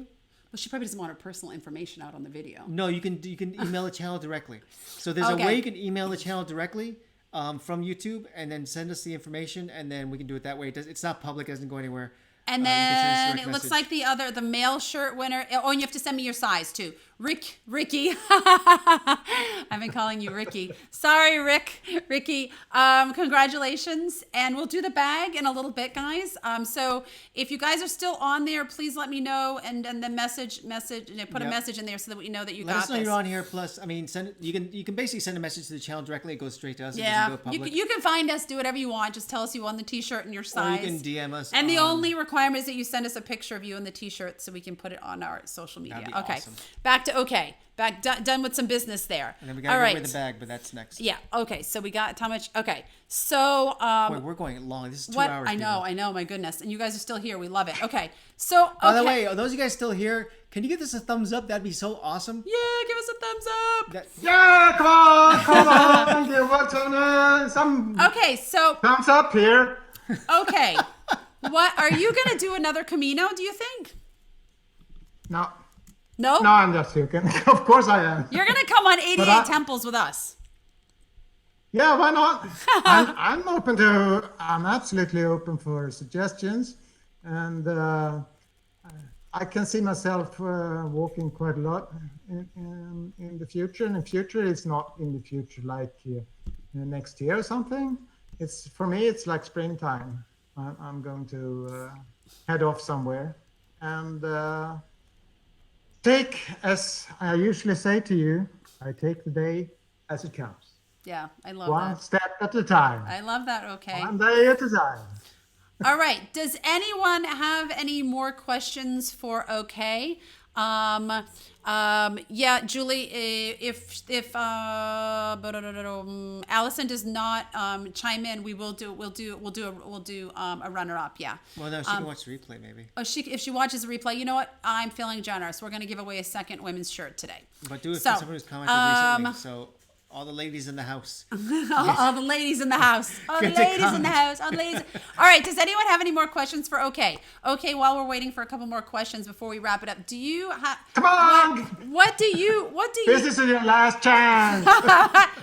Well, she probably doesn't want her personal information out on the video. No, you can email the channel directly. So there's Okay. a way you can email the channel directly from YouTube, and then send us the information, and then we can do it that way. It's not public; it doesn't go anywhere. And You can send us a then direct it looks message. like the male shirt winner. Oh, and you have to send me your size too. Ricky. I've been calling you Ricky. Sorry, Ricky. Congratulations. And we'll do the bag in a little bit, guys. So if you guys are still on there, please let me know and then message, put a message in there so that we know that you Let got us know this. you're on here. Plus, I mean, you can basically send a message to the channel directly. It goes straight to us. It Yeah, doesn't go public. you can find us, do whatever you want. Just tell us you want the t-shirt and your size. Or you can DM us. And the only requirement is that you send us a picture of you in the t-shirt so we can put it on our social media. That'd be Okay. awesome. Back to okay. Done with some business there. And then we gotta get away the bag, but that's next. Yeah. Okay. So we got how much? Okay. So Wait, we're going long. This is 2 what? hours. I know. people. My goodness. And you guys are still here. We love it. Okay. So By the way, are those of you guys still here? Can you give this a thumbs up? That'd be so awesome. yeah, give us a thumbs up. Yeah, come on, give us some Okay. So thumbs up here. okay. What are you gonna do another Camino? Do you think? No, No. no, I'm just joking. Of course I am. You're gonna come on 88 I- temples with us. Yeah, why not? I'm absolutely open for suggestions, and I can see myself walking quite a lot in the future. And the future is not in the future like next year or something. For me, it's like springtime. I'm going to head off somewhere and take, as I usually say to you, I take the day as it comes. Yeah, I love One that. step at a time. I love that. Okay. One day at a time. All right. Does anyone have any more questions for OK? Yeah, Julie. If Allison does not chime in, we'll do a runner up. Yeah. Well, no, she can watch the replay maybe. Oh, if she watches the replay, you know what? I'm feeling generous. We're going to give away a second women's shirt today. But do it So, for someone who's commented recently. So all the ladies in the house. All the ladies in the house. All the Get to ladies in the comment. house. All the ladies. All right. Does anyone have any more questions for OK? OK, while we're waiting for a couple more questions before we wrap it up, do you have? Come on! What do you? This is your last chance.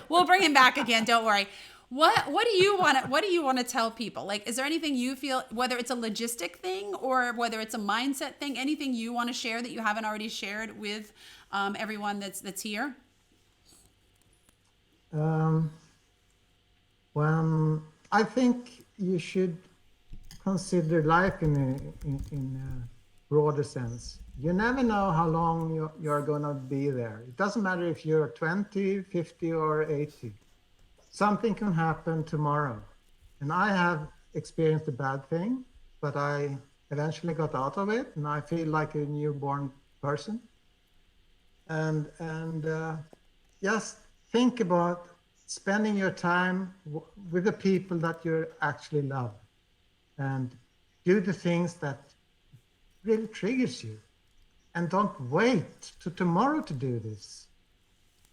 We'll bring him back again. Don't worry. What do you want to tell people? Like, is there anything you feel, whether it's a logistic thing or whether it's a mindset thing, anything you want to share that you haven't already shared with everyone that's here? Well, I think you should consider life in a broader sense. You never know how long you're going to be there. It doesn't matter if you're 20, 50, or 80. Something can happen tomorrow. And I have experienced a bad thing, but I eventually got out of it, and I feel like a newborn person. And just think about spending your time with the people that you actually love, and do the things that really triggers you, and don't wait to tomorrow to do this,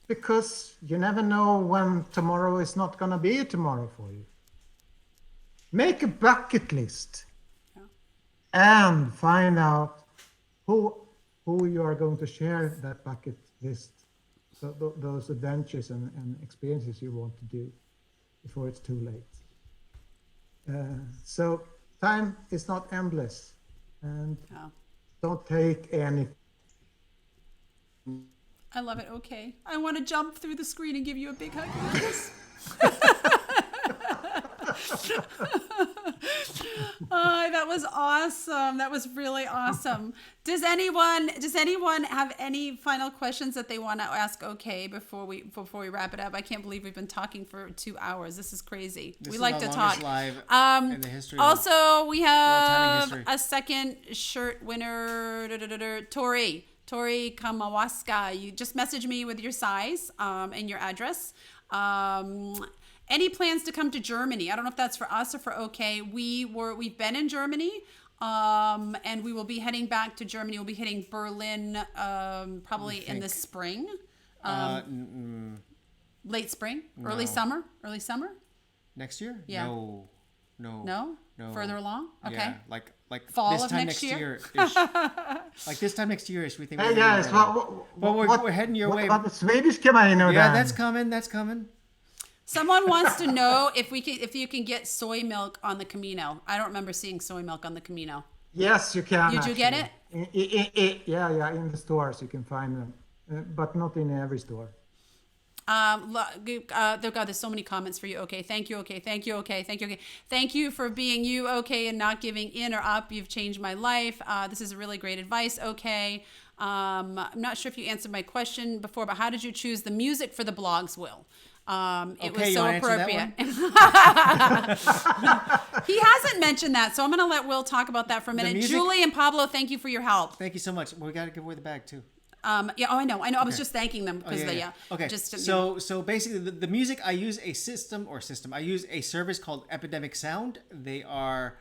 because you never know when tomorrow is not going to be a tomorrow for you. Make a bucket list and find out who you are going to share that bucket list, those adventures and experiences you want to do before it's too late. So time is not endless, and don't take any. I love it. Okay. I want to jump through the screen and give you a big hug. That was awesome. That was really awesome. Does anyone have any final questions that they want to ask? Okay, before we wrap it up. I can't believe we've been talking for 2 hours. This is crazy. This we is like the to longest talk. live in the history of Also, we Worldtowning have history. a second shirt winner, Tori Kamawaska. You just message me with your size and your address. Any plans to come to Germany? I don't know if that's for us or for OK. We've been in Germany, and we will be heading back to Germany. We'll be hitting Berlin probably in the spring, late spring, early summer. Next year? Yeah. No. Further along. Okay. Yeah, like Fall this of time next year? Like this time next year-ish, we think. Hey guys, we're heading your way. What Swedish Camino? Yeah, that's coming. Someone wants to know if you can get soy milk on the Camino. I don't remember seeing soy milk on the Camino. Yes, you can. Did you get it? Yeah, in the stores you can find them. but not in every store. There's so many comments for you. Okay, thank you. Okay, thank you. Okay, thank you. Okay, thank you for being you. Okay, and not giving in or up. You've changed my life. This is a really great advice. Okay, I'm not sure if you answered my question before, but how did you choose the music for the blogs, Will? It was so appropriate. He hasn't mentioned that, so I'm going to let Will talk about that for a minute. Julie and Pablo, thank you for your help. Thank you so much. We got to give away the bag too. Yeah. Oh, I know. I was just thanking them because Okay. Just so basically, the music, I use a I use a service called Epidemic Sound. They are,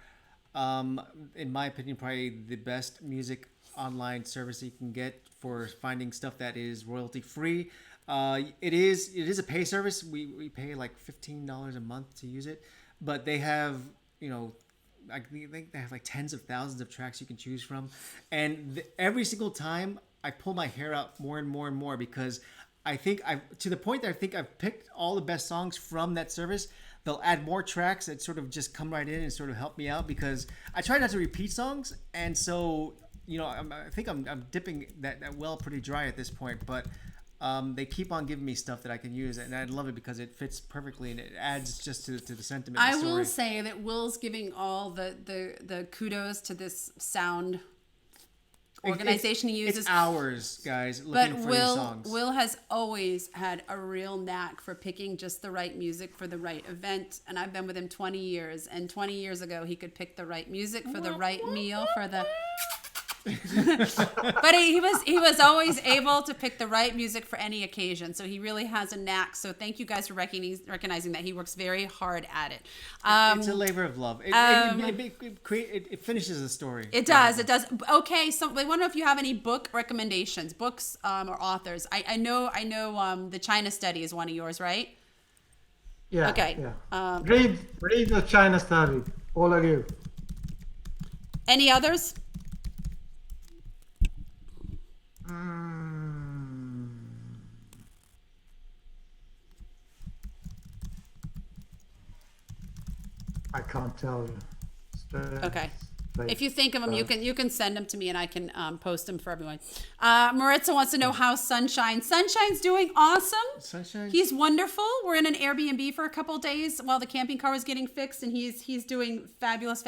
in my opinion, probably the best music online service you can get for finding stuff that is royalty free. It is a pay service. We pay like $15 a month to use it, but they have, I think they have like tens of thousands of tracks you can choose from, and every single time I pull my hair out more and more and more, because I think to the point that I think I've picked all the best songs from that service. They'll add more tracks that sort of just come right in and sort of help me out, because I try not to repeat songs, and so I think I'm dipping that well pretty dry at this point, but they keep on giving me stuff that I can use, and I love it because it fits perfectly and it adds just to the sentiment. I will say that Will's giving all the kudos to this sound organization he uses. It's hours, guys, looking for these songs. Will has always had a real knack for picking just the right music for the right event, and I've been with him 20 years, and 20 years ago he could pick the right music for the right meal for the but he was always able to pick the right music for any occasion, so he really has a knack. So thank you guys for recognizing that. He works very hard at it. It's a labor of love. It finishes the story. It does. Okay, so I wonder if you have any book recommendations, books or authors. I know the China Study is one of yours, right? Yeah. Okay. Yeah. Read the China Study, all of you. Any others? I can't tell you. Okay. If you think of them, you can send them to me and I can post them for everyone. Maritza wants to know how Sunshine. Sunshine's doing awesome. Sunshine? He's wonderful. We're in an Airbnb for a couple of days while the camping car was getting fixed, and he's doing fabulous.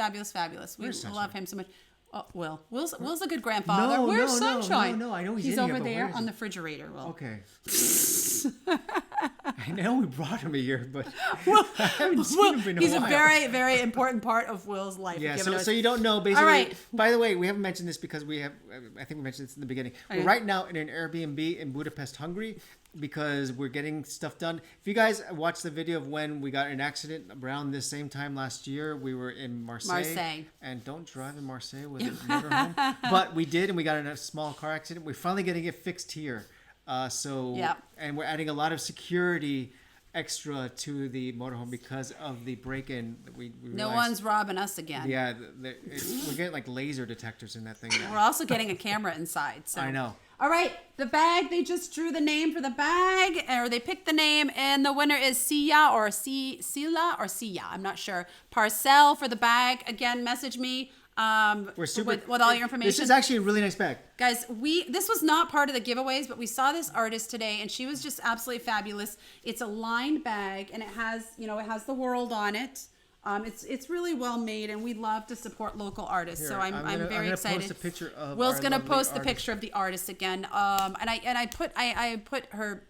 We love him so much. Oh, Will's a good grandfather. No, Where's Sunshine? No, I know he's in over here, but there where is on he? the refrigerator. Will. Okay. I know we brought him here, but I haven't seen him in a he's while. a very, very important part of Will's life. Yeah, so you don't know, basically. All right. By the way, we haven't mentioned this because I think we mentioned this in the beginning. Okay. We're right now in an Airbnb in Budapest, Hungary, because we're getting stuff done. If you guys watched the video of when we got in an accident around this same time last year, we were in Marseille. And don't drive in Marseille with a motorhome. But we did, and we got in a small car accident. We're finally getting it fixed here. And we're adding a lot of security extra to the motorhome because of the break-in. We No realized, one's robbing us again. Yeah, we're getting like laser detectors in that thing now. We're also getting a camera inside. So. I know. All right, the bag, they just drew the name for the bag, or they picked the name, and the winner is Sia or Sila or Sia. I'm not sure. Parcel for the bag. Again, message me. We're super with all your information. This is actually a really nice bag, guys. This was not part of the giveaways, but we saw this artist today, and she was just absolutely fabulous. It's a lined bag, and it has the world on it. It's really well made, and we love to support local artists. So I'm very excited. Post a picture of Will's gonna lovely post the artist. picture of the artist again. And I put her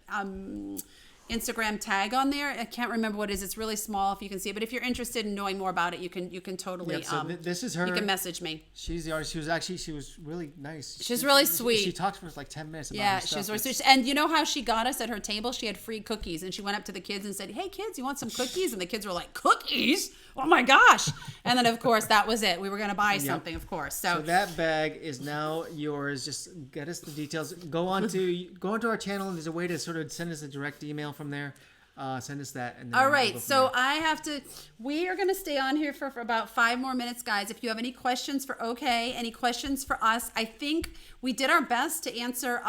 Instagram tag on there. I can't remember what it is. It's really small if you can see it. But if you're interested in knowing more about it, you can totally. Yep, so this is her. You can message me. She's the artist. She was really nice. She's really sweet. She talked for like 10 minutes about her stuff. She's really sweet. And you know how she got us at her table? She had free cookies, and she went up to the kids and said, "Hey kids, you want some cookies?" And the kids were like, "Cookies? Oh my gosh!" And then of course that was it. We were gonna buy something, of course. So that bag is now yours. Just get us the details. Go onto our channel, and there's a way to sort of send us a direct email from there. Send us that. And then all right, so we are going to stay on here for about 5 more minutes, guys. If you have any questions for any questions for us, I think we did our best to answer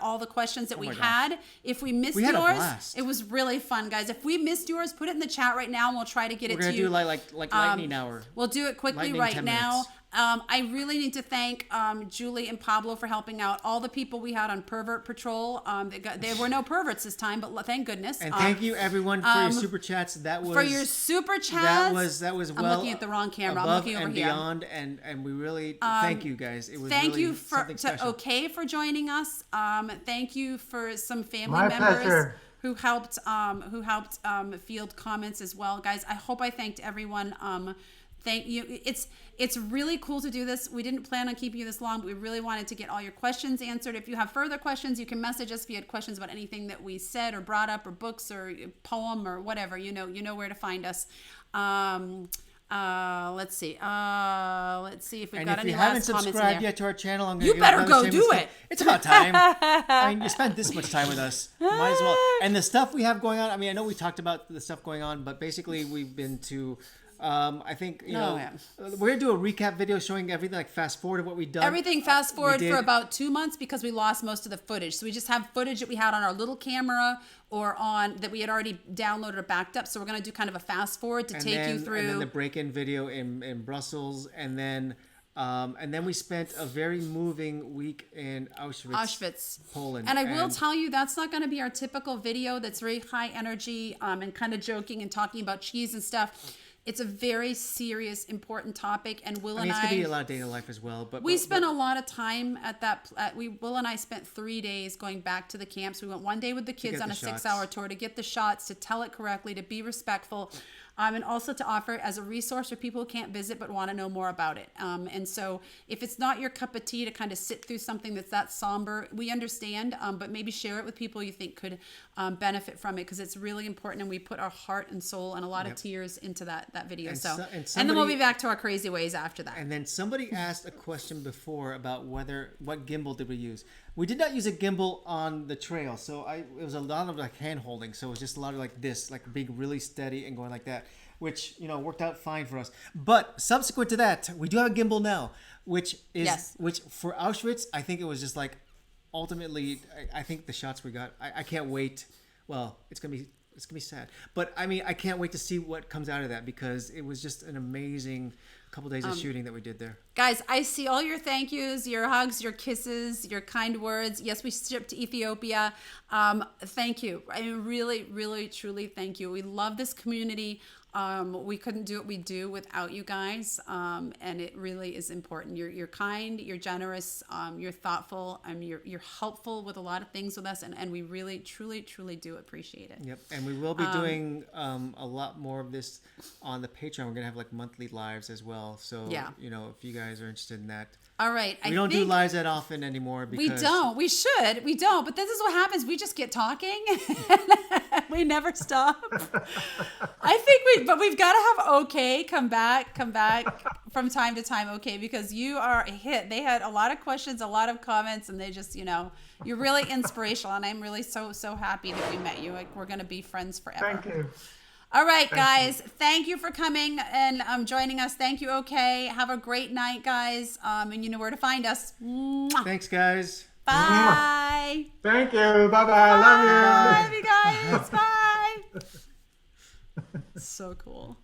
all the questions that we had. If we missed yours, it was really fun, guys. If we missed yours, put it in the chat right now, and we'll try to get it to you. We're going to do like lightning hour. We'll do it quickly Lightning right 10 now. minutes. I really need to thank Julie and Pablo for helping out. All the people we had on Pervert Patrol. There were no perverts this time, but thank goodness. And thank you everyone for your super chats. That was for your super chats. That was I'm well looking at the wrong camera. I'm above looking over and here. beyond, and we really thank you guys. It was Thank really you something special. OK for joining us. Thank you for some family My members pleasure. who helped field comments as well, guys. I hope I thanked everyone. Thank you. It's really cool to do this. We didn't plan on keeping you this long, but we really wanted to get all your questions answered. If you have further questions, you can message us if you had questions about anything that we said or brought up, or books or poem or whatever. You know where to find us. Let's see if we've got any last comments in there. And if you haven't subscribed yet to our channel, I'm gonna You better go do it. It's about time. I mean, you spent this much time with us. Might as well. And the stuff we have going on. I mean, I know we talked about the stuff going on, but basically we've been to. I think we're gonna do a recap video showing everything, like fast forward of what we've done. Everything fast forward for about 2 months because we lost most of the footage. So we just have footage that we had on our little camera or on that we had already downloaded or backed up. So we're gonna do kind of a fast forward to take you through. And then the break-in video in Brussels, and then we spent a very moving week in Auschwitz, Poland. And I will tell you, that's not going to be our typical video that's very high energy and kind of joking and talking about cheese and stuff. It's a very serious, important topic, and Will and I... it's going to be a lot of day in life as well. But we spent a lot of time at that... Will and I spent 3 days going back to the camps. We went one day with the kids on a 6-hour tour to get the shots, to tell it correctly, to be respectful, and also to offer it as a resource for people who can't visit but want to know more about it. And so if it's not your cup of tea to kind of sit through something that's that somber, we understand, but maybe share it with people you think could benefit from it, because it's really important, and we put our heart and soul and a lot of tears into that video. And then we'll be back to our crazy ways after that. And then somebody asked a question before about what gimbal did we use. We did not use a gimbal on the trail, so it was a lot of like hand holding. So it was just a lot of like this, like being really steady and going like that, which worked out fine for us. But subsequent to that, we do have a gimbal now, which for Auschwitz, I think it was just like ultimately, I think the shots we got, I can't wait. Well, it's gonna be sad, but I mean, I can't wait to see what comes out of that, because it was just an amazing couple days of shooting that we did there. Guys, I see all your thank yous, your hugs, your kisses, your kind words. Yes, we shipped to Ethiopia. Thank you. I mean, really, really, truly thank you. We love this community. We couldn't do what we do without you guys, and it really is important. You're kind, you're generous, you're thoughtful, you're helpful with a lot of things with us, and we really, truly, truly do appreciate it. Yep, and we will be doing a lot more of this on the Patreon. We're gonna have like monthly lives as well. So if you guys are interested in that. All right. We don't do lives that often anymore. Because we don't. We should. We don't. But this is what happens. We just get talking. We never stop. I think but we've got to have OK come back from time to time. OK, because you are a hit. They had a lot of questions, a lot of comments, and they just, you're really inspirational. And I'm really so happy that we met you. Like, we're going to be friends forever. Thank you. All right, guys. Thank you for coming and joining us. Thank you. Okay. Have a great night, guys. And you know where to find us. Mwah. Thanks, guys. Bye. Thank you. Bye-bye. Love you. Love you guys. Bye. So cool.